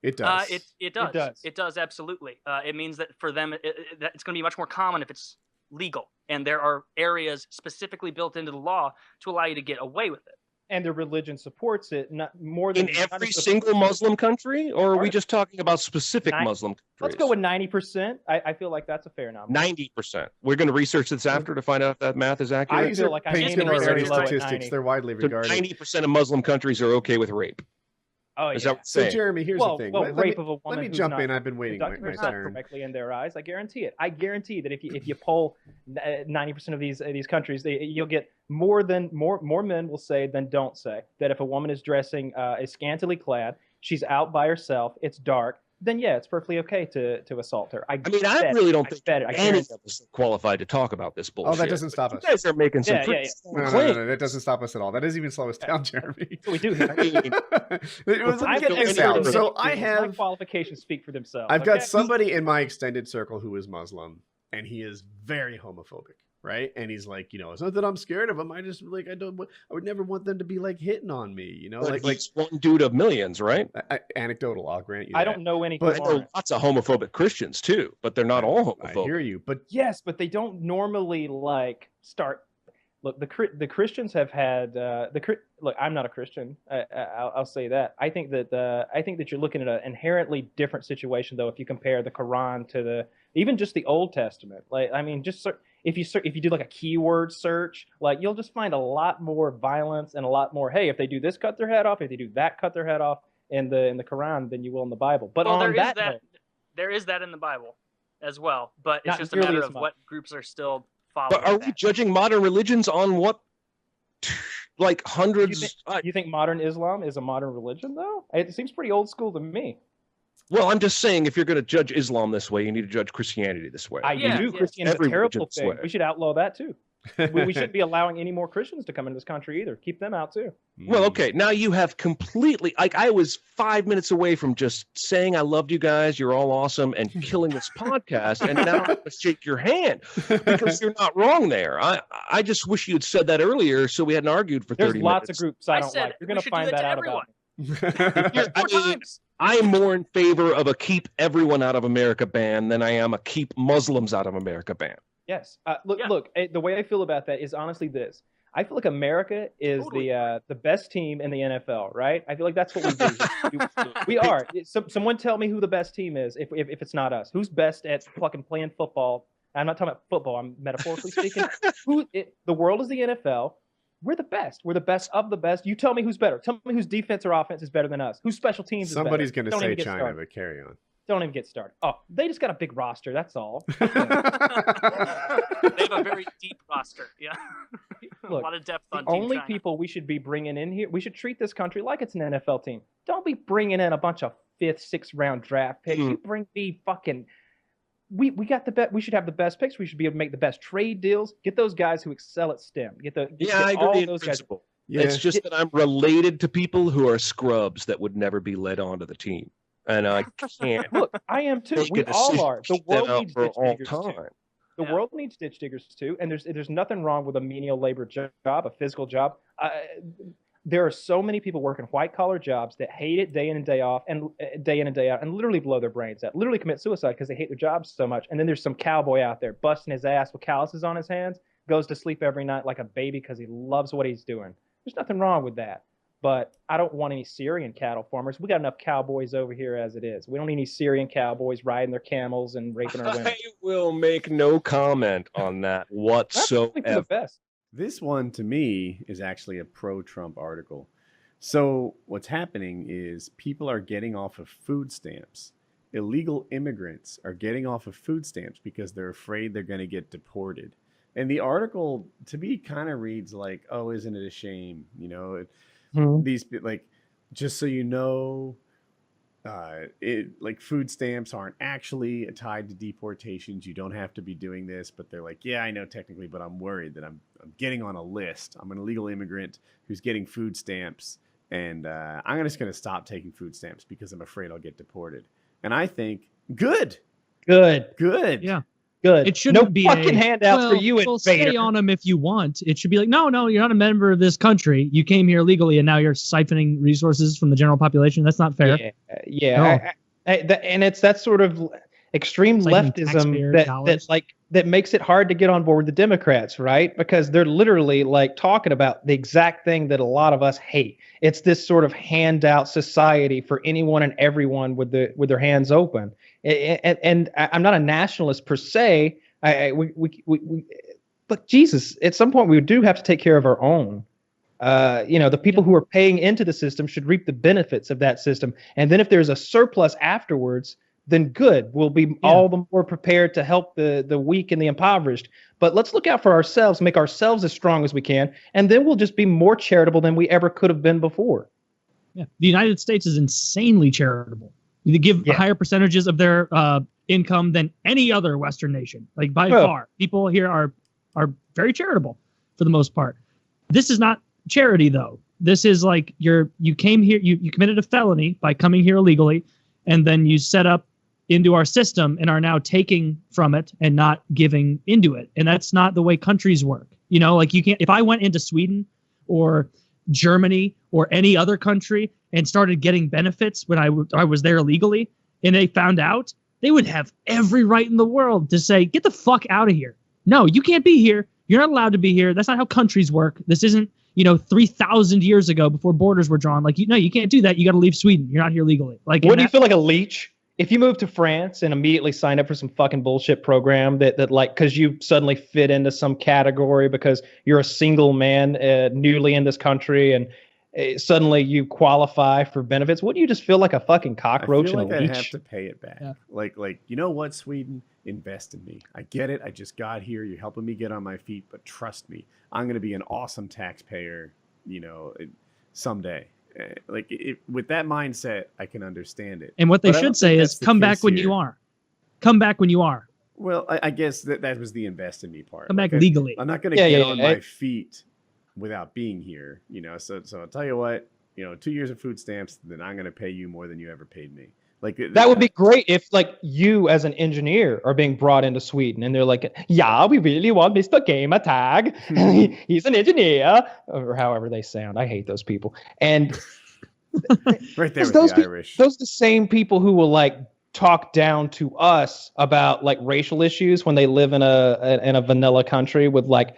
It does. It does. It does absolutely. It means that for them, it's going to be much more common if it's legal, and there are areas specifically built into the law to allow you to get away with it. And their religion supports it, not more than in every single Muslim country, or are we just talking about specific Muslim countries? Let's go with 90%. I feel like that's a fair number. 90%. We're going to research this after to find out if that math is accurate. I feel like Painkiller statistics. They're widely regarded. 90% of Muslim countries are okay with rape. Oh, yeah. So, Jeremy, here's the thing. Rape of a woman. Let me jump in. I've been waiting my turn. Correctly in their eyes, I guarantee it. I guarantee that if you poll 90% of these countries, you'll get more men will say than don't say that if a woman is dressing is scantily clad, she's out by herself, it's dark, then yeah, it's perfectly okay to assault her. I really don't think any of us are qualified to talk about this bullshit. Oh, that doesn't stop us. You guys are making some pretty No, that doesn't stop us at all. That doesn't even slow us down, Jeremy. So we do. So I have my qualifications speak for themselves. I've got somebody in my extended circle who is Muslim, and he is very homophobic. Right. And he's like, it's not that I'm scared of them. I just I would never want them to be like hitting on me, like one dude of millions, right? Anecdotal. I'll grant you. I don't know any. But I know lots of homophobic Christians too, but they're not all homophobic. I hear you, but yes, but they don't normally start. Look, the Christians have had look. I'm not a Christian. I'll say that. I think that you're looking at an inherently different situation though if you compare the Quran to even just the Old Testament. If you do like a keyword search, you'll just find a lot more violence and a lot more. Hey, if they do this, cut their head off. If they do that, cut their head off in the Quran than you will in the Bible. But there is that in the Bible as well. But it's just a matter of what groups are still following. But are we judging modern religions on what, hundreds? You think modern Islam is a modern religion though? It seems pretty old school to me. Well, I'm just saying, if you're going to judge Islam this way, you need to judge Christianity this way. I do. Christianity is a terrible thing. We should outlaw that too. We shouldn't be allowing any more Christians to come into this country either. Keep them out too. Well, okay. Now you have completely, I was 5 minutes away from just saying I loved you guys, you're all awesome, and killing this podcast, and now I'm going to shake your hand because you're not wrong there. I just wish you had said that earlier so we hadn't argued for 30 minutes. There's lots of groups I don't like. You're going to find that out about me. I'm more in favor of a keep everyone out of America ban than I am a keep Muslims out of America ban. Yes. Look, the way I feel about that is honestly this. I feel like America is the best team in the NFL, right? I feel like that's what we do. We are. Someone tell me who the best team is if it's not us. Who's best at fucking playing football? I'm not talking about football. I'm metaphorically speaking. The world is the NFL. We're the best. We're the best of the best. You tell me who's better. Tell me whose defense or offense is better than us. Whose special teams is better. Somebody's going to say China, but carry on. Don't even get started. Oh, they just got a big roster. That's all. They have a very deep roster. Yeah. Look, a lot of depth on the Team only China. people we should be bringing in here, we should treat this country like it's an NFL team. Don't be bringing in a bunch of 5th, 6th round draft picks. You bring me fucking... We got the best. We should have the best picks. We should be able to make the best trade deals. Get those guys who excel at STEM. I agree in principle. Yeah. It's just that I'm related to people who are scrubs that would never be led onto the team, and I can't. Look, I am too. We all are. The world needs ditch diggers too. The world needs ditch diggers too. And there's nothing wrong with a menial labor job, a physical job. There are so many people working white-collar jobs that hate it day in and day out, and literally blow their brains out, literally commit suicide because they hate their jobs so much. And then there's some cowboy out there busting his ass with calluses on his hands, goes to sleep every night like a baby because he loves what he's doing. There's nothing wrong with that. But I don't want any Syrian cattle farmers. We got enough cowboys over here as it is. We don't need any Syrian cowboys riding their camels and raping our women. I will make no comment on that whatsoever. That's the best. This one, to me, is actually a pro-Trump article. So what's happening is people are getting off of food stamps. Illegal immigrants are getting off of food stamps because they're afraid they're going to get deported. And the article, to me, kind of reads like, oh, isn't it a shame? These, just so you know, food stamps aren't actually tied to deportations. You don't have to be doing this, but they're like, yeah, I know technically, but I'm worried that I'm getting on a list. I'm an illegal immigrant who's getting food stamps, and I'm just going to stop taking food stamps because I'm afraid I'll get deported. And I think, good. Yeah. Good. It shouldn't be fucking handouts for you, invader. Stay on them if you want. It should be like, no, you're not a member of this country. You came here legally, and now you're siphoning resources from the general population. That's not fair. Yeah. And it's that sort of extreme leftism that makes it hard to get on board with the Democrats, right? Because they're literally talking about the exact thing that a lot of us hate. It's this sort of handout society for anyone and everyone with their hands open. And I'm not a nationalist per se. But Jesus, at some point we do have to take care of our own. The people who are paying into the system should reap the benefits of that system. And then if there's a surplus afterwards, then good. We'll be all the more prepared to help the weak and the impoverished. But let's look out for ourselves, make ourselves as strong as we can, and then we'll just be more charitable than we ever could have been before. Yeah, the United States is insanely charitable. They give higher percentages of their income than any other Western nation, like by far. People here are very charitable for the most part. This is not charity, though. This is like you came here, you committed a felony by coming here illegally, and then you set up into our system and are now taking from it and not giving into it. And that's not the way countries work. You know, like you can't, if I went into Sweden or Germany or any other country and started getting benefits when I was there illegally and they found out, they would have every right in the world to say, get the fuck out of here. No, you can't be here. You're not allowed to be here. That's not how countries work. This isn't, 3,000 years ago before borders were drawn. Like, you can't do that. You got to leave Sweden. You're not here legally. Like, what do you feel like a leech? If you move to France and immediately sign up for some fucking bullshit program that like, because you suddenly fit into some category because you're a single man newly in this country and suddenly you qualify for benefits, wouldn't you just feel like a fucking cockroach? I feel like and a leech? I have to pay it back. Yeah. Like, you know what, Sweden? Invest in me. I get it. I just got here. You're helping me get on my feet, but trust me, I'm going to be an awesome taxpayer, someday. With that mindset, I can understand it. And what they should say is, come back when you are. Come back when you are. Well, I guess that was the invest in me part. Come back legally. I'm not going to get on my feet without being here. So I'll tell you what, 2 years of food stamps, then I'm going to pay you more than you ever paid me. Like that would be great if like you as an engineer are being brought into Sweden and they're like, yeah, we really want Mr. Gamer Tag. He's an engineer, or however they sound. I hate those people. And right there with the Irish. Those are the same people who will like talk down to us about like racial issues when they live in a vanilla country with like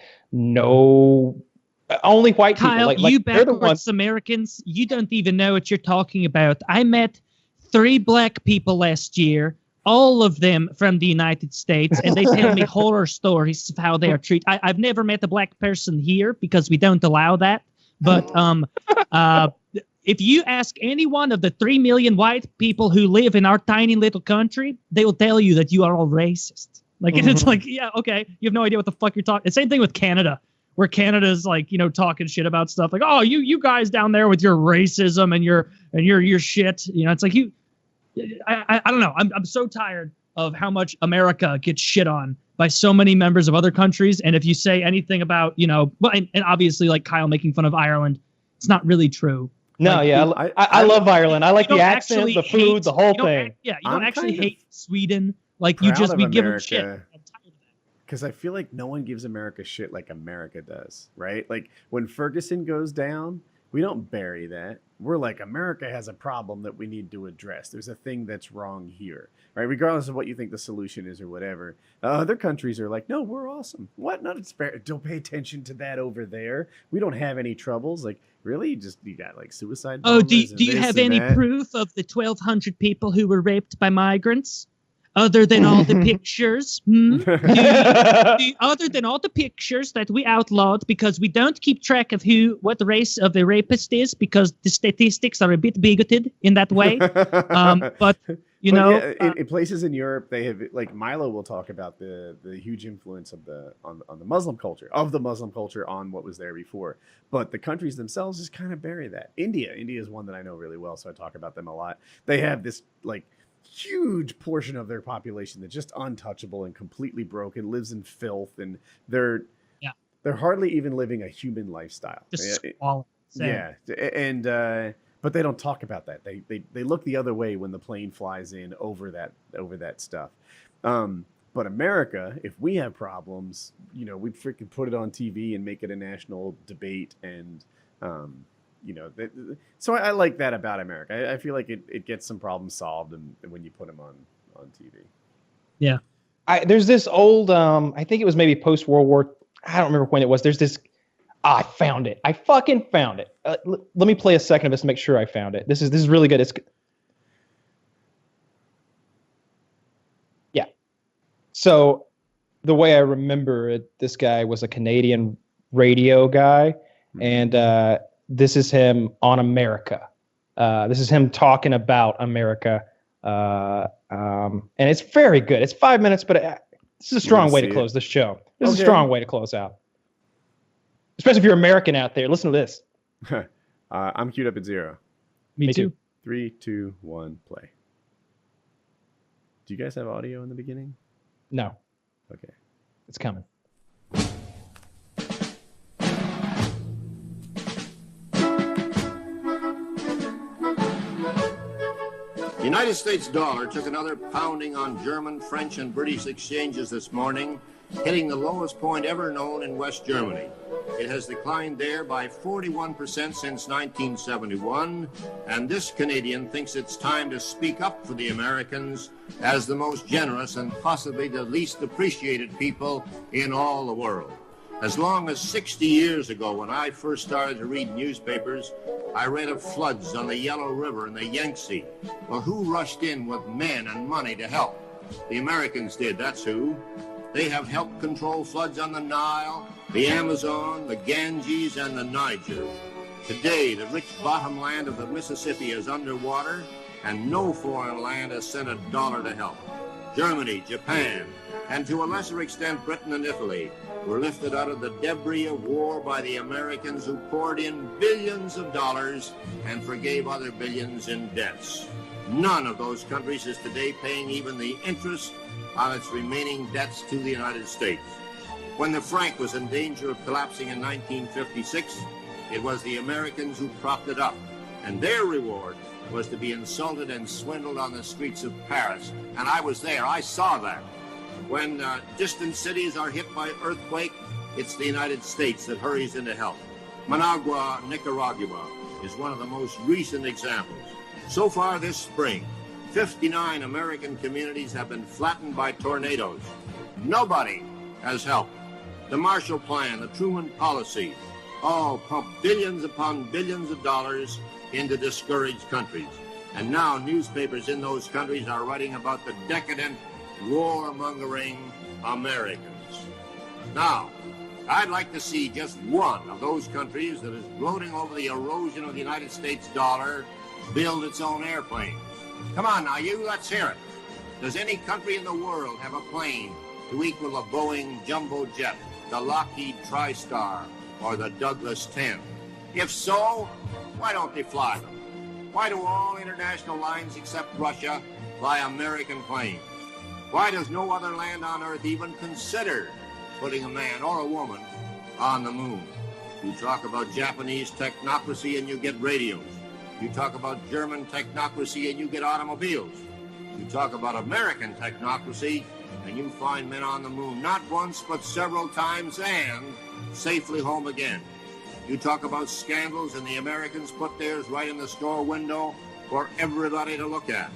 only white Kyle, people. You backwards Americans, you don't even know what you're talking about. I met 3 black people last year, all of them from the United States, and they tell me horror stories of how they are treated. I've never met a black person here because we don't allow that. But if you ask any one of the 3 million white people who live in our tiny little country, they will tell you that you are all racist. Like, it's like, yeah, okay, you have no idea what the fuck you're talking. Same thing with Canada, where Canada's like, talking shit about stuff like, oh, you guys down there with your racism and your shit. It's like I don't know. I'm so tired of how much America gets shit on by so many members of other countries. And if you say anything about, and obviously like Kyle making fun of Ireland, it's not really true. No, like, I love Ireland. I like the accent, the food, the whole thing. You don't actually hate Sweden. Like we give them shit. Because I feel like no one gives America shit like America does, right? Like when Ferguson goes down, we don't bury that. We're like, America has a problem that we need to address. There's a thing that's wrong here, right? Regardless of what you think the solution is or whatever. Other countries are like, no, we're awesome. What? Not don't pay attention to that over there. We don't have any troubles. Like, really? You got like suicide bombers? Oh, do you have any proof of the 1,200 people who were raped by migrants? Other than all the pictures, other than all the pictures that we outlawed because we don't keep track of what the race of the rapist is because the statistics are a bit bigoted in that way. In places in Europe, they have like Milo will talk about the huge influence of on the Muslim culture on what was there before. But the countries themselves just kind of bury that. India is one that I know really well, so I talk about them a lot. They have this like huge portion of their population that's just untouchable and completely broken, lives in filth, and they're hardly even living a human lifestyle. But they don't talk about that. They look the other way when the plane flies in over that stuff. But America, if we have problems, we'd freaking put it on TV and make it a national debate and so I like that about America. I feel like it gets some problems solved and when you put them on TV. Yeah. There's this old, I think it was maybe post-World War. I don't remember when it was. There's this. I found it. I fucking found it. Let me play a second of this to make sure I found it. This is really good. Yeah. So the way I remember it, this guy was a Canadian radio guy, and this is him on America. This is him talking about America. And it's very good. It's 5 minutes, but this is a strong way to close this show. This is a strong way to close out. Especially if you're American out there. Listen to this. I'm queued up at 0. Me too. 3, 2, 1, play. Do you guys have audio in the beginning? No. Okay. It's coming. The United States dollar took another pounding on German, French, and British exchanges this morning, hitting the lowest point ever known in West Germany. It has declined there by 41% since 1971, and this Canadian thinks it's time to speak up for the Americans as the most generous and possibly the least appreciated people in all the world. As long as 60 years ago, when I first started to read newspapers, I read of floods on the Yellow River and the Yangtze. Well, who rushed in with men and money to help? The Americans did, that's who. They have helped control floods on the Nile, the Amazon, the Ganges, and the Niger. Today, the rich bottomland of the Mississippi is underwater, and no foreign land has sent $1 to help. Germany, Japan, and to a lesser extent Britain and Italy were lifted out of the debris of war by the Americans, who poured in billions of dollars and forgave other billions in debts. None of those countries is today paying even the interest on its remaining debts to the United States. When the franc was in danger of collapsing in 1956, it was the Americans who propped it up, and their reward was to be insulted and swindled on the streets of Paris. And I was there, I saw that. When distant cities are hit by earthquake, it's the United States that hurries in to help. Managua, Nicaragua is one of the most recent examples. So far this spring, 59 American communities have been flattened by tornadoes. Nobody has helped. The Marshall Plan, the Truman Policy, all pump billions upon billions of dollars into discouraged countries. And now newspapers in those countries are writing about the decadent, warmongering Americans. Now, I'd like to see just one of those countries that is gloating over the erosion of the United States dollar build its own airplanes. Come on now, you, let's hear it. Does any country in the world have a plane to equal the Boeing jumbo jet, the Lockheed TriStar, or the Douglas 10? If so, why don't they fly them? Why do all international lines except Russia fly American planes? Why does no other land on Earth even consider putting a man or a woman on the moon? You talk about Japanese technocracy and you get radios. You talk about German technocracy and you get automobiles. You talk about American technocracy and you find men on the moon, not once but several times, and safely home again. You talk about scandals and the Americans put theirs right in the store window for everybody to look at.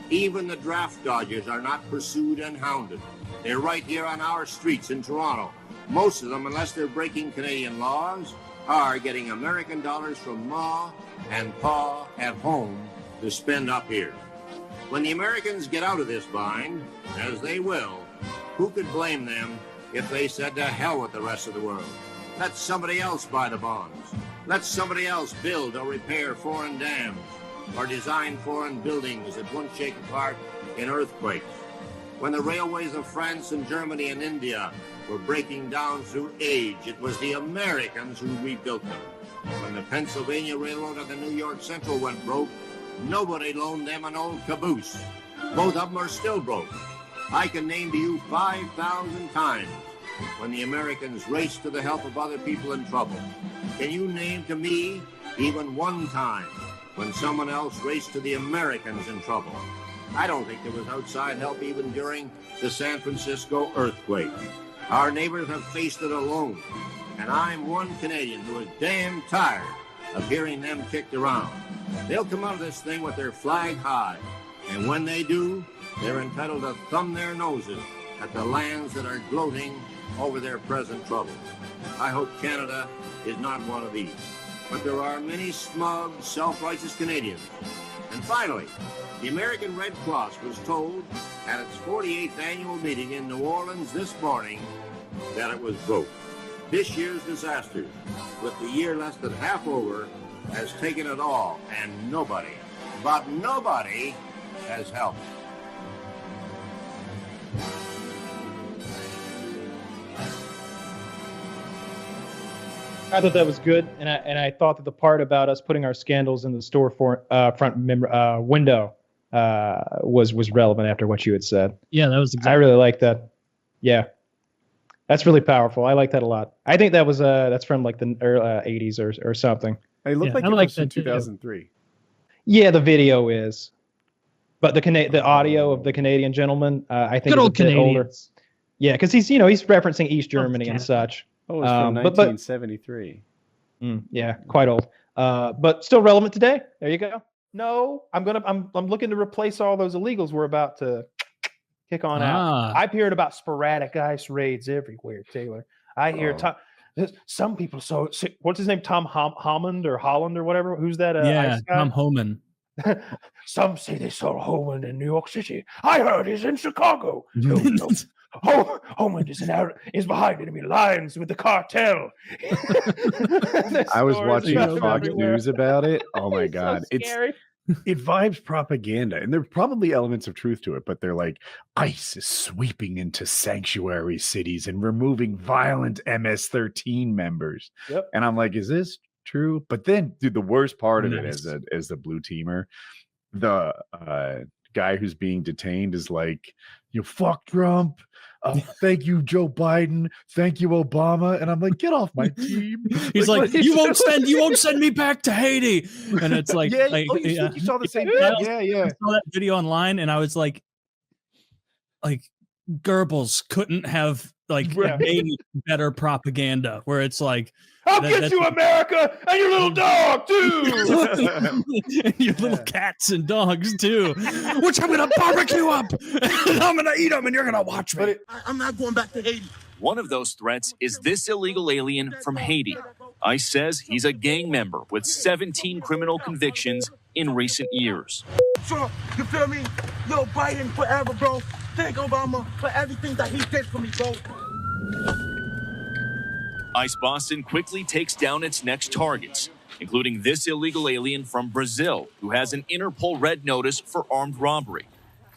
Even the draft dodgers are not pursued and hounded. They're right here on our streets in Toronto. Most of them, unless they're breaking Canadian laws, are getting American dollars from Ma and Pa at home to spend up here. When the Americans get out of this bind, as they will, who could blame them if they said to hell with the rest of the world? Let somebody else buy the bonds. Let somebody else build or repair foreign dams or design foreign buildings that won't shake apart in earthquakes. When the railways of France and Germany and India were breaking down through age, it was the Americans who rebuilt them. When the Pennsylvania Railroad and the New York Central went broke, nobody loaned them an old caboose. Both of them are still broke. I can name to you 5,000 times when the Americans raced to the help of other people in trouble. Can you name to me even one time when someone else raced to the Americans in trouble? I don't think there was outside help even during the San Francisco earthquake. Our neighbors have faced it alone, and I'm one Canadian who is damn tired of hearing them kicked around. They'll come out of this thing with their flag high, and when they do, they're entitled to thumb their noses at the lands that are gloating over their present troubles. I hope Canada is not one of these. But there are many smug, self-righteous Canadians. And finally, the American Red Cross was told at its 48th annual meeting in New Orleans this morning that it was broke. This year's disaster, with the year less than half over, has taken it all, and nobody, but nobody, has helped. I thought that was good, and I thought that the part about us putting our scandals in the store front window was relevant after what you had said. Yeah, that was exactly. I really like that. Yeah, that's really powerful. I like that a lot. I think that was that's from like the early 80s or something. It looked like it was from 2003. Yeah, the video is, but the audio of the Canadian gentleman, I think, good old Canadians. Older. Yeah, because he's referencing East Germany and such. Oh, it's from 1973. Yeah, quite old, but still relevant today. There you go. No, I'm looking to replace all those illegals we're about to kick on out. I've heard about sporadic ICE raids everywhere, Taylor. I hear some people. So what's his name? Tom Holland or whatever. Who's that? ICE guy? Tom Homan. Some say they saw Homan in New York City. I heard he's in Chicago. No. Homan is behind enemy lines with the cartel. I was watching Fox News about it. Oh my God. So scary. It vibes propaganda, and there are probably elements of truth to it, but they're like, ICE is sweeping into sanctuary cities and removing violent MS-13 members. Yep. And I'm like, is this true? But then, dude, the worst part of it as the blue teamer, the guy who's being detained is like, you fuck Trump. Thank you, Joe Biden. Thank you, Obama. And I'm like, get off my team. He's like you won't send me back to Haiti. And it's like, you saw the same thing. Yeah. I saw that video online, and I was like Goebbels couldn't have made better propaganda. Where it's like, I'll get you, America, and your little dog too, and your little cats and dogs too, which I'm gonna barbecue up, and I'm gonna eat them, and you're gonna watch me. I'm not going back to Haiti. One of those threats is this illegal alien from Haiti. ICE says he's a gang member with 17 criminal convictions in recent years. Trump, you feel me? Yo, Biden forever, bro. Thank Obama for everything that he did for me, bro. ICE Boston quickly takes down its next targets, including this illegal alien from Brazil who has an Interpol red notice for armed robbery.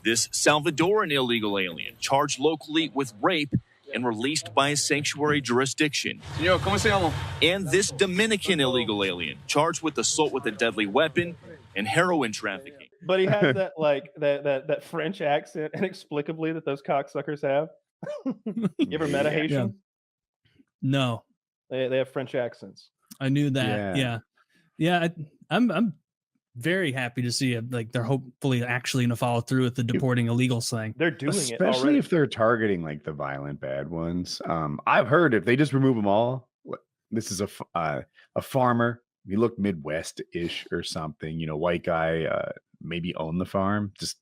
This Salvadoran illegal alien charged locally with rape and released by a sanctuary jurisdiction. Señor, ¿cómo se llama? And this Dominican illegal alien charged with assault with a deadly weapon and heroin trafficking. But he has that that French accent inexplicably that those cocksuckers have. You ever met a Haitian? Yeah. No. They have French accents. I knew that. Yeah. I'm very happy to see it. Like, they're hopefully actually going to follow through with the deporting illegals thing. They're doing especially it especially if they're targeting like the violent bad ones. I've heard if they just remove them all. This is a farmer. He looked Midwest-ish or something. White guy, maybe owned the farm, just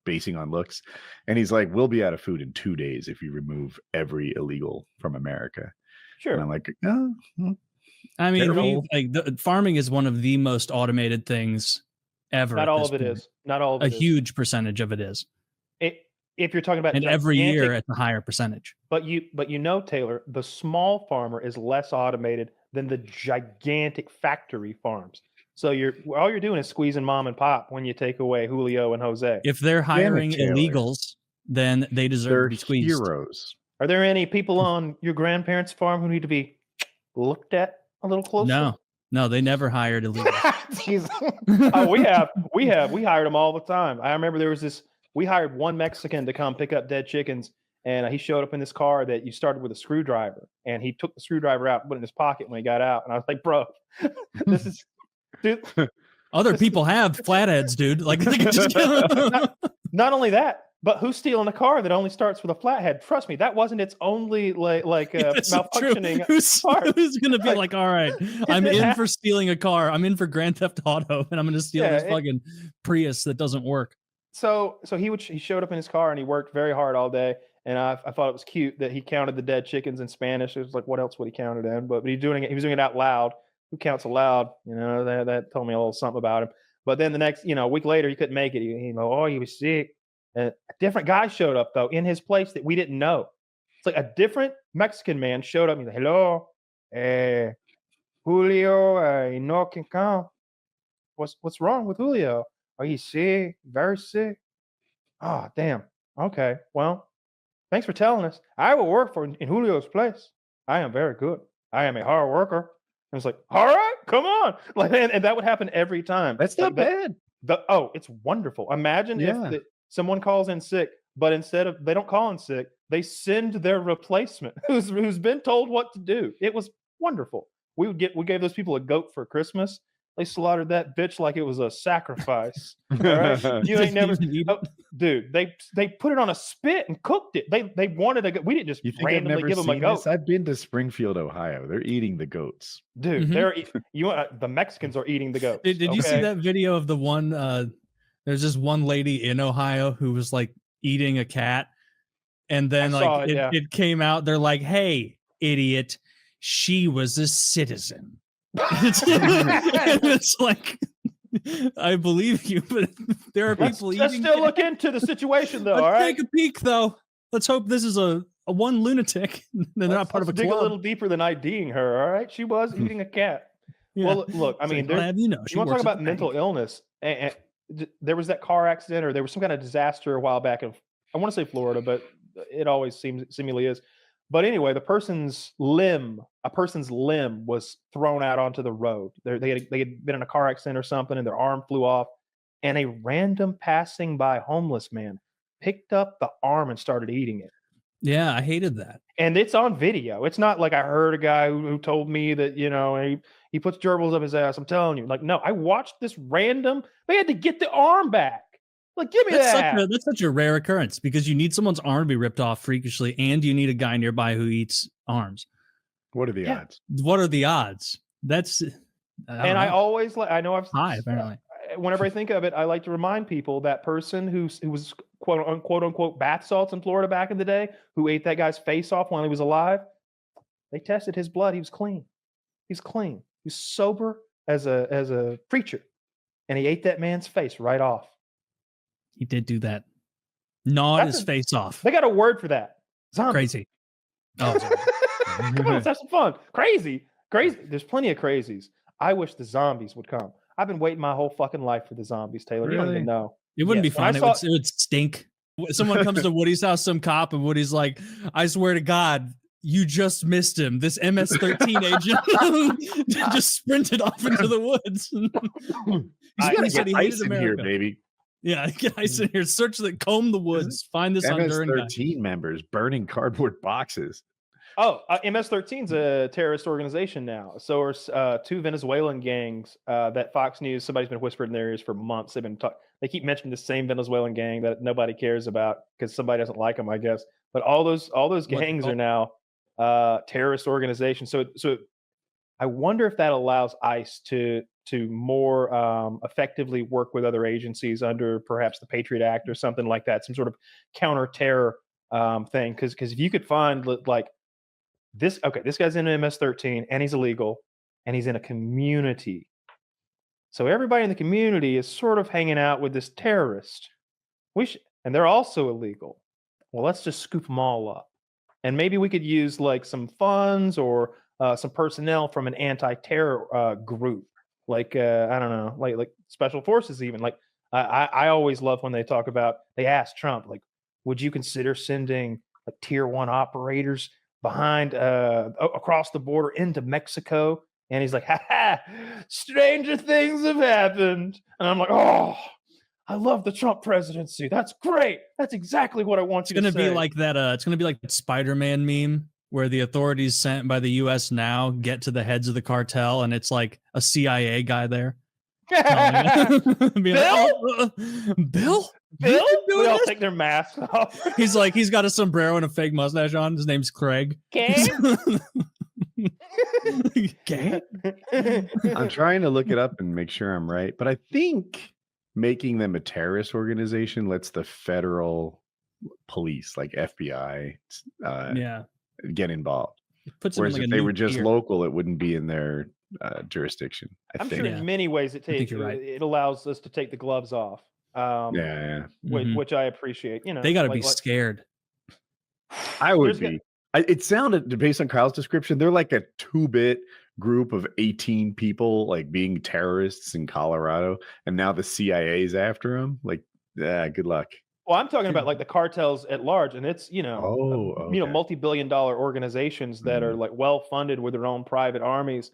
basing on looks. And he's like, we'll be out of food in 2 days if you remove every illegal from America. Sure. And I'm like, oh. I mean, farming is one of the most automated things ever. Not all of it is. Not all of it is. A huge percentage of it is. If you're talking about, and every year it's a higher percentage. But Taylor, the small farmer is less automated than the gigantic factory farms. So all you're doing is squeezing mom and pop when you take away Julio and Jose. If they're hiring illegals, then they deserve to be squeezed. Heroes. Are there any people on your grandparents' farm who need to be looked at a little closer? No, they never hired illegals. We hired them all the time. I remember there was this. We hired one Mexican to come pick up dead chickens, and he showed up in this car that you started with a screwdriver, and he took the screwdriver out, put it in his pocket when he got out, and I was like, bro, this is. Dude, other people have flatheads, dude. Like, not only that, but who's stealing a car that only starts with a flathead? Trust me, that wasn't its only malfunctioning. Who's going to be like, all right, I'm in for stealing a car. I'm in for Grand Theft Auto, and I'm going to steal this fucking Prius that doesn't work. So he showed up in his car and he worked very hard all day. And I thought it was cute that he counted the dead chickens in Spanish. It was like, what else would he count it in? But he was doing it out loud. Who counts aloud? That told me a little something about him. But then the next, a week later, he couldn't make it. He was sick. A different guy showed up though in his place that we didn't know. It's like a different Mexican man showed up. He's like, "Hello, Julio, no can come. What's wrong with Julio? Are you sick? Very sick? Oh, damn. Okay. Well, thanks for telling us. I will work in Julio's place. I am very good. I am a hard worker." And it's like, all right, come on. And that would happen every time. That's not bad. It's wonderful. Imagine if someone calls in sick, but instead of they don't call in sick, they send their replacement who's been told what to do. It was wonderful. We gave those people a goat for Christmas. They slaughtered that bitch like it was a sacrifice. All right? You ain't never, dude. They put it on a spit and cooked it. They wanted a goat. We didn't just randomly give them a goat. I've been to Springfield, Ohio. They're eating the goats, dude. The Mexicans are eating the goats. Did you see that video of the one? There's this one lady in Ohio who was like eating a cat, and then it came out. They're like, "Hey, idiot, she was a citizen." It's like, I believe you, but there are people let's still look into the situation, though. Let's take a peek, though. Let's hope this is a one lunatic. They're not part of a club. Dig a little deeper than IDing her. All right, she was eating a cat. Yeah. Well, look, I mean, you want to talk about mental illness? And there was that car accident, or there was some kind of disaster a while back. I want to say Florida, but it always seemingly is. But anyway, a person's limb was thrown out onto the road. They had been in a car accident or something, and their arm flew off. And a random passing by homeless man picked up the arm and started eating it. Yeah, I hated that. And it's on video. It's not like I heard a guy who told me that, he puts gerbils up his ass. I'm telling you. Like, no, I watched this random. They had to get the arm back. Like, give me that. That's such a rare occurrence because you need someone's arm to be ripped off freakishly, and you need a guy nearby who eats arms. What are the odds? What are the odds? I always I know I've high apparently. Whenever I think of it, I like to remind people that person who was quote unquote bath salts in Florida back in the day, who ate that guy's face off while he was alive. They tested his blood. He was clean. He's clean. He's sober as a preacher, and he ate that man's face right off. He did do that. Gnawed his face off. They got a word for that. Zombie. Crazy. Oh, come on, let's have some fun. Crazy. There's plenty of crazies. I wish the zombies would come. I've been waiting my whole fucking life for the zombies, Taylor. Really? You don't even know. It wouldn't be fun. It would stink. Someone comes to Woody's house, some cop, and Woody's like, I swear to God, you just missed him. This MS-13 agent just sprinted off into the woods. He's got ice in here, baby. Yeah, get ice in here. Search comb the woods. Find this MS-13 members burning cardboard boxes. Oh, MS-13's a terrorist organization now. So are two Venezuelan gangs that Fox News, somebody's been whispering in their ears for months. They keep mentioning the same Venezuelan gang that nobody cares about because somebody doesn't like them, I guess. But all those gangs are now terrorist organizations. So I wonder if that allows ICE to more effectively work with other agencies under perhaps the Patriot Act or something like that, some sort of counter-terror thing. Because if you could find like this guy's in MS-13 and he's illegal and he's in a community. So everybody in the community is sort of hanging out with this terrorist. And they're also illegal. Well, let's just scoop them all up. And maybe we could use like some funds or some personnel from an anti-terror group. Like I don't know, like special forces even. Like I always love when they ask Trump, like, would you consider sending like tier 1 operators behind across the border into Mexico? And he's like, stranger things have happened. And I'm like, oh, I love the Trump presidency. That's great. That's exactly what I want you to say. It's gonna be like that. It's gonna be like that Spider-Man meme where the authorities sent by the U.S. now get to the heads of the cartel, and it's like a CIA guy there. Bill? Bill? They all take their masks off. He's got a sombrero and a fake mustache on. His name's Craig. Okay. I'm trying to look it up and make sure I'm right, but I think making them a terrorist organization lets the federal police, like FBI, get involved. Whereas if they were just local, it wouldn't be in their jurisdiction. I'm sure in many ways it allows us to take the gloves off. Which I appreciate. They got to be scared. I would be. It sounded, based on Kyle's description, they're like a 2-bit group of 18 people, like being terrorists in Colorado, and now the CIA's after them. Like, good luck. Well, I'm talking about like the cartels at large, and it's multi-billion-dollar organizations that are like well-funded with their own private armies.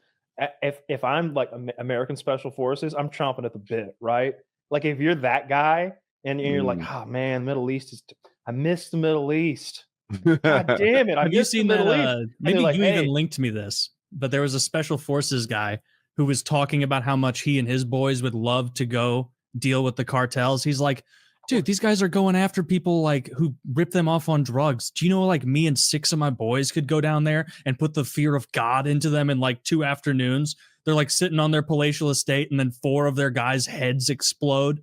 If I'm like American Special Forces, I'm chomping at the bit, right? Like if you're that guy and you're like, oh man, Middle East is. I miss the Middle East. God damn it! Have you seen that? Maybe you even linked me this, but there was a special forces guy who was talking about how much he and his boys would love to go deal with the cartels. He's like, dude, these guys are going after people like who rip them off on drugs. Do you know, like me and 6 of my boys could go down there and put the fear of God into them in like 2 afternoons. They're like sitting on their palatial estate and then 4 of their guys' heads explode,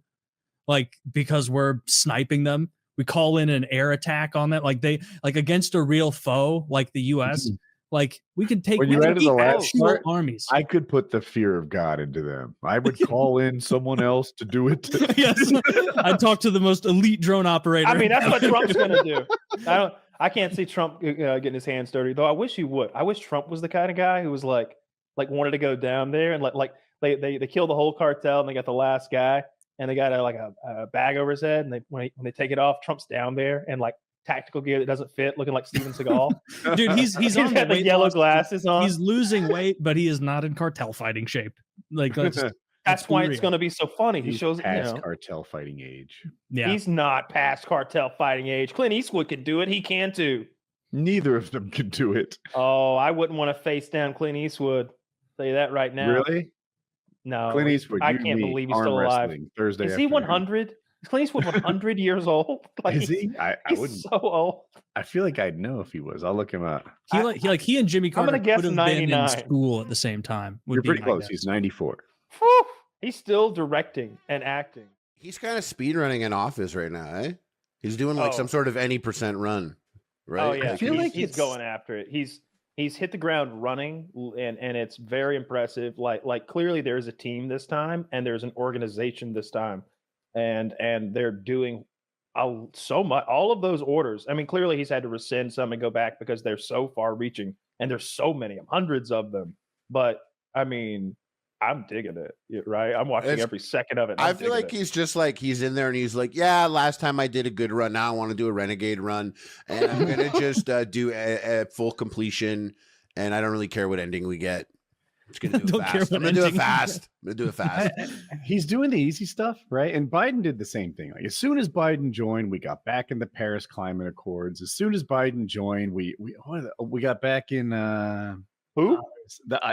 like because we're sniping them. We call in an air attack on that, like they like against a real foe, like the U.S. Like we could take actual armies. I could put the fear of God into them. I would call in someone else to do it. Yes, I'd talk to the most elite drone operator. I mean, that's what Trump's going to do. I can't see Trump getting his hands dirty, though. I wish he would. I wish Trump was the kind of guy who was like wanted to go down there and like they kill the whole cartel and they got the last guy. And they got a bag over his head, and when they take it off, Trump's down there and like tactical gear that doesn't fit, looking like Steven Seagal. Dude, he's on got the yellow glasses on. He's losing weight, but he is not in cartel fighting shape. Like that's why it's going to be so funny. He shows past cartel fighting age. Yeah, he's not past cartel fighting age. Clint Eastwood could do it. He can too. Neither of them could do it. Oh, I wouldn't want to face down Clint Eastwood. I'll tell you that right now. Really? No, Clint Eastwood. I can't believe he's still alive. Thursday. Is he 100? Is Clint Eastwood 100 years old? Like, is he? I wouldn't. So old. I feel like I'd know if he was. I'll look him up. He and Jimmy Carter could have been in school at the same time. You're pretty close. He's 94. Whew. He's still directing and acting. He's kind of speedrunning in office right now, eh? He's doing like some sort of any % run, right? Oh yeah, I feel like he's going after it. He's hit the ground running, and it's very impressive. Like clearly there's a team this time, and there's an organization this time, and they're doing so much. All of those orders. I mean, clearly he's had to rescind some and go back because they're so far-reaching, and there's so many, hundreds of them. But I mean, I'm digging it, right? I'm watching every second of it. I feel like he's just like he's in there and he's like, yeah, last time I did a good run. Now I want to do a renegade run, and I'm gonna just do a full completion. And I don't really care what ending we get. I'm just gonna do it fast. I'm gonna do it fast. He's doing the easy stuff, right? And Biden did the same thing. Like as soon as Biden joined, we got back in the Paris Climate Accords. As soon as Biden joined, we got back in who?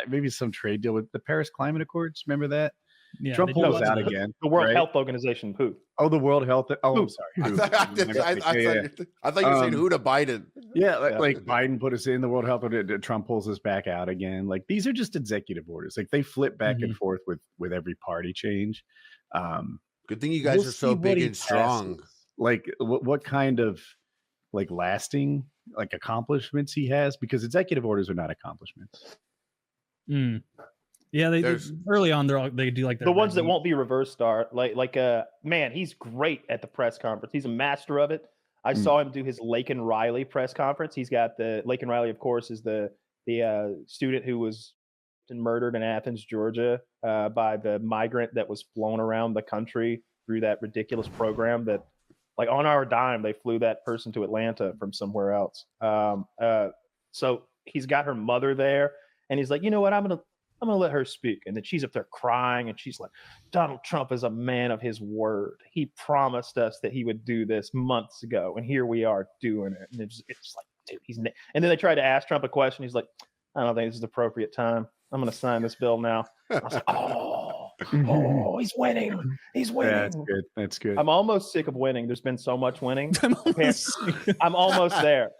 Maybe some trade deal with the Paris Climate Accords. Remember that? Yeah, Trump pulls out again. The World Health Organization. Who? Oh, the World Health. Oh, I'm sorry. I thought you were saying who to Biden. Yeah, like Biden put us in the World Health Organization. Trump pulls us back out again. Like these are just executive orders. Like they flip back and forth with every party change. Good thing you guys are so big and strong. Like what kind of like lasting like accomplishments he has, because executive orders are not accomplishments. Yeah, they early on they do like that. The ones that won't be reversed are like man, he's great at the press conference. He's a master of it. I saw him do his Laken Riley press conference. He's got the Laken Riley, of course, is the student who was murdered in Athens, Georgia, by the migrant that was flown around the country through that ridiculous program that, like, on our dime, they flew that person to Atlanta from somewhere else. So he's got her mother there, and he's like, you know what, I'm gonna let her speak. And then she's up there crying, and she's like, Donald Trump is a man of his word. He promised us that he would do this months ago, and here we are doing it. And it's like, dude, and then they tried to ask Trump a question. He's like, I don't think this is the appropriate time. I'm going to sign this bill now. I was like, oh, he's winning. He's winning. Yeah, that's good. That's good. I'm almost sick of winning. There's been so much winning. I'm almost there.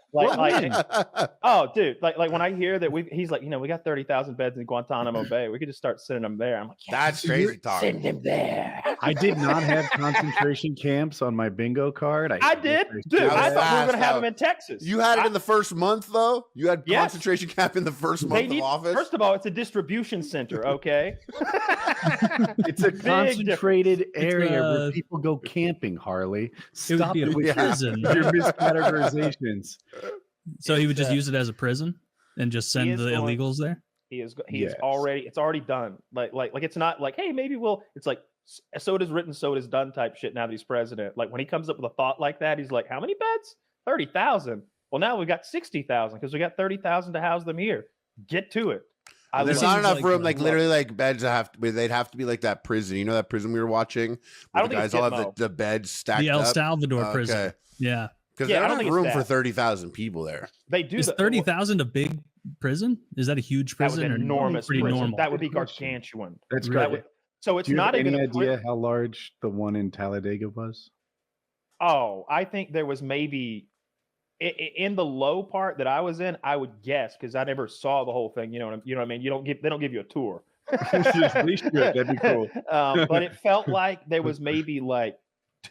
Oh, dude, like when I hear that he's like, we got 30,000 beds in Guantanamo Bay. We could just start sending them there. I'm like, that's crazy talk. Send him there. I did not have concentration camps on my bingo card. I did, dude. I thought we were going to have them in Texas. You had it in the first month, though. You had concentration camp in the first month of office. First of all, it's a distribution center. Okay. It's a concentrated area where people go camping, Harley. Stop it with your miscategorizations. So he would just use it as a prison and just send the illegals there? He is already, it's already done. Like it's not like, hey, maybe it's like, so it is written, so it is done type shit now that he's president. Like when he comes up with a thought like that, he's like, how many beds? 30,000. Well, now we've got 60,000 because we got 30,000 to house them here. Get to it. There's not enough room, like literally, like beds they'd have to be like that prison. You know that prison we were watching? Where the guys all have the beds stacked up? The El Salvador prison. Yeah. Because they don't have room for 30,000 people there. They do. Is 30,000 a big prison? Is that a huge prison? That was enormous. Pretty prison. normal. That would be gargantuan. That's great. So it's Do you not have even any idea how large the one in Talladega was? Oh, I think there was maybe in the low part that I was in. I would guess because I never saw the whole thing. You know what I mean? They don't give you a tour. That'd be cool. But it felt like there was maybe like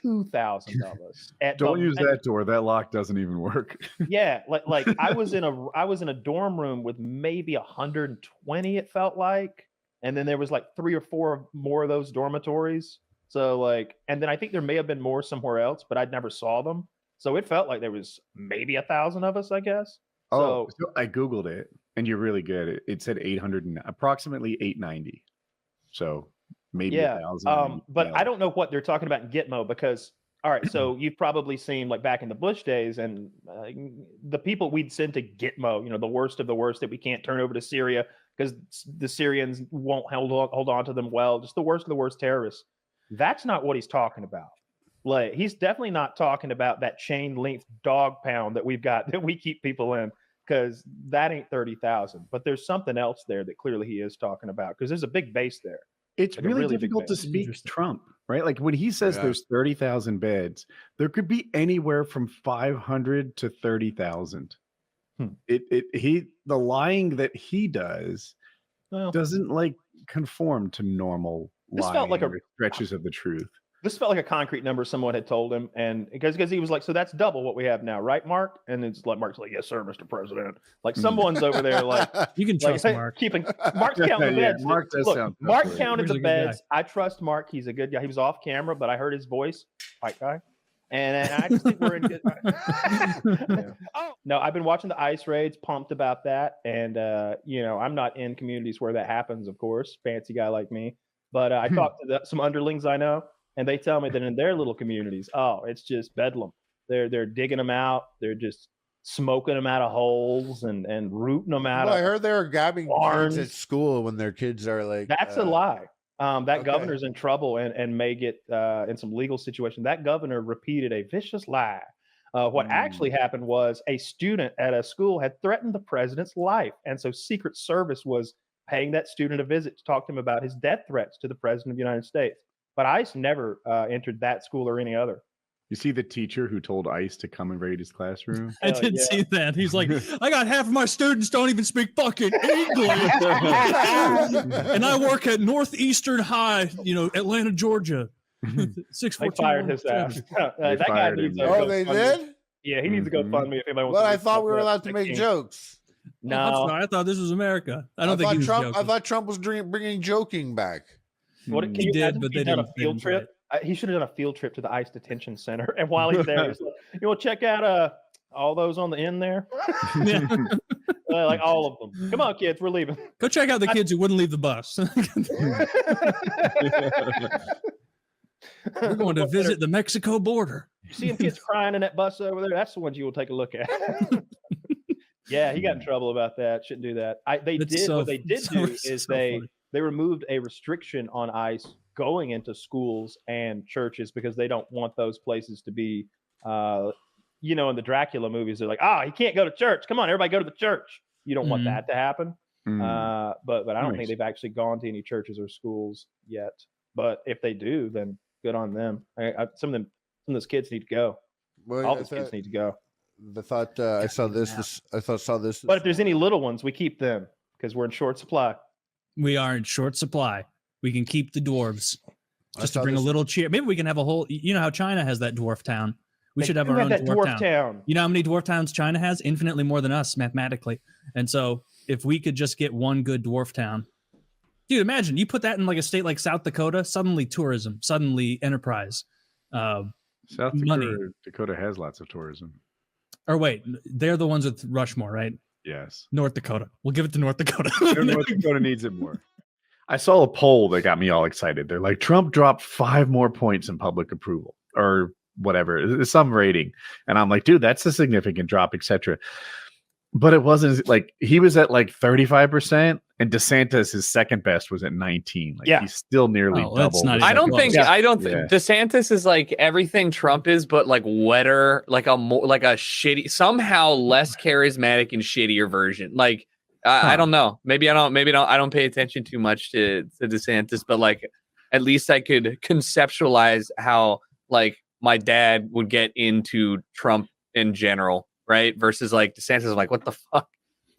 2,000 of us. Don't use that door. That lock doesn't even work. Yeah, like I was in a dorm room with maybe 120. It felt like, and then there was like 3 or 4 more of those dormitories. So like, and then I think there may have been more somewhere else, but I never saw them. So it felt like there was maybe 1,000 of us, I guess. So I Googled it, and you're really good. It said 800, approximately 890. So maybe 1,000. But I don't know what they're talking about in Gitmo because, all right, so you've probably seen like back in the Bush days and the people we'd send to Gitmo, the worst of the worst that we can't turn over to Syria because the Syrians won't hold on to them well, just the worst of the worst terrorists. That's not what he's talking about. Like, he's definitely not talking about that chain link dog pound that we've got that we keep people in because that ain't 30,000. But there's something else there that clearly he is talking about because there's a big base there. It's like really difficult to speak Trump, right? Like when he says there's 30,000 beds, there could be anywhere from 500 to 30,000. The lying that he does doesn't like conform to normal lying. Felt like stretches of the truth. This felt like a concrete number someone had told him, and because he was like, "So that's double what we have now, right, Mark?" And it's like Mark's like, "Yes, sir, Mr. President." Like someone's over there, like you can trust Mark. Mark's counting the beds. Mark does sound. Mark counted the beds. I trust Mark. He's a good guy. He was off camera, but I heard his voice, white guy, and I just think we're in good. Oh no, I've been watching the ICE raids, pumped about that, and I'm not in communities where that happens, of course, fancy guy like me, but I talked to some underlings I know. And they tell me that in their little communities, it's just bedlam. They're digging them out. They're just smoking them out of holes and rooting them out. I heard they were grabbing kids at school when their kids are like. That's a lie. That governor's in trouble and may get in some legal situation. That governor repeated a vicious lie. What actually happened was a student at a school had threatened the president's life. And so Secret Service was paying that student a visit to talk to him about his death threats to the president of the United States. But ICE never entered that school or any other. You see the teacher who told ICE to come and raid his classroom? I did see that. He's like, I got half of my students don't even speak fucking English. And I work at Northeastern High, Atlanta, Georgia. 614. They fired his ass. That guy needs they did? Yeah, he needs to go fund me if anybody wants to. But I thought we were allowed to make jokes. No. I'm sorry. I thought this was America. I thought Trump was bringing joking back. He did, but they didn't. A field trip. He should have done a field trip to the ICE detention center, and while he's there, he's like, check out all those on the end there, like all of them. Come on, kids, we're leaving. Go check out the kids who wouldn't leave the bus. We're going to visit the Mexico border. You see them kids crying in that bus over there? That's the ones you will take a look at. Yeah, he got in trouble about that. Shouldn't do that. What they did do is they removed a restriction on ICE going into schools and churches because they don't want those places to be, in the Dracula movies, they're like, he can't go to church. Come on, everybody go to the church. You don't want that to happen. But I don't think they've actually gone to any churches or schools yet. But if they do, then good on them. Some of those kids need to go. Well, all those kids need to go. I thought I saw this. But if there's any little ones, we keep them because we're in short supply. We are in short supply. We can keep the dwarves just to bring a little cheer. Maybe we can have a whole. You know how China has that dwarf town. We should have our own dwarf town. You know how many dwarf towns China has? Infinitely more than us mathematically. And so if we could just get one good dwarf town, dude, imagine you put that in like a state like South Dakota. Suddenly tourism. Suddenly enterprise. South Dakota has lots of tourism. Or wait, they're the ones with Rushmore, right? Yes. North Dakota. We'll give it to North Dakota. North Dakota needs it more. I saw a poll that got me all excited. They're like, Trump dropped 5 more points in public approval or whatever, some rating. And I'm like, dude, that's a significant drop, etc. But it wasn't like he was at like 35% And DeSantis, his second best was at 19. Like he's still nearly double. I don't think DeSantis is like everything Trump is, but like wetter, like a shitty, somehow less charismatic and shittier version. Like I don't know. Maybe I don't pay attention too much to DeSantis, but like at least I could conceptualize how like my dad would get into Trump in general, right? Versus like DeSantis, I'm like, what the fuck?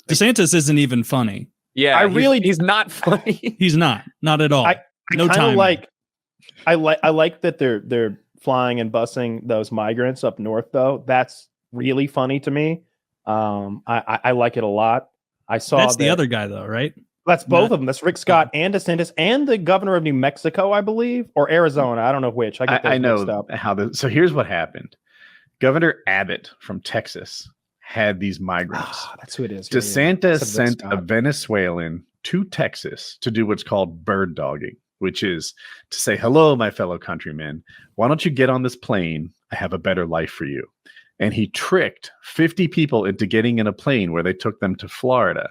DeSantis isn't even funny. Yeah, he's not funny. He's not at all. I like that they're flying and busing those migrants up north though. That's really funny to me. I like it a lot. I saw that's the other guy though, right? That's both of them. That's Rick Scott and DeSantis and the governor of New Mexico, I believe, or Arizona. I don't know which. I know how so here's what happened. Governor Abbott from Texas had these migrants. That's who it is. DeSantis sent a Venezuelan to Texas to do what's called bird dogging, which is to say, hello, my fellow countrymen. Why don't you get on this plane? I have a better life for you. And he tricked 50 people into getting in a plane where they took them to Florida.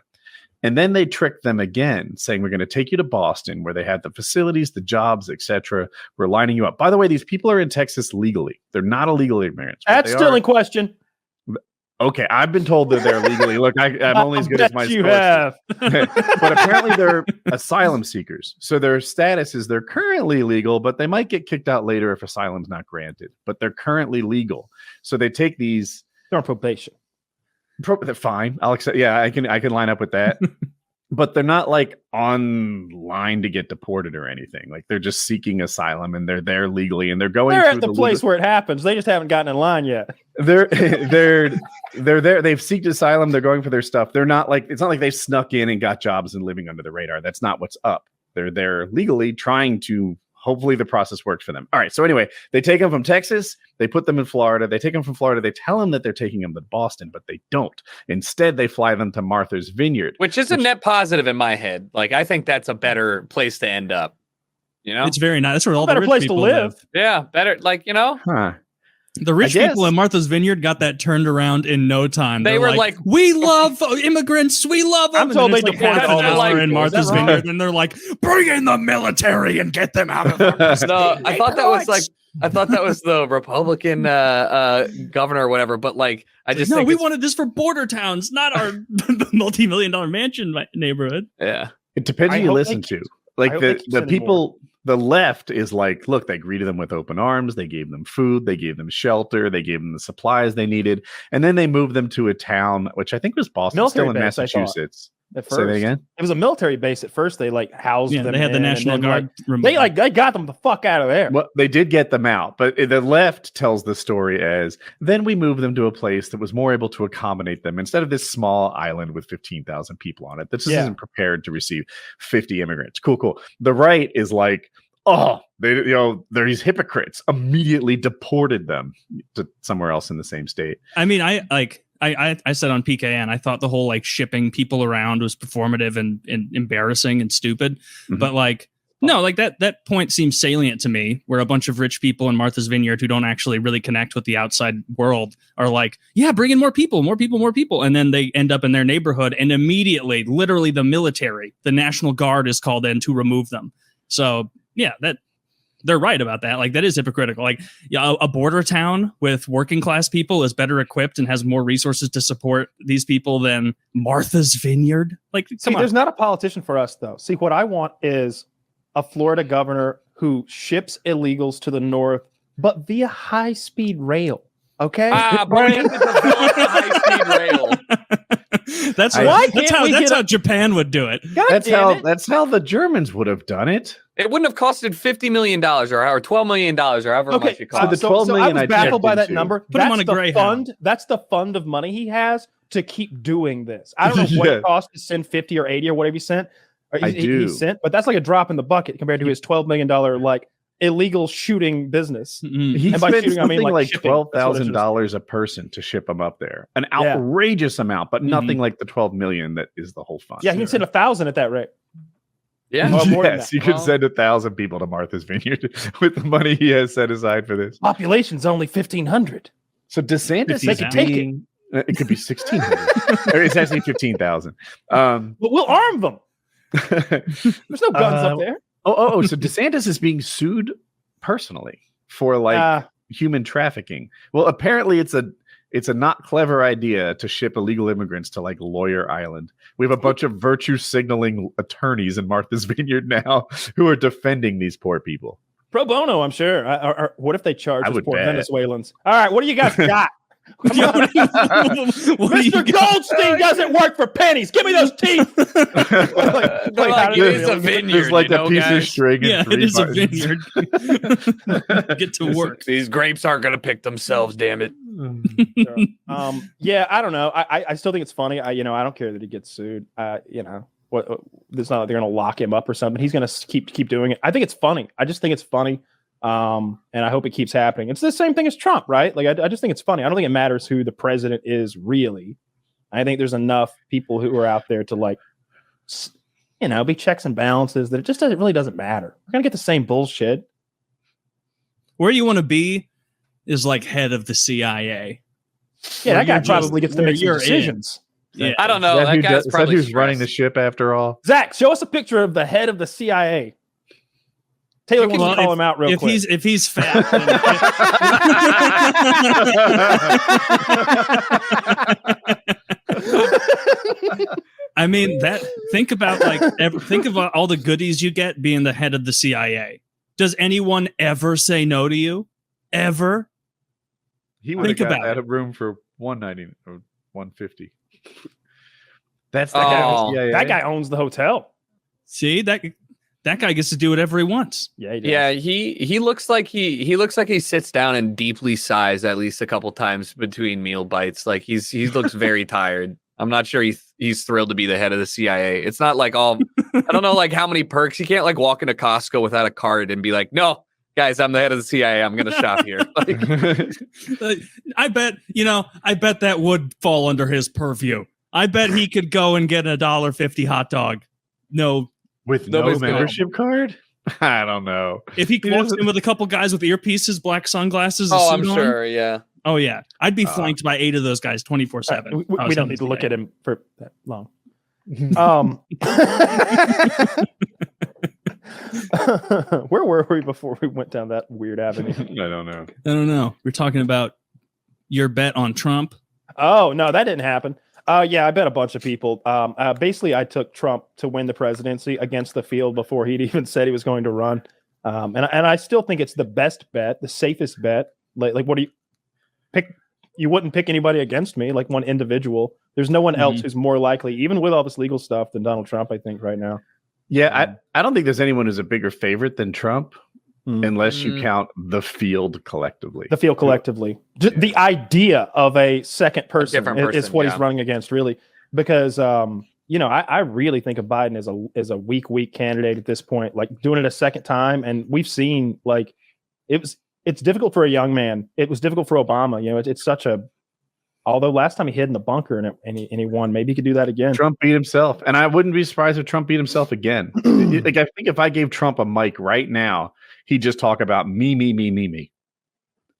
And then they tricked them again, saying, we're going to take you to Boston, where they had the facilities, the jobs, etc. We're lining you up. By the way, these people are in Texas legally. They're not illegal immigrants. That's still in question. Okay, I've been told that they're legally. Look, I'm only as good as my you have. But apparently they're asylum seekers. So their status is they're currently legal, but they might get kicked out later if asylum's not granted. But they're currently legal. So they take these. They're on probation. They're fine. I'll accept. Yeah, I can line up with that. But they're not like on line to get deported or anything. Like they're just seeking asylum and they're there legally and they're going. They're at the place where it happens. They just haven't gotten in line yet. They're there. They've seeked asylum. They're going for their stuff. They're not like, it's not like they snuck in and got jobs and living under the radar. That's not what's up. They're there legally trying to. Hopefully the process worked for them. All right. So anyway, they take them from Texas. They put them in Florida. They take them from Florida. They tell them that they're taking them to Boston, but they don't. Instead, they fly them to Martha's Vineyard. Which is a net positive in my head. Like, I think that's a better place to end up. You know? It's very nice. That's where all the rich place people to live. Yeah. Better. Like, you know? Huh. The rich people in Martha's Vineyard got that turned around in no time. They were like, we love immigrants. We love them. I'm told they deported all over in Martha's Vineyard. And they're like, bring in the military and get them out of there. No, I thought that was the Republican governor or whatever. But like, I just think we wanted this for border towns, not our multi-million-dollar mansion neighborhood. Yeah. It depends who you listen to. Like the people. The left is like, look, they greeted them with open arms. They gave them food. They gave them shelter. They gave them the supplies they needed. And then they moved them to a town, which I think was Boston, military still in base, Massachusetts. At first. Say that again? It was a military base at first. They like housed them. They had the National Guard. They got them the fuck out of there. Well, they did get them out, but the left tells the story as then we moved them to a place that was more able to accommodate them instead of this small island with 15,000 people on it that just isn't prepared to receive 50 immigrants. Cool. The right is like, oh, they're these hypocrites. Immediately deported them to somewhere else in the same state. I mean, I said on PKA, and I thought the whole like shipping people around was performative and embarrassing and stupid. Mm-hmm. But like, no, like that point seems salient to me, where a bunch of rich people in Martha's Vineyard who don't actually really connect with the outside world are like, yeah, bring in more people. And then they end up in their neighborhood and immediately, literally the military, the National Guard is called in to remove them. So yeah, that they're right about that. Like that is hypocritical. Like a border town with working class people is better equipped and has more resources to support these people than Martha's Vineyard. Like, there's not a politician for us though. See, what I want is a Florida governor who ships illegals to the north, but via high-speed rail. Okay, high-speed rail. That's how Japan would do it. That's how the Germans would have done it. It wouldn't have costed $50 million or $12 million or however much it cost. So the $12 million I was baffled by that number. Put him on a Greyhound. That's the fund of money he has to keep doing this. I don't know what it costs to send 50 or 80 or whatever he sent. He sent, but that's like a drop in the bucket compared to his $12 million like illegal shooting business. Mm-hmm. He spent something I mean, like $12,000 a person to ship them up there. An outrageous amount, but nothing like the 12 million that is the whole fund. Yeah, he can send 1,000 at that rate. Yeah, yes, you could send 1,000 people to Martha's Vineyard with the money he has set aside for this. Population's only 1,500. So DeSantis is taking it could be 1,600. It's actually 15,000. But we'll arm them. There's no guns up there. So DeSantis is being sued personally for like human trafficking. Well, apparently it's a not clever idea to ship illegal immigrants to like Lawyer Island. We have a bunch of virtue signaling attorneys in Martha's Vineyard now who are defending these poor people. Pro bono, I'm sure. Or what if they charge these poor Venezuelans? All right, what do you guys got? Mr. Goldstein doesn't work for pennies. Give me those teeth. It is a vineyard. There's like a piece of string. Yeah, it is a vineyard. Get to work. These grapes aren't going to pick themselves. Damn it. Yeah, I don't know. I still think it's funny. I don't care that he gets sued. It's not like they're going to lock him up or something. He's going to keep doing it. I think it's funny. I just think it's funny. And I hope it keeps happening. It's the same thing as Trump, right? Like, I just think it's funny. I don't think it matters who the president is really. I think there's enough people who are out there to like, be checks and balances that it really doesn't matter. We're going to get the same bullshit. Where you want to be is like head of the CIA. Yeah, that guy probably gets to make some decisions. Yeah, I don't know. That guy's probably who's running the ship after all. Zach, show us a picture of the head of the CIA. Taylor, can you call him out real quick? If he's fat. I mean, think about all the goodies you get being the head of the CIA. Does anyone ever say no to you? Ever? He would have got out of room for $190 or $150. That's that guy owns the hotel. See, that guy gets to do whatever he wants. Yeah, he does. Yeah, he looks like he sits down and deeply sighs at least a couple times between meal bites. Like he looks very tired. I'm not sure he's thrilled to be the head of the CIA. It's not like I don't know like how many perks. You can't like walk into Costco without a card and be like, no, guys, I'm the head of the CIA. I'm gonna shop here. I bet that would fall under his purview. I bet he could go and get a $1.50 hot dog. With no membership card? I don't know. If he walks in with a couple guys with earpieces, black sunglasses. I'm sure. Yeah. Oh yeah, I'd be flanked by 8 of those guys 24/7. We don't need to look at him for that long. Where were we before we went down that weird avenue? I don't know. We're talking about your bet on Trump. Oh no, that didn't happen. Yeah, I bet a bunch of people. Basically, I took Trump to win the presidency against the field before he'd even said he was going to run. And I still think it's the best bet, the safest bet. Like what do you pick? You wouldn't pick anybody against me, like one individual. There's no one else who's more likely, even with all this legal stuff, than Donald Trump, I think, right now. Yeah, I don't think there's anyone who's a bigger favorite than Trump. Unless you count the field collectively. The field collectively. The idea of a second person is what he's running against, really. Because, I really think of Biden as a weak candidate at this point. Like, doing it a second time. And we've seen, like, it's difficult for a young man. It was difficult for Obama. It's such a... Although last time he hid in the bunker and he won, maybe he could do that again. Trump beat himself. And I wouldn't be surprised if Trump beat himself again. Like, I think if I gave Trump a mic right now, he'd just talk about me.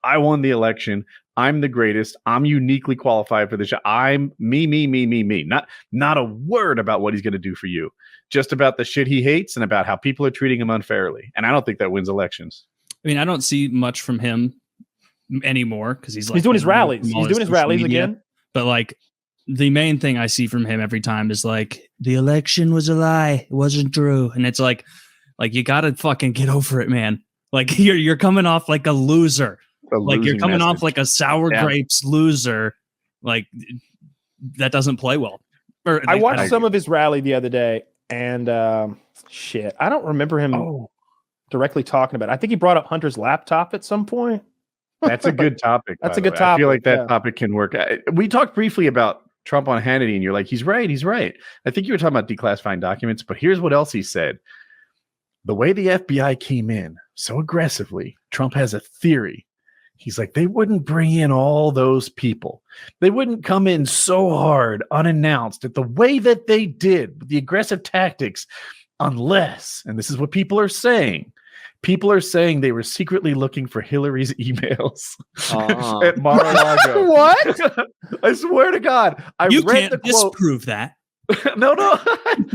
I won the election. I'm the greatest. I'm uniquely qualified for this job. I'm me. Not a word about what he's going to do for you. Just about the shit he hates and about how people are treating him unfairly. And I don't think that wins elections. I mean, I don't see much from him anymore because he's doing his rallies. He's doing his rallies again. But like the main thing I see from him every time is like the election was a lie. It wasn't true. And it's like you gotta fucking get over it, man. Like you're coming off like a loser. Like you're coming off like a sour grapes loser. Like that doesn't play well. I watched some of his rally the other day, and I don't remember him directly talking about it. I think he brought up Hunter's laptop at some point. That's a good topic. That's a good topic. I feel like that topic can work. We talked briefly about Trump on Hannity, and you're like, he's right. I think you were talking about declassifying documents, but here's what else he said. The way the FBI came in so aggressively, Trump has a theory. He's like, they wouldn't bring in all those people. They wouldn't come in so hard, unannounced, at the way that they did with the aggressive tactics, unless, and this is what people are saying they were secretly looking for Hillary's emails at Mar-a-Lago. What? I swear to God. You can't disprove that. No.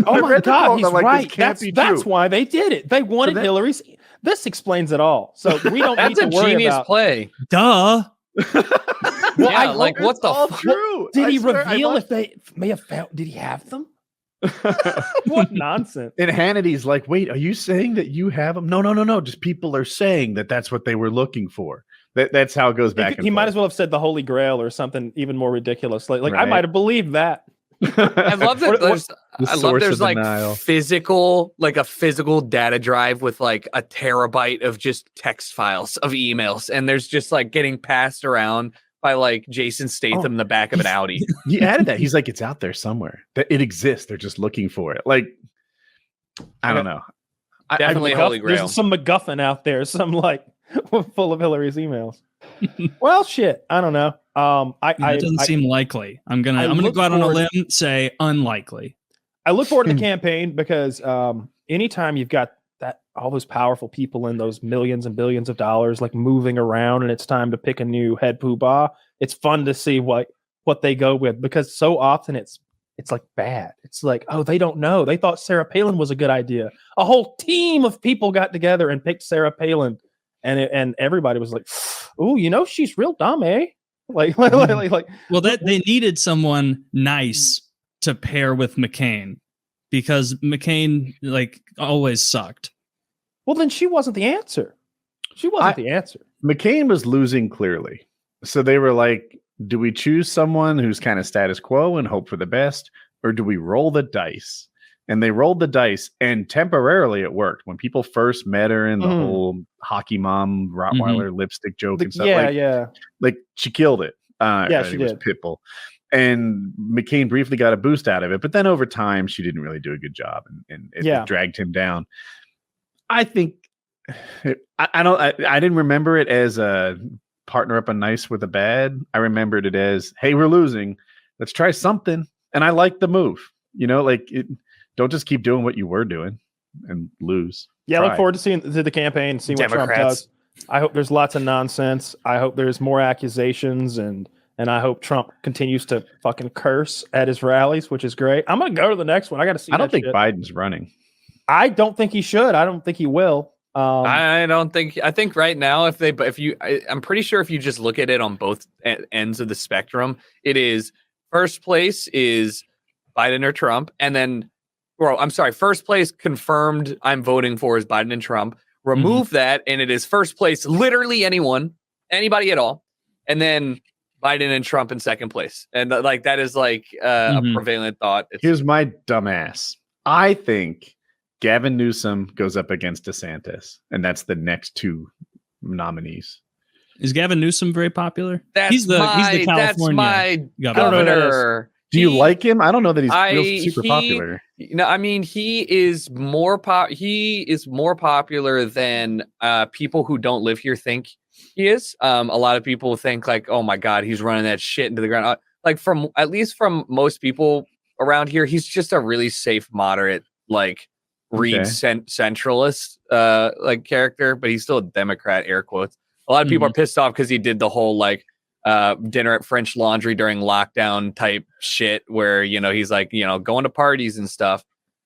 Oh my God, he's like, right. That's why they did it. They wanted Hillary's. This explains it all. So we don't need to worry about. That's a genius play. Duh. Well, yeah, like what the fuck? True. Did he reveal if they may have found? Did he have them? What nonsense! And Hannity's like, wait, are you saying that you have them? No. Just people are saying that that's what they were looking for. That's how it goes back. He might as well have said the Holy Grail or something even more ridiculous. Like I might have believed that. I love that there's like physical, like a physical data drive with like a terabyte of just text files of emails, and there's just like getting passed around by like Jason Statham in the back of an Audi. He added that. He's like, it's out there somewhere. That it exists. They're just looking for it. Like, I don't know. Definitely Holy Grail. There's some MacGuffin out there, some like full of Hillary's emails. Well, shit. I don't know. That doesn't seem likely. I'm gonna go out on a limb and say unlikely. I look forward to the campaign because anytime you've got all those powerful people in those millions and billions of dollars like moving around and it's time to pick a new head poobah, it's fun to see what they go with, because so often it's like bad. It's like, oh, they don't know. They thought Sarah Palin was a good idea. A whole team of people got together and picked Sarah Palin, and everybody was like, oh, she's real dumb, eh? Like well, that they needed someone nice to pair with McCain, because McCain like always sucked. Well, then she wasn't the answer. She wasn't the answer. McCain was losing clearly. So they were like, do we choose someone who's kind of status quo and hope for the best, or do we roll the dice? And they rolled the dice, and temporarily it worked. When people first met her in the whole hockey mom Rottweiler lipstick joke and stuff, like she killed it. She did. Pitbull. And McCain briefly got a boost out of it, but then over time she didn't really do a good job, and it dragged him down. I think I didn't remember it as a partner up a nice with a bad. I remembered it as, hey, we're losing. Let's try something. And I like the move. Don't just keep doing what you were doing and lose. Yeah, I look forward to seeing the campaign, see what Trump does. I hope there's lots of nonsense. I hope there's more accusations, and I hope Trump continues to fucking curse at his rallies, which is great. I'm gonna go to the next one. I got to see. I don't think Biden's running. I don't think he should. I don't think he will. I think right now, I'm pretty sure if you just look at it on both ends of the spectrum, it is first place is Biden or Trump, and then, first place confirmed I'm voting for is Biden and Trump. Remove that, and it is first place, literally anybody at all, and then Biden and Trump in second place, and like that is like a prevalent thought. Here's my dumbass. I think Gavin Newsom goes up against DeSantis, and that's the next two nominees. Is Gavin Newsom very popular? He's the California governor. Do you like him? I don't know that he's super popular. No, I mean he is more popular than people who don't live here think he is. A lot of people think like, oh my God, he's running that shit into the ground. Like from most people around here, he's just a really safe, moderate, like centralist like character, but he's still a Democrat, air quotes. A lot of people are pissed off because he did the whole like dinner at French Laundry during lockdown type shit where, he's like, going to parties and stuff.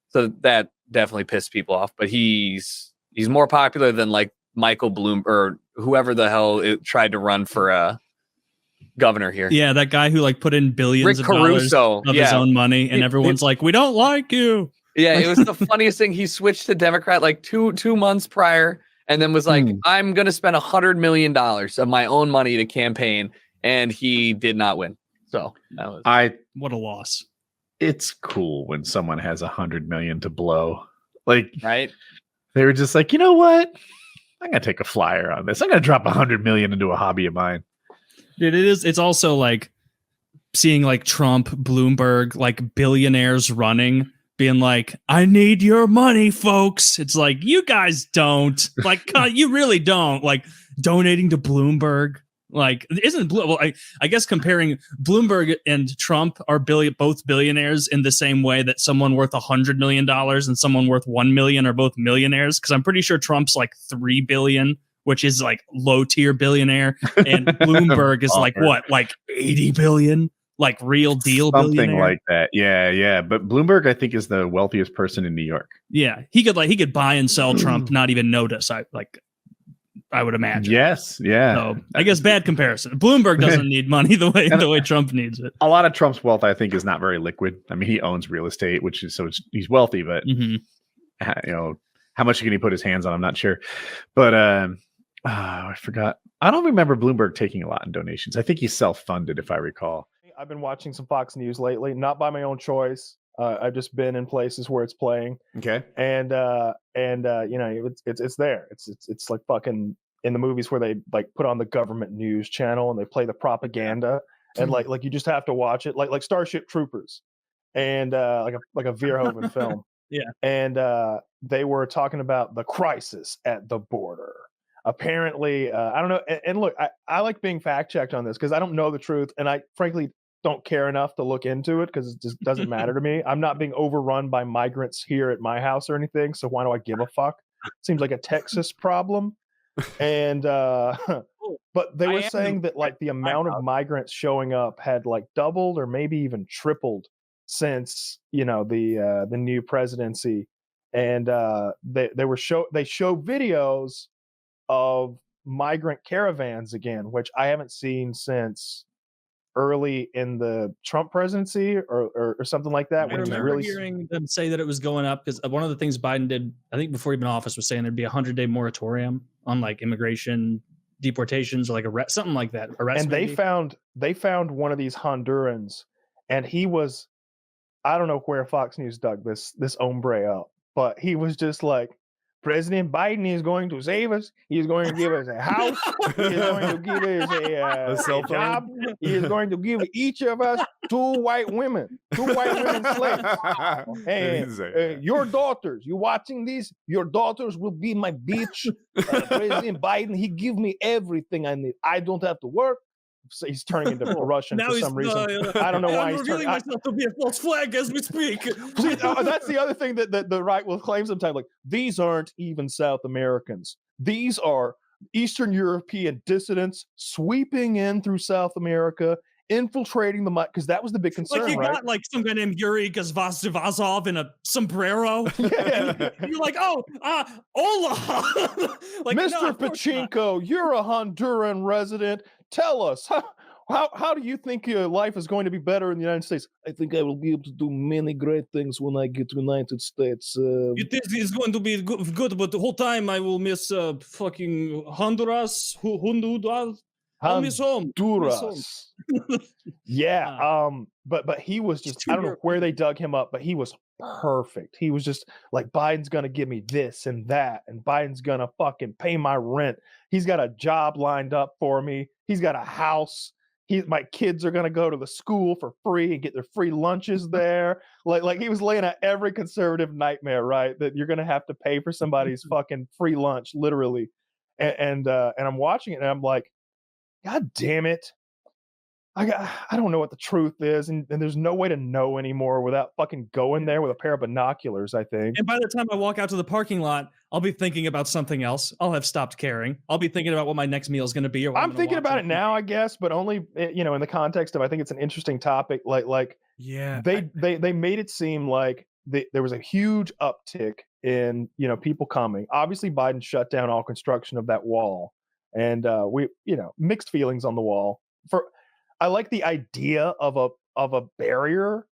So that definitely pissed people off, but he's more popular than like Michael Bloom or whoever the hell tried to run for governor here. Yeah. That guy who like put in billions of dollars of his own money, and everyone's like, we don't like you. Yeah. It was the funniest thing. He switched to Democrat like two months prior, and then was like, I'm going to spend $100 million of my own money to campaign. And he did not win. So that was what a loss. It's cool when someone has $100 million to blow. Like, right? They were just like, you know what? I'm gonna take a flyer on this. I'm gonna drop $100 million into a hobby of mine. Dude, it's also like seeing like Trump, Bloomberg, like billionaires running, being like, I need your money, folks. It's like, you guys don't. Like, you really don't. Like donating to Bloomberg. Like, I guess comparing Bloomberg and Trump are both billionaires in the same way that someone worth $100 million and someone worth 1 million are both millionaires. Because I'm pretty sure Trump's like 3 billion, which is like low tier billionaire, and Bloomberg is like what, like 80 billion. like real deal something billionaire. like that. Yeah. But Bloomberg, I think, is the wealthiest person in New York. Yeah, he could buy and sell Trump, not even notice. I would imagine. Yes, yeah. So I guess bad comparison. Bloomberg doesn't need money the way Trump needs it. A lot of Trump's wealth, I think, is not very liquid. I mean, he owns real estate, he's wealthy, but how much can he put his hands on? I'm not sure. But I forgot. I don't remember Bloomberg taking a lot in donations. I think he's self-funded, if I recall. I've been watching some Fox News lately, not by my own choice. I've just been in places where it's playing. Okay. And it's there. It's like fucking in the movies where they like put on the government news channel and they play the propaganda and like you just have to watch it like Starship Troopers and like a Verhoeven film. Yeah. And they were talking about the crisis at the border. Apparently, I don't know. And look, I like being fact checked on this because I don't know the truth, and I frankly don't care enough to look into it because it just doesn't matter to me. I'm not being overrun by migrants here at my house or anything, so why do I give a fuck? Seems like a Texas problem. And but they were saying that like the amount of migrants showing up had like doubled or maybe even tripled since the new presidency. And they show videos of migrant caravans again, which I haven't seen since early in the Trump presidency or something like that. I remember hearing them say that it was going up because one of the things Biden did, I think before he was in office, was saying there'd be a 100-day moratorium on like immigration, deportations, or like arrest, something like that. Arrest. And they found one of these Hondurans, and he was, I don't know where Fox News dug this hombre up, but he was just like, President Biden is going to save us. He is going to give us a house. He is going to give us a job. He is going to give each of us two white women slaves. And your daughters, you watching these? Your daughters will be my bitch. President Biden, he give me everything I need. I don't have to work. So he's turning into Russian for some reason. I don't know why he's revealing myself to be a false flag as we speak. That's the other thing that the right will claim sometimes. Like, these aren't even South Americans. These are Eastern European dissidents sweeping in through South America, infiltrating the because that was the big concern. Like you got like some guy named Yuri Gazvazov in a sombrero. Yeah. You're like, hola. Like, Mr. Pachinko, you're a Honduran resident. Tell us, how do you think your life is going to be better in the United States? I think I will be able to do many great things when I get to the United States. You think it's going to be good, but the whole time I will miss fucking Honduras. Honduras. I'll miss home. Honduras. Yeah. But he was just, I don't know where they dug him up, but he was perfect. He was just like, Biden's gonna give me this and that, and Biden's gonna fucking pay my rent. He's got a job lined up for me. He's got a house. My kids are gonna go to the school for free and get their free lunches there. Like he was laying out every conservative nightmare, right? That you're gonna have to pay for somebody's fucking free lunch, literally. And I'm watching it and I'm like, God damn it. I don't know what the truth is, and there's no way to know anymore without fucking going there with a pair of binoculars, I think. And by the time I walk out to the parking lot, I'll be thinking about something else. I'll have stopped caring. I'll be thinking about what my next meal is going to be. Or I'm thinking about it now, I guess, but only in the context of I think it's an interesting topic. Like yeah, they made it seem like there was a huge uptick in people coming. Obviously, Biden shut down all construction of that wall, and we mixed feelings on the wall. I like the idea of a barrier.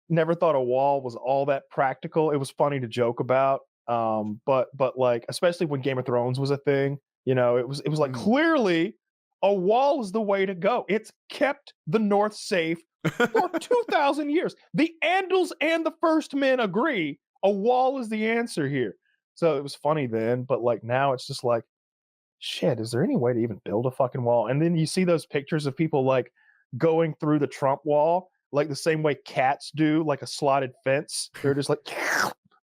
Never thought a wall was all that practical. It was funny to joke about. But like, especially when Game of Thrones was a thing, it was like clearly a wall is the way to go. It's kept the North safe for 2,000 years. The Andals and the First Men agree a wall is the answer here. So it was funny then, but like now it's just like, shit, is there any way to even build a fucking wall? And then you see those pictures of people like going through the Trump wall, like the same way cats do, like a slotted fence. They're just like,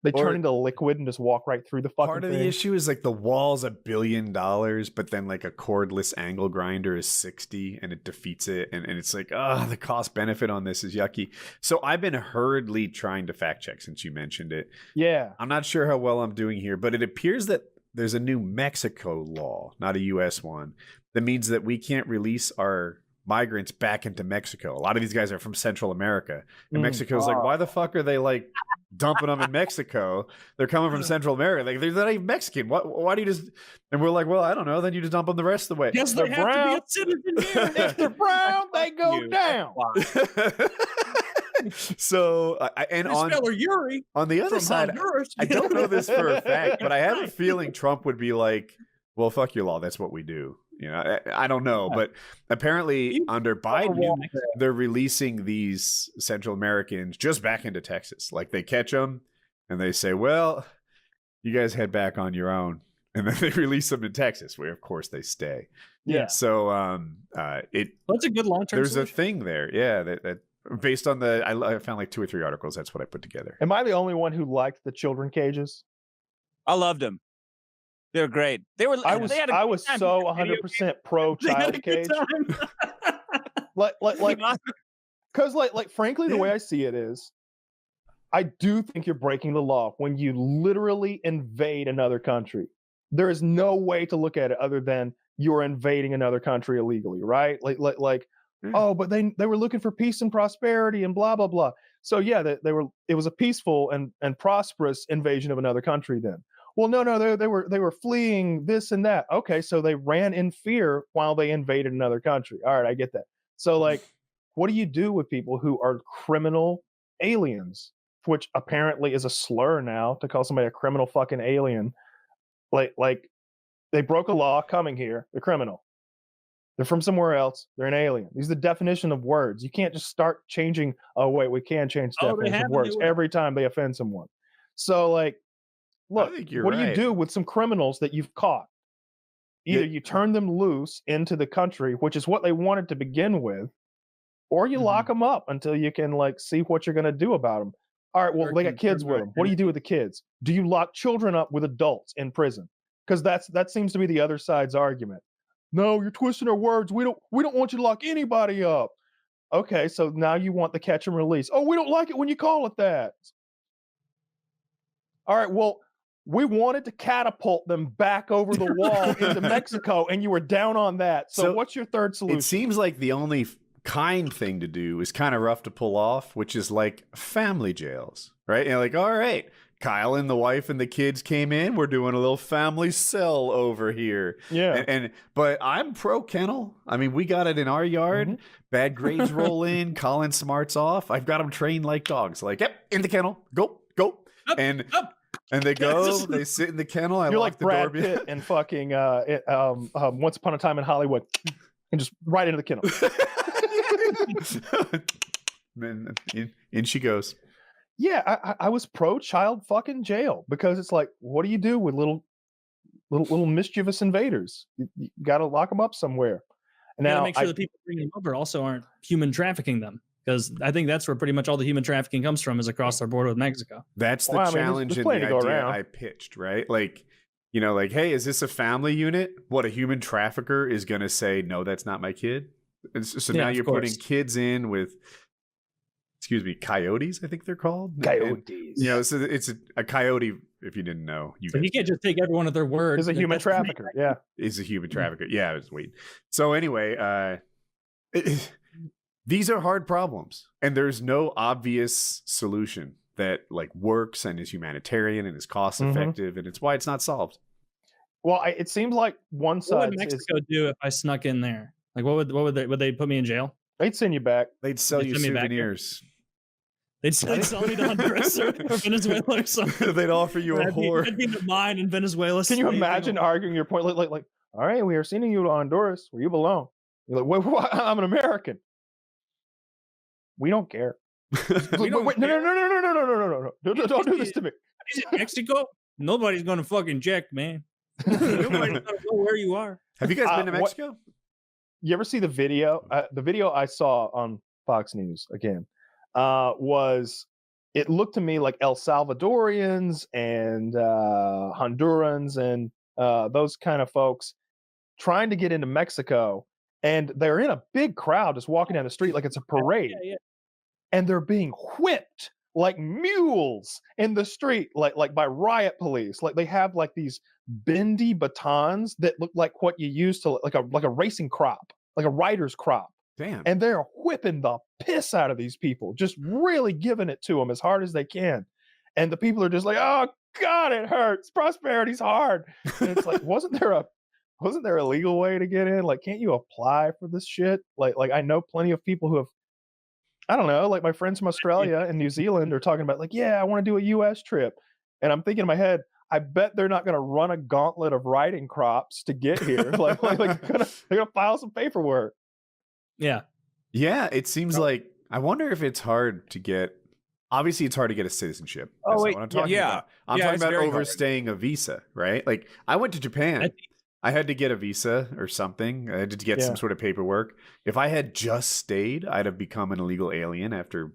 they turn into liquid and just walk right through the fucking Part of thing. the issue is like the wall's $1 billion, but then like a cordless angle grinder is 60 and it defeats it. And it's like, the cost benefit on this is yucky. So I've been hurriedly trying to fact check since you mentioned it. Yeah. I'm not sure how well I'm doing here, but it appears that there's a New Mexico law, not a U.S. one, that means that we can't release our migrants back into Mexico. A lot of these guys are from Central America. And Mexico's like, why the fuck are they like dumping them in Mexico? They're coming from Central America. Like, they're not even Mexican. Why do you just... And we're like, well, I don't know. Then you just dump them the rest of the way. Yes, they have to be a citizen here. If they're brown, they go down. So, on the other side, I don't know this for a fact, but I have a feeling Trump would be like, well, fuck your law. That's what we do. You know, I don't know, but apparently under Biden, they're releasing these Central Americans just back into Texas. Like, they catch them and they say, well, you guys head back on your own. And then they release them in Texas, where of course they stay. Yeah. So that's a good long-term There's solution. a thing there. Yeah. That based on I found like 2 or 3 articles. That's what I put together. Am I the only one who liked the children cages? I loved them. They're great. They were. I was so 100% pro child cage. Like frankly, the way I see it is, I do think you're breaking the law when you literally invade another country. There is no way to look at it other than you're invading another country illegally, right? Oh, but they were looking for peace and prosperity and blah blah blah. So yeah, they were. It was a peaceful and prosperous invasion of another country. Then, well, no, they were fleeing this and that. Okay, so they ran in fear while they invaded another country. All right, I get that. So like, what do you do with people who are criminal aliens, which apparently is a slur now to call somebody a criminal fucking alien? Like they broke a law coming here. They're criminal. They're from somewhere else. They're an alien. These are the definition of words. You can't just start changing. Oh, wait, we can change definition of words every time they offend someone. So, like, look, what do you do with some criminals that you've caught? Either you turn them loose into the country, which is what they wanted to begin with, or you lock them up until you can, like, see what you're going to do about them. All right, well, they got kids with them. What do you do with the kids? Do you lock children up with adults in prison? Because that seems to be the other side's argument. No, you're twisting our words. We don't want you to lock anybody up. Okay, so now you want the catch and release. Oh, we don't like it when you call it that. All right, well, we wanted to catapult them back over the wall into Mexico, and you were down on that. So what's your third solution? It seems like the only kind thing to do is kind of rough to pull off, which is like family jails, right? And like, all right, Kyle and the wife and the kids came in. We're doing a little family cell over here. Yeah. But I'm pro kennel. I mean, we got it in our yard. Bad grades roll in. Colin smarts off. I've got them trained like dogs. Like, yep, in the kennel. Go. Up, and up. And they go. They sit in the kennel. You're like Brad Pitt and fucking Once Upon a Time in Hollywood, and just right into the kennel. And in she goes. Yeah, I was pro child fucking jail because it's like, what do you do with little mischievous invaders? You got to lock them up somewhere. And now make sure the people bringing them over also aren't human trafficking them, because I think that's where pretty much all the human trafficking comes from, is across our border with Mexico. That's the challenge and the idea I pitched, right? Like, you know, like, hey, is this a family unit? What, a human trafficker is going to say, no, that's not my kid. So now you're putting kids in with, coyotes, I think they're called. Coyotes. And, you know, so it's a coyote, if you didn't know. You can't just take everyone at their word. He's a human trafficker, yeah. He's a human trafficker. Yeah, I was waiting. So anyway, these are hard problems, and there's no obvious solution that like works and is humanitarian and is cost effective, and it's why it's not solved. Well, it seems like one side. What would Mexico do if I snuck in there? Like, what would they put me in jail? They'd send you back. They'd sell you souvenirs. They'd sell me to Honduras or Venezuela or something. They'd offer you a whore. That'd be mine in Venezuela. Can you imagine arguing your point? Like, all right, we are sending you to Honduras where you belong. You're like, what? I'm an American. We don't care. Wait, no. Don't do this to me. Mexico? Nobody's gonna fucking check, man. Nobody's gonna know where you are. Have you guys been to Mexico? You ever see the video? The video I saw on Fox News again it looked to me like El Salvadorians and Hondurans and those kind of folks trying to get into Mexico, and they're in a big crowd just walking down the street like it's a parade. Yeah. And they're being whipped like mules in the street, like by riot police. Like they have like these bendy batons that look like what you use to like a racing crop, like a rider's crop. Damn. And they're whipping the piss out of these people, just really giving it to them as hard as they can. And the people are just like, oh God, it hurts. Prosperity's hard. And it's like, wasn't there a legal way to get in? Like, can't you apply for this shit? Like I know plenty of people who have, I don't know, like my friends from Australia and New Zealand are talking about like, yeah, I want to do a US trip. And I'm thinking in my head, I bet they're not going to run a gauntlet of writing crops to get here. like they're gonna file some paperwork. Yeah. Yeah, it seems like, I wonder if it's hard to get, obviously it's hard to get a citizenship. That's not what I'm talking about. I'm talking about overstaying a visa, right? Like I went to Japan. I had to get a visa or something. I had to get some sort of paperwork. If I had just stayed, I'd have become an illegal alien after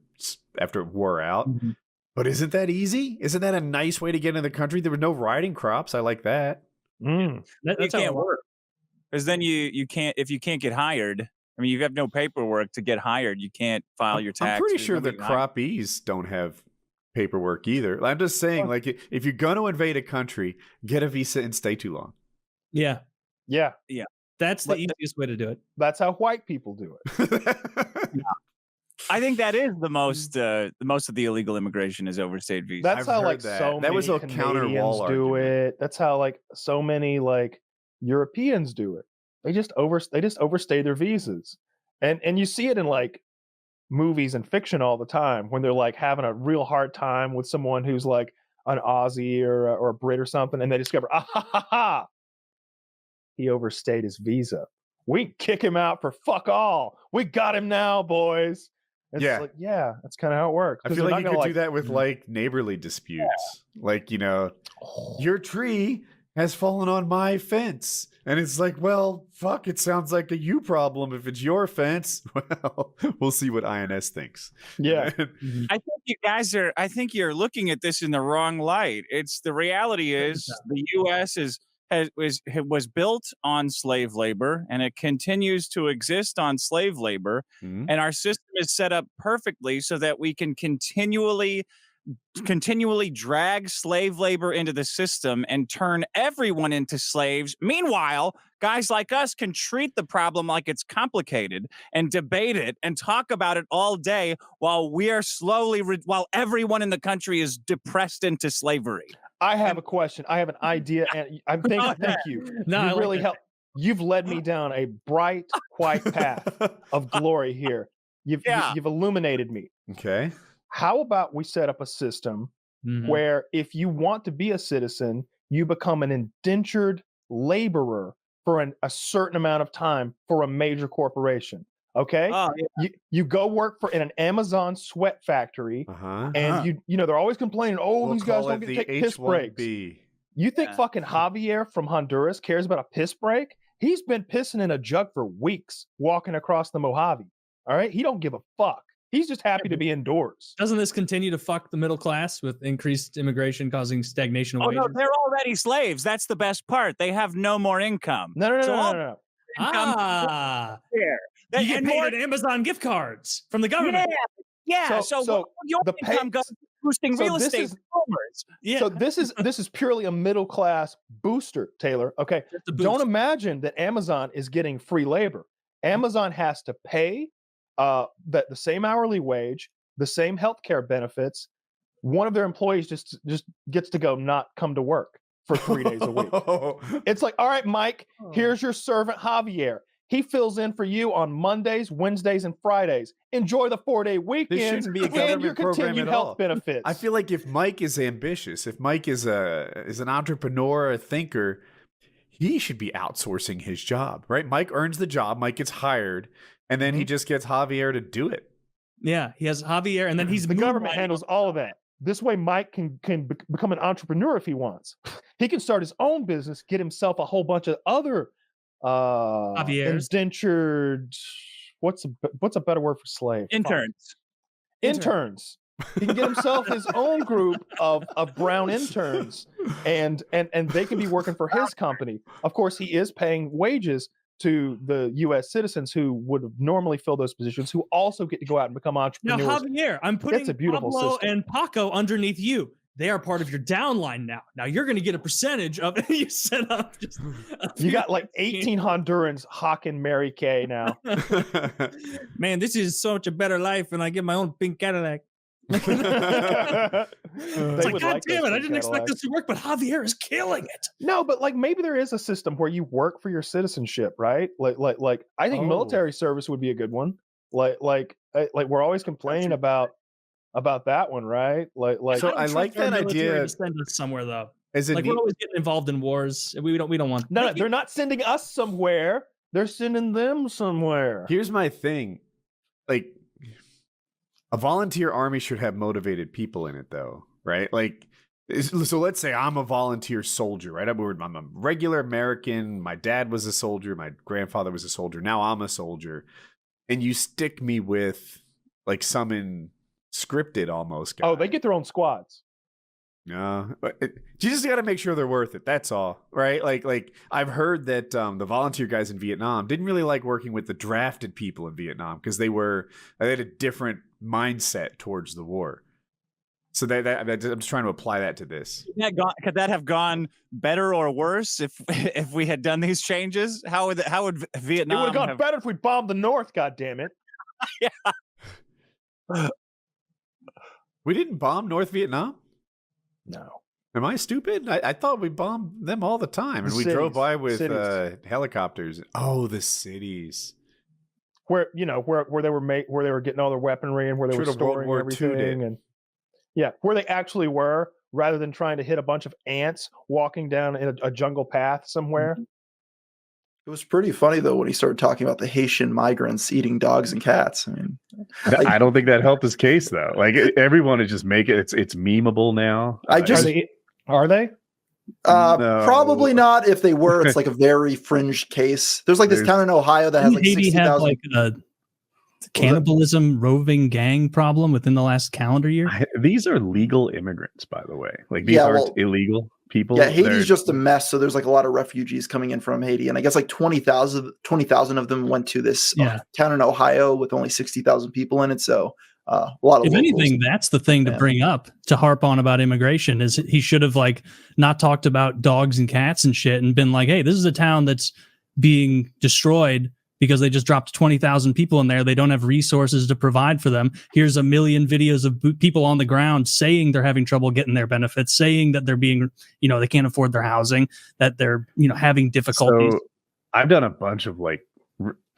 it wore out. Mm-hmm. But isn't that easy? Isn't that a nice way to get into the country? There were no riding crops. I like that. That can't work. Because then you can't, if you can't get hired, I mean, you have no paperwork to get hired. You can't file your taxes. I'm pretty sure the croppies don't have paperwork either. I'm just saying, like, if you're going to invade a country, get a visa and stay too long. Yeah. That's the easiest way to do it. That's how white people do it. I think that is the most of the illegal immigration is overstayed visas. That's how like so many was a Canadians do it. That's how like so many like Europeans do it. They just overstay their visas. And you see it in like movies and fiction all the time when they're like having a real hard time with someone who's like an Aussie or a Brit or something, and they discover, he overstayed his visa. We can kick him out for fuck all. We got him now, boys. It's like, yeah, that's kind of how it works. I feel like you could do that with like neighborly disputes. Like, you know, your tree has fallen on my fence. And it's like, well, fuck, it sounds like a you problem if it's your fence. Well, we'll see what INS thinks. Yeah. I think you're looking at this in the wrong light. The reality is the U.S. was built on slave labor, and it continues to exist on slave labor. Mm-hmm. And our system is set up perfectly so that we can continually drag slave labor into the system and turn everyone into slaves. Meanwhile, guys like us can treat the problem like it's complicated and debate it and talk about it all day while we are while everyone in the country is depressed into slavery. I have a question. I have an idea, and I'm thank you. You really helped. You've led me down a bright white path of glory here. You've illuminated me. Okay. How about we set up a system where if you want to be a citizen, you become an indentured laborer for a certain amount of time for a major corporation. Okay. Oh, yeah. You go work in an Amazon sweat factory, and you know they're always complaining. Oh, these guys don't get to take piss breaks. You think fucking Javier from Honduras cares about a piss break? He's been pissing in a jug for weeks, walking across the Mojave. All right, he don't give a fuck. He's just happy to be indoors. Doesn't this continue to fuck the middle class with increased immigration causing stagnation of wages? No, they're already slaves. That's the best part. They have no more income. No. You get paid in Amazon gift cards from the government. Yeah. So your income goes to boosting real estate. So this is purely a middle class booster, Taylor. Okay. Don't imagine that Amazon is getting free labor. Amazon has to pay the same hourly wage, the same healthcare benefits. One of their employees just gets to not come to work for 3 days a week. It's like, all right, Mike, here's your servant Javier. He fills in for you on Mondays, Wednesdays, and Fridays. Enjoy the 4-day weekend and your continued health benefits. I feel like if Mike is ambitious, if Mike is an entrepreneur, a thinker, he should be outsourcing his job, right? Mike earns the job, Mike gets hired, and then he just gets Javier to do it. Yeah, he has Javier, and then the government handles all of that. This way, Mike can become an entrepreneur if he wants. He can start his own business, get himself a whole bunch of other indentured. What's a better word for slave? Interns. Interns. He can get himself his own group of brown interns, and they can be working for his company. Of course, he is paying wages to the U.S. citizens who would normally fill those positions, who also get to go out and become entrepreneurs. Now, Javier, I'm putting Pablo and Paco underneath you. they are part of your downline now. Now you're going to get a percentage of it. You set up. You got like 18 Hondurans hawking Mary Kay now. Man, this is such a better life when I get my own pink Cadillac. It's like, God damn it, I didn't expect this to work, but Javier is killing it. No, but like maybe there is a system where you work for your citizenship, right? Like I think military service would be a good one. Like we're always complaining about that one, right? So I like that idea. To send us somewhere though. We're always getting involved in wars. We don't want. No, they're not sending us somewhere. They're sending them somewhere. Here's my thing, like. A volunteer army should have motivated people in it, though, right? Like, so let's say I'm a volunteer soldier, right? I'm a regular American. My dad was a soldier. My grandfather was a soldier. Now I'm a soldier. And you stick me with, like, some scripted almost guy. Oh, they get their own squads. No, you just got to make sure they're worth it. That's all, right? Like I've heard that the volunteer guys in Vietnam didn't really like working with the drafted people in Vietnam because they had a different mindset towards the war. So that I'm just trying to apply that to this. Could that have gone better or worse if we had done these changes? How would Vietnam? It would have gone better if we bombed the North. God damn it! Yeah. We didn't bomb North Vietnam. No. Am I stupid? I thought we bombed them all the time, and we drove by with helicopters. Oh, the cities where they were getting all their weaponry and where they were storing everything, and where they actually were, rather than trying to hit a bunch of ants walking down in a jungle path somewhere. Mm-hmm. It was pretty funny though when he started talking about the Haitian migrants eating dogs and cats. I mean, I don't think that helped his case though. Like everyone is just it's memeable now. Are they? No. Probably not. If they were, it's like a very fringe case. There's this town in Ohio that has like 60,000. Like a cannibalism roving gang problem within the last calendar year. These are legal immigrants, by the way. Like these aren't illegal people. Yeah, Haiti's just a mess. So there's like a lot of refugees coming in from Haiti, and I guess like 20,000 of them went to this town in Ohio with only 60,000 people in it. So a lot of. If anything, that's the thing to bring up to harp on about immigration is he should have like not talked about dogs and cats and shit and been like, hey, this is a town that's being destroyed because they just dropped 20,000 people in there. They don't have resources to provide for them. Here's a million videos of people on the ground saying they're having trouble getting their benefits, saying that they're being, they can't afford their housing, that they're, having difficulties. So I've done a bunch of like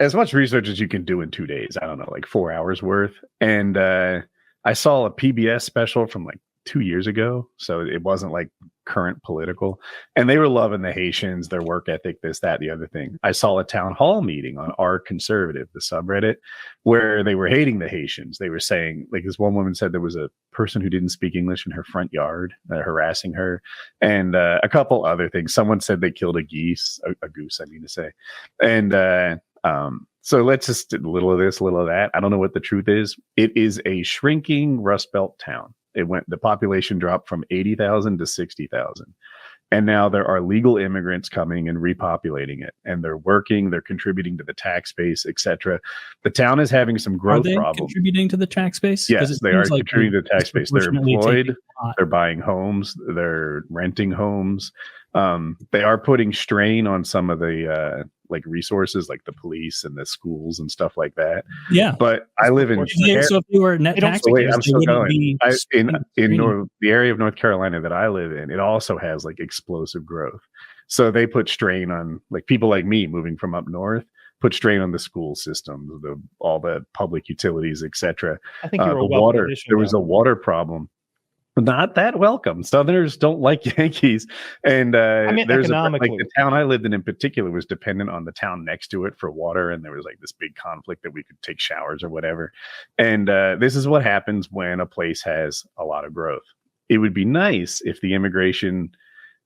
as much research as you can do in 2 days. I don't know, like 4 hours worth. And I saw a PBS special from like 2 years ago. So it wasn't like current political, and they were loving the Haitians, their work ethic, this, that, the other thing. I saw a town hall meeting on R Conservative, the subreddit, where they were hating the Haitians. They were saying, like, this one woman said there was a person who didn't speak English in her front yard harassing her, and a couple other things. Someone said they killed a goose, I mean to say. And so let's just a little of this, a little of that. I don't know what the truth is. It is a shrinking Rust Belt town. The population dropped from 80,000 to 60,000. And now there are legal immigrants coming and repopulating it. And they're working, they're contributing to the tax base, etc. The town is having some growth problems. Contributing to the tax base? Yes, they are contributing to the tax base. They're employed, they're buying homes, they're renting homes. They are putting strain on some of the like resources, like the police and the schools and stuff like that. Yeah, but I live in. So if you were net taxpayers, in the area of North Carolina that I live in, it also has like explosive growth. So they put strain on like people like me moving from up north. Put strain on the school systems, all the public utilities, etc. I think you're the water. There was a water problem. Not that welcome. Southerners don't like Yankees, and there's like the town I lived in particular was dependent on the town next to it for water, and there was like this big conflict that we could take showers or whatever. And this is what happens when a place has a lot of growth. It would be nice if the immigration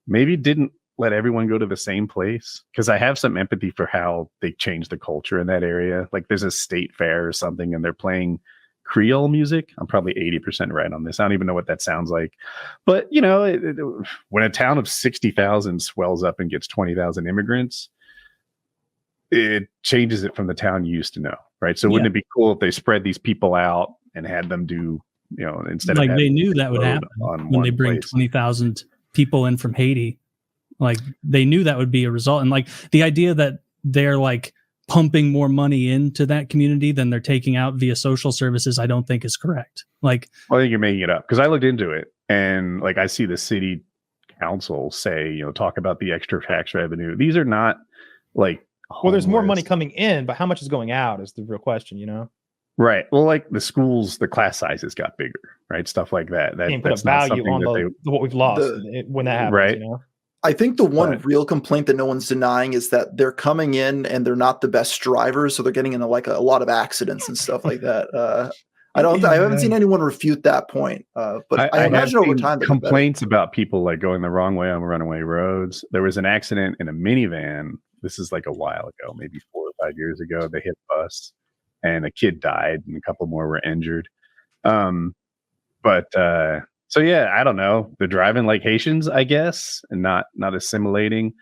maybe didn't let everyone go to the same place, because I have some empathy for how they changed the culture in that area. Like there's a state fair or something, and they're playing Creole music. I'm probably 80% right on this. I don't even know what that sounds like. But, when a town of 60,000 swells up and gets 20,000 immigrants, it changes it from the town you used to know, right? So wouldn't it be cool if they spread these people out and had them do instead like of they knew that would happen when they bring 20,000 people in from Haiti. Like they knew that would be a result. And like the idea that they're like pumping more money into that community than they're taking out via social services, I don't think is correct. Like, I think you're making it up because I looked into it and like I see the city council say, talk about the extra tax revenue. These are not like, well, there's more money coming in, but how much is going out is the real question, Right. Well, like the schools, the class sizes got bigger, right? Stuff like that. Can't put a value on what we've lost when that happens, right? I think the one real complaint that no one's denying is that they're coming in and they're not the best drivers, so they're getting into like a lot of accidents and stuff like that. I haven't seen anyone refute that point, but I imagine over time complaints about people like going the wrong way on runaway roads. There was an accident in a minivan. This is like a while ago, maybe 4 or 5 years ago. They hit a bus, and a kid died, and a couple more were injured. So yeah, I don't know. They're driving like Haitians, I guess, and not assimilating.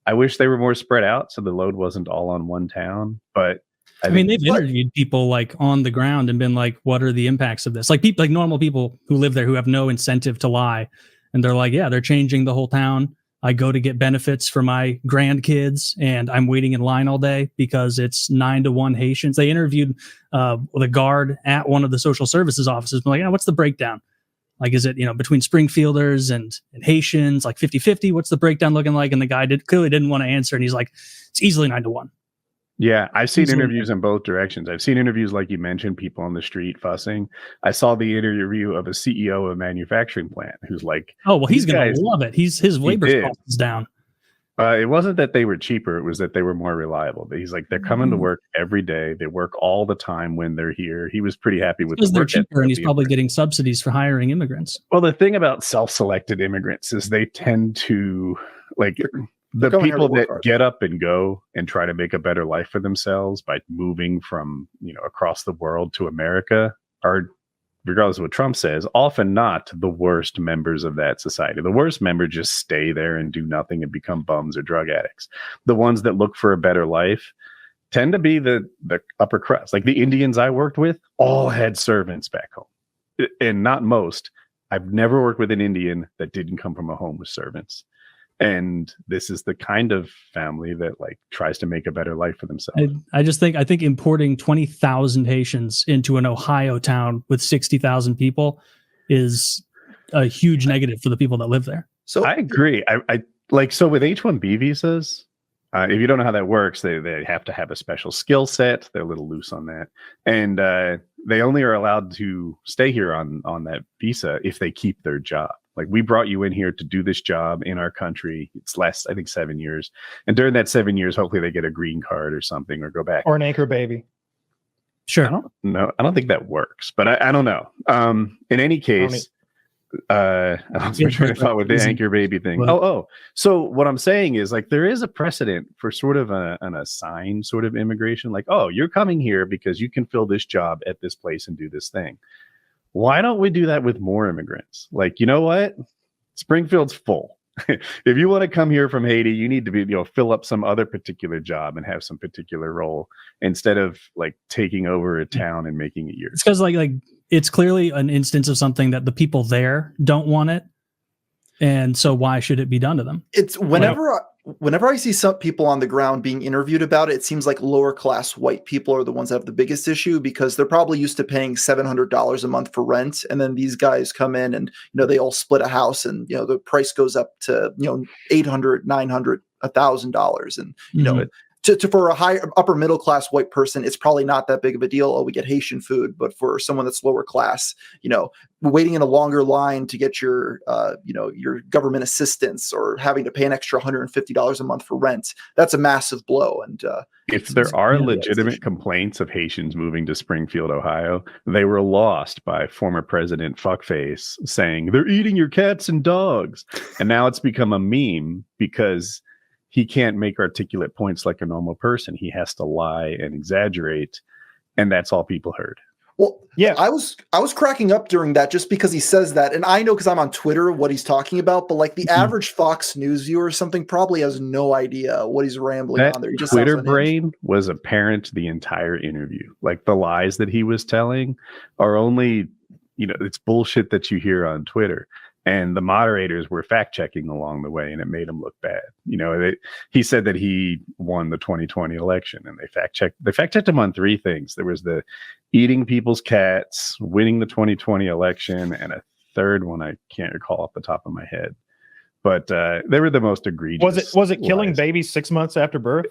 I wish they were more spread out so the load wasn't all on one town. But I mean, they've interviewed people like on the ground and been like, "What are the impacts of this?" Like people, like normal people who live there who have no incentive to lie, and they're like, "Yeah, they're changing the whole town. I go to get benefits for my grandkids, and I'm waiting in line all day because it's 9-to-1 Haitians." They interviewed the guard at one of the social services offices. Like, what's the breakdown? Like, is it, between Springfielders and Haitians, like 50-50? What's the breakdown looking like? And the guy clearly didn't want to answer. And he's like, it's easily 9-to-1. Yeah, I've seen interviews in both directions. I've seen interviews, like you mentioned, people on the street fussing. I saw the interview of a CEO of a manufacturing plant who's like, oh, well, he's going to love it. His labor cost is down. It wasn't that they were cheaper. It was that they were more reliable. But he's like, they're coming to work every day. They work all the time when they're here. He was pretty happy with because they're cheaper, and he's probably getting subsidies for hiring immigrants. Well, the thing about self-selected immigrants is they tend to like the people that get up and go and try to make a better life for themselves by moving from across the world to America are, regardless of what Trump says, often not the worst members of that society. The worst members just stay there and do nothing and become bums or drug addicts. The ones that look for a better life tend to be the upper crust. Like the Indians I worked with all had servants back home. And not most. I've never worked with an Indian that didn't come from a home with servants. And this is the kind of family that like tries to make a better life for themselves. I think importing 20,000 Haitians into an Ohio town with 60,000 people is a huge negative for the people that live there. So I agree. I like, so with H-1B visas, if you don't know how that works, they have to have a special skill set. They're a little loose on that. And they only are allowed to stay here on that visa if they keep their job. Like, we brought you in here to do this job in our country. It's less, I think, 7 years. And during that 7 years, hopefully they get a green card or something or go back. Or an anchor baby. Sure. I don't think that works, but I don't know. In any case, I was trying to thought with the anchor baby thing. So what I'm saying is, like, there is a precedent for sort of an assigned sort of immigration. Like, oh, you're coming here because you can fill this job at this place and do this thing. Why don't we do that with more immigrants? Like, you know what? Springfield's full. If you want to come here from Haiti, you need to be, fill up some other particular job and have some particular role instead of like taking over a town and making it yours. It's because like it's clearly an instance of something that the people there don't want it. And so why should it be done to them? It's whenever I see some people on the ground being interviewed about it, it seems like lower class white people are the ones that have the biggest issue because they're probably used to paying $700 a month for rent. And then these guys come in and, they all split a house and, the price goes up to, $800, $900, $1,000. And, for a high upper middle class white person, it's probably not that big of a deal. Oh, we get Haitian food. But for someone that's lower class, waiting in a longer line to get your government assistance or having to pay an extra $150 a month for rent, that's a massive blow. And if there are legitimate complaints of Haitians moving to Springfield, Ohio, they were lost by former President Fuckface saying they're eating your cats and dogs. And now it's become a meme because he can't make articulate points like a normal person. He has to lie and exaggerate. And that's all people heard. Well, yeah, I was cracking up during that just because he says that. And I know because I'm on Twitter what he's talking about. But like the average Fox News viewer or something probably has no idea what he's rambling on there. He just Twitter brain was apparent the entire interview. Like the lies that he was telling are only it's bullshit that you hear on Twitter. And the moderators were fact checking along the way, and it made him look bad. He said that he won the 2020 election, and they fact checked him on 3 things. There was the eating people's cats, winning the 2020 election, and a third one I can't recall off the top of my head. But they were the most egregious. Was it killing babies 6 months after birth?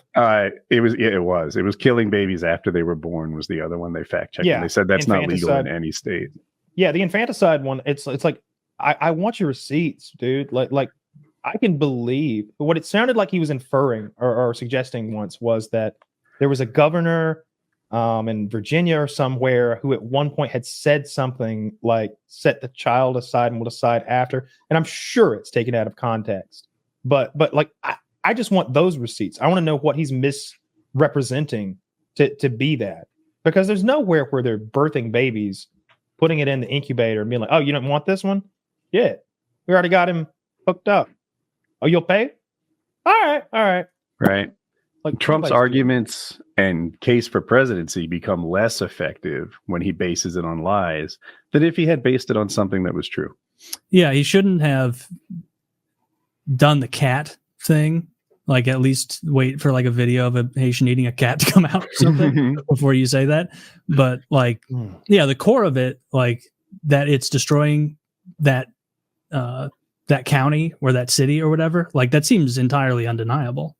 It was killing babies after they were born was the other one they fact checked. Yeah, they said that's not legal in any state. Yeah, the infanticide one. It's like I want your receipts, dude. Like I can believe what it sounded like he was inferring or suggesting once was that there was a governor in Virginia or somewhere who at one point had said something like set the child aside and will decide after. And I'm sure it's taken out of context. But like I just want those receipts. I want to know what he's misrepresenting to be that. Because there's nowhere where they're birthing babies, putting it in the incubator and being like, oh, you don't want this one? Yeah. We already got him hooked up. Oh, you'll pay? All right. Right. Like Trump's arguments and case for presidency become less effective when he bases it on lies than if he had based it on something that was true. Yeah, he shouldn't have done the cat thing. Like at least wait for like a video of a Haitian eating a cat to come out or something before you say that. But like, yeah, the core of it, like that it's destroying that that county or that city or whatever, like that seems entirely undeniable.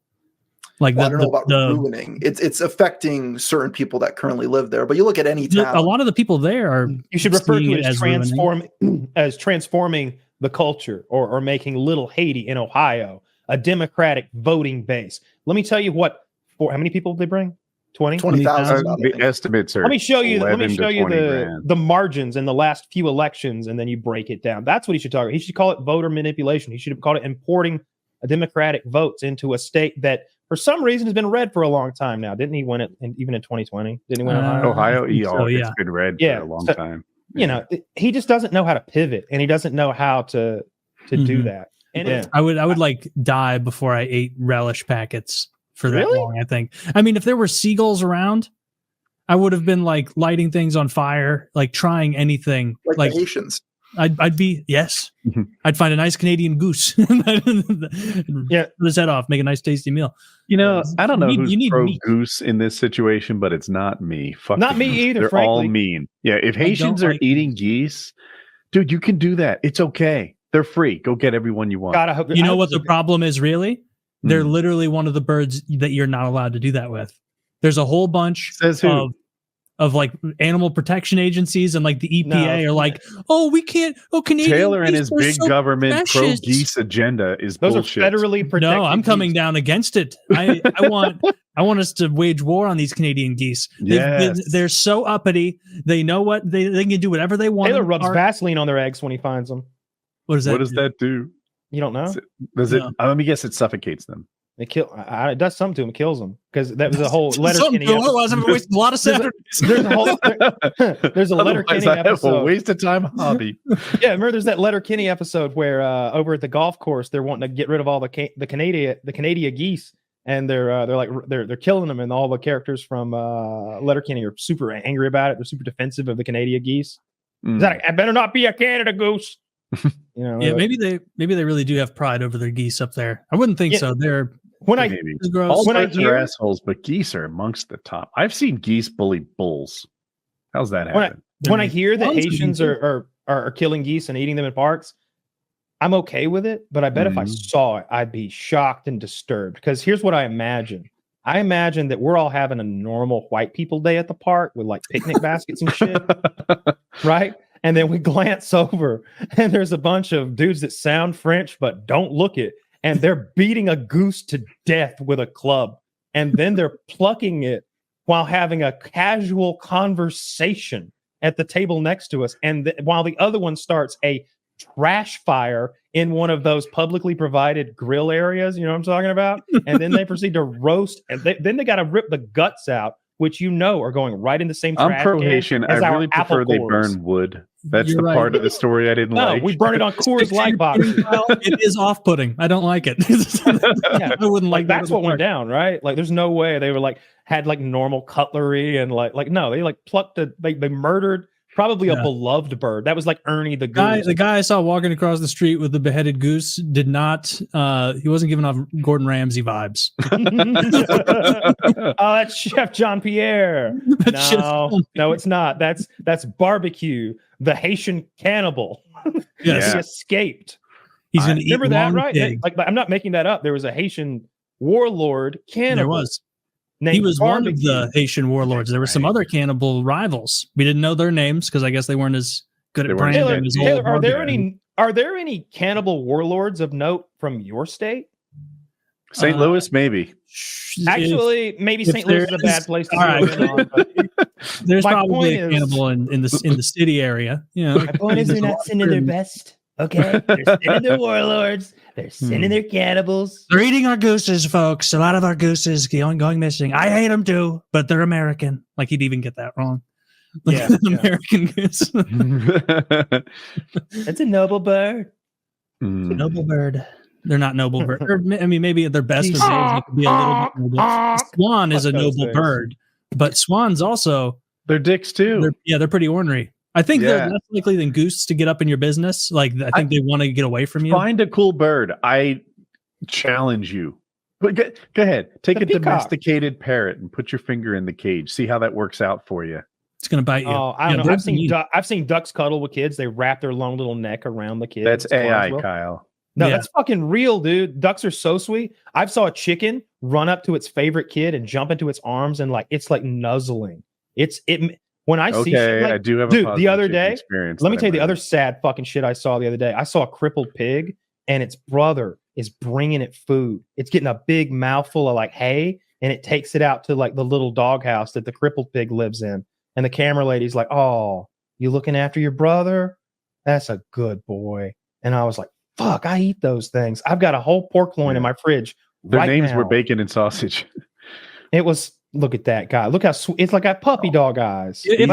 Like I don't know about ruining. It's affecting certain people that currently live there. But you look at any town. A lot of the people there are. You should refer to it as transforming the culture or making Little Haiti in Ohio a democratic voting base. Let me tell you how many people did they bring? 20,000. The estimates are. Let me show you the margins in the last few elections, and then you break it down. That's what he should talk about. He should call it voter manipulation. He should have called it importing democratic votes into a state that, for some reason, has been red for a long time now. Didn't he win it even in 2020? Didn't he win Ohio? Yeah. It's been red for a long time. You know, he just doesn't know how to pivot, and he doesn't know how to do that. And I would like die before I ate relish packets for that long, I think. I mean, if there were seagulls around, I would have been like lighting things on fire, like trying anything. Like the Haitians. I'd be, yes. I'd find a nice Canadian goose. Yeah. Put his head off, make a nice tasty meal. You know, I don't know who's pro goose in this situation, but it's not me. Fuck not me either, They're frankly. all mean. Yeah, if Haitians are eating geese, dude, you can do that. It's okay. They're free. Go get everyone you want. You know what the problem is, really? They're literally one of the birds that you're not allowed to do that with. There's a whole bunch of like animal protection agencies and like the EPA are like, oh, we can't. Oh, Canadian Taylor and his big so government pro geese agenda is those bullshit. Are federally protected. No, I'm coming down against it. I want us to wage war on these Canadian geese. They're so uppity. They know what they can do whatever they want. Taylor rubs Vaseline on their eggs when he finds them. What does that? What does that do? You don't know? Does it? Let me guess. It suffocates them. It does something to them. It kills them because that was a whole Letterkenny. Otherwise, I'm wasting a lot of Saturdays. There's a Letterkenny episode. A waste of time hobby. Yeah, remember there's that Letterkenny episode where over at the golf course they're wanting to get rid of all the Canadian geese, and they're killing them, and all the characters from Letterkenny are super angry about it. They're super defensive of the Canadian geese. I better not be a Canada goose. You know, yeah, maybe they really do have pride over their geese up there. I wouldn't think so. They're all birds are assholes, but geese are amongst the top. I've seen geese bully bulls. How's that happen? When I hear that Haitians are killing geese and eating them in parks, I'm okay with it. But I bet if I saw it, I'd be shocked and disturbed. Because here's what I imagine. I imagine that we're all having a normal white people day at the park with like picnic baskets and shit, right? And then we glance over and there's a bunch of dudes that sound French but don't look it. And they're beating a goose to death with a club. And then they're plucking it while having a casual conversation at the table next to us. And while the other one starts a trash fire in one of those publicly provided grill areas, you know what I'm talking about? And then they proceed to roast. And then they got to rip the guts out, which are going right in the same trash. I'm pro Haitian. I really prefer they burn wood. That's the part of the story I didn't like. No, we burn it on Coors Light boxes. It is off-putting. I don't like it. Yeah, I wouldn't like that's what went down, right? Like, there's no way they were like had like normal cutlery and like no, they like plucked they murdered Probably a beloved bird. That was like Ernie the goose. The guy I saw walking across the street with the beheaded goose did not. He wasn't giving off Gordon Ramsay vibes. Oh, that's Chef Jean Pierre. No, it's not. That's Barbecue, the Haitian cannibal. Yes. He escaped. He's going to remember that, right? Like, I'm not making that up. There was a Haitian warlord cannibal. There was. He was one of the Haitian warlords. There were some other cannibal rivals. We didn't know their names because I guess they weren't as good at branding as old. Are there any cannibal warlords of note from your state? St. Louis, maybe. Actually, maybe St. Louis is a bad place to go. There's probably a cannibal in the city area. My point is, they're not sending their best. Okay, they're sending their warlords. They're sending their cannibals. They're eating our gooses, folks. A lot of our gooses going missing. I hate them too, but they're American. Like he'd even get that wrong. Like American goose. That's a noble bird. Noble bird. They're not noble bird. I mean, maybe at their best of days, they could be a little bit noble. Swan is a noble bird, but swans also they're dicks too. They're pretty ornery. I think they're less likely than goose to get up in your business. Like I think they want to get away from you. Find a cool bird. I challenge you. But go ahead. Take a domesticated parrot and put your finger in the cage. See how that works out for you. It's going to bite you. Oh, I don't know. I've seen ducks cuddle with kids. They wrap their long little neck around the kid. That's AI, Kyle. No, that's fucking real, dude. Ducks are so sweet. I've saw a chicken run up to its favorite kid and jump into its arms and it's like nuzzling. When I see shit I do have a the other day experience. Let me tell you the other sad fucking shit I saw the other day. I saw a crippled pig and its brother is bringing it food. It's getting a big mouthful of hay and it takes it out to the little doghouse that the crippled pig lives in. And the camera lady's like, "Oh, you looking after your brother? That's a good boy." And I was like, "Fuck, I eat those things. I've got a whole pork loin in my fridge." Their names were bacon and sausage. It was. Look at that guy. Look how sweet. It's like got puppy dog eyes. You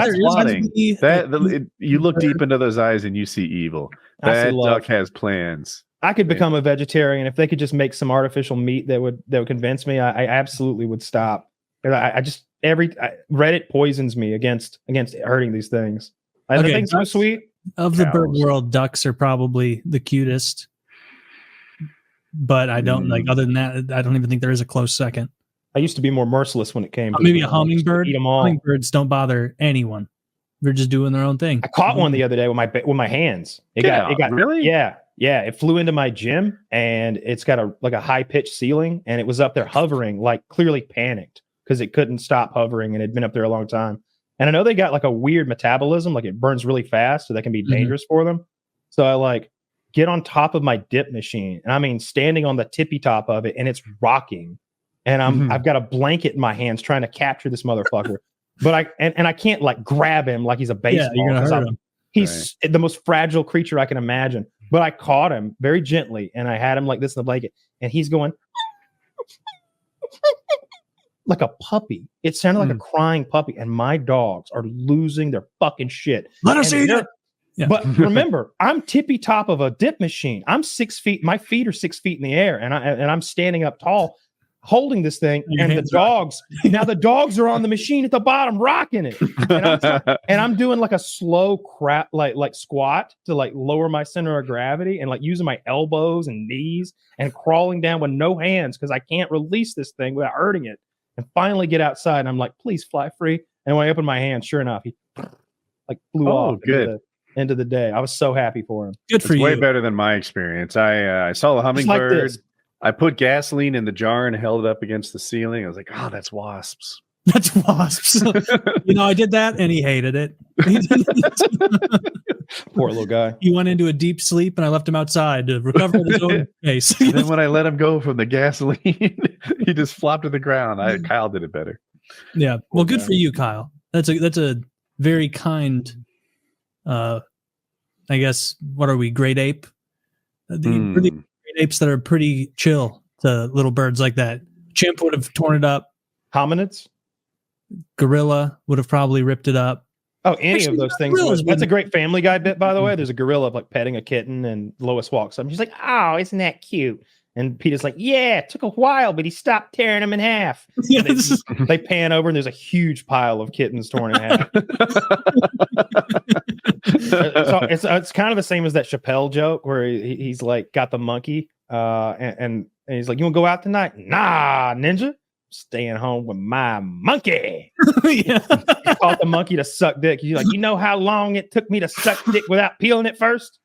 look deep into those eyes and you see evil. That duck has plans. I could become a vegetarian if they could just make some artificial meat that would convince me. I absolutely would stop. Reddit poisons me against hurting these things. I think so sweet. Of the bird world, ducks are probably the cutest. But I don't other than that, I don't even think there is a close second. I used to be more merciless when it came to maybe a hummingbird. Eat them all. Hummingbirds don't bother anyone. They're just doing their own thing. I caught one the other day with my hands. It got really? Yeah. It flew into my gym and it's got a high pitched ceiling and it was up there hovering, clearly panicked because it couldn't stop hovering and it had been up there a long time. And I know they got a weird metabolism, it burns really fast, so that can be dangerous for them. So I get on top of my dip machine, and I mean standing on the tippy top of it, and it's rocking. And I've got a blanket in my hands trying to capture this motherfucker, but I can't grab him like he's a baseball. Yeah, you're gonna hurt him. He's the most fragile creature I can imagine. But I caught him very gently, and I had him like this in the blanket, and he's going like a puppy. It sounded like a crying puppy, and my dogs are losing their fucking shit. Let us eat it. Yeah. But remember, I'm tippy top of a dip machine. I'm 6 feet. My feet are 6 feet in the air, and I'm standing up tall, holding this thing. And the dogs. Now the dogs are on the machine at the bottom, rocking it. And I'm doing a slow crap, like squat to lower my center of gravity, and using my elbows and knees and crawling down with no hands because I can't release this thing without hurting it. And finally get outside, and I'm like, "Please fly free." And when I open my hand, sure enough, he flew off. Good. End of the day. I was so happy for him. Good for you. Way better than my experience. I saw a hummingbird. I put gasoline in the jar and held it up against the ceiling. I was like, "Oh, that's wasps." That's wasps. I did that, and he hated it. Poor little guy. He went into a deep sleep, and I left him outside to recover his own pace. Then when I let him go from the gasoline, he just flopped to the ground. Kyle did it better. Yeah. Well, good for you, Kyle. That's a very kind. I guess what are we? Great ape. Pretty great apes that are pretty chill to little birds like that. Chimp would have torn it up. Hominids. Gorilla would have probably ripped it up. Oh, any of those things. That's a great Family Guy bit, by the way. There's a gorilla petting a kitten, and Lois walks up and she's like, "Oh, isn't that cute?" And Peter's like, yeah, it took a while, but he stopped tearing them in half. Yeah, they pan over and there's a huge pile of kittens torn in half. It's kind of the same as that Chappelle joke where he's like got the monkey and he's like, you want to go out tonight? Nah, ninja. Staying home with my monkey. Yeah. He taught the monkey to suck dick. He's like, you know how long it took me to suck dick without peeling it first?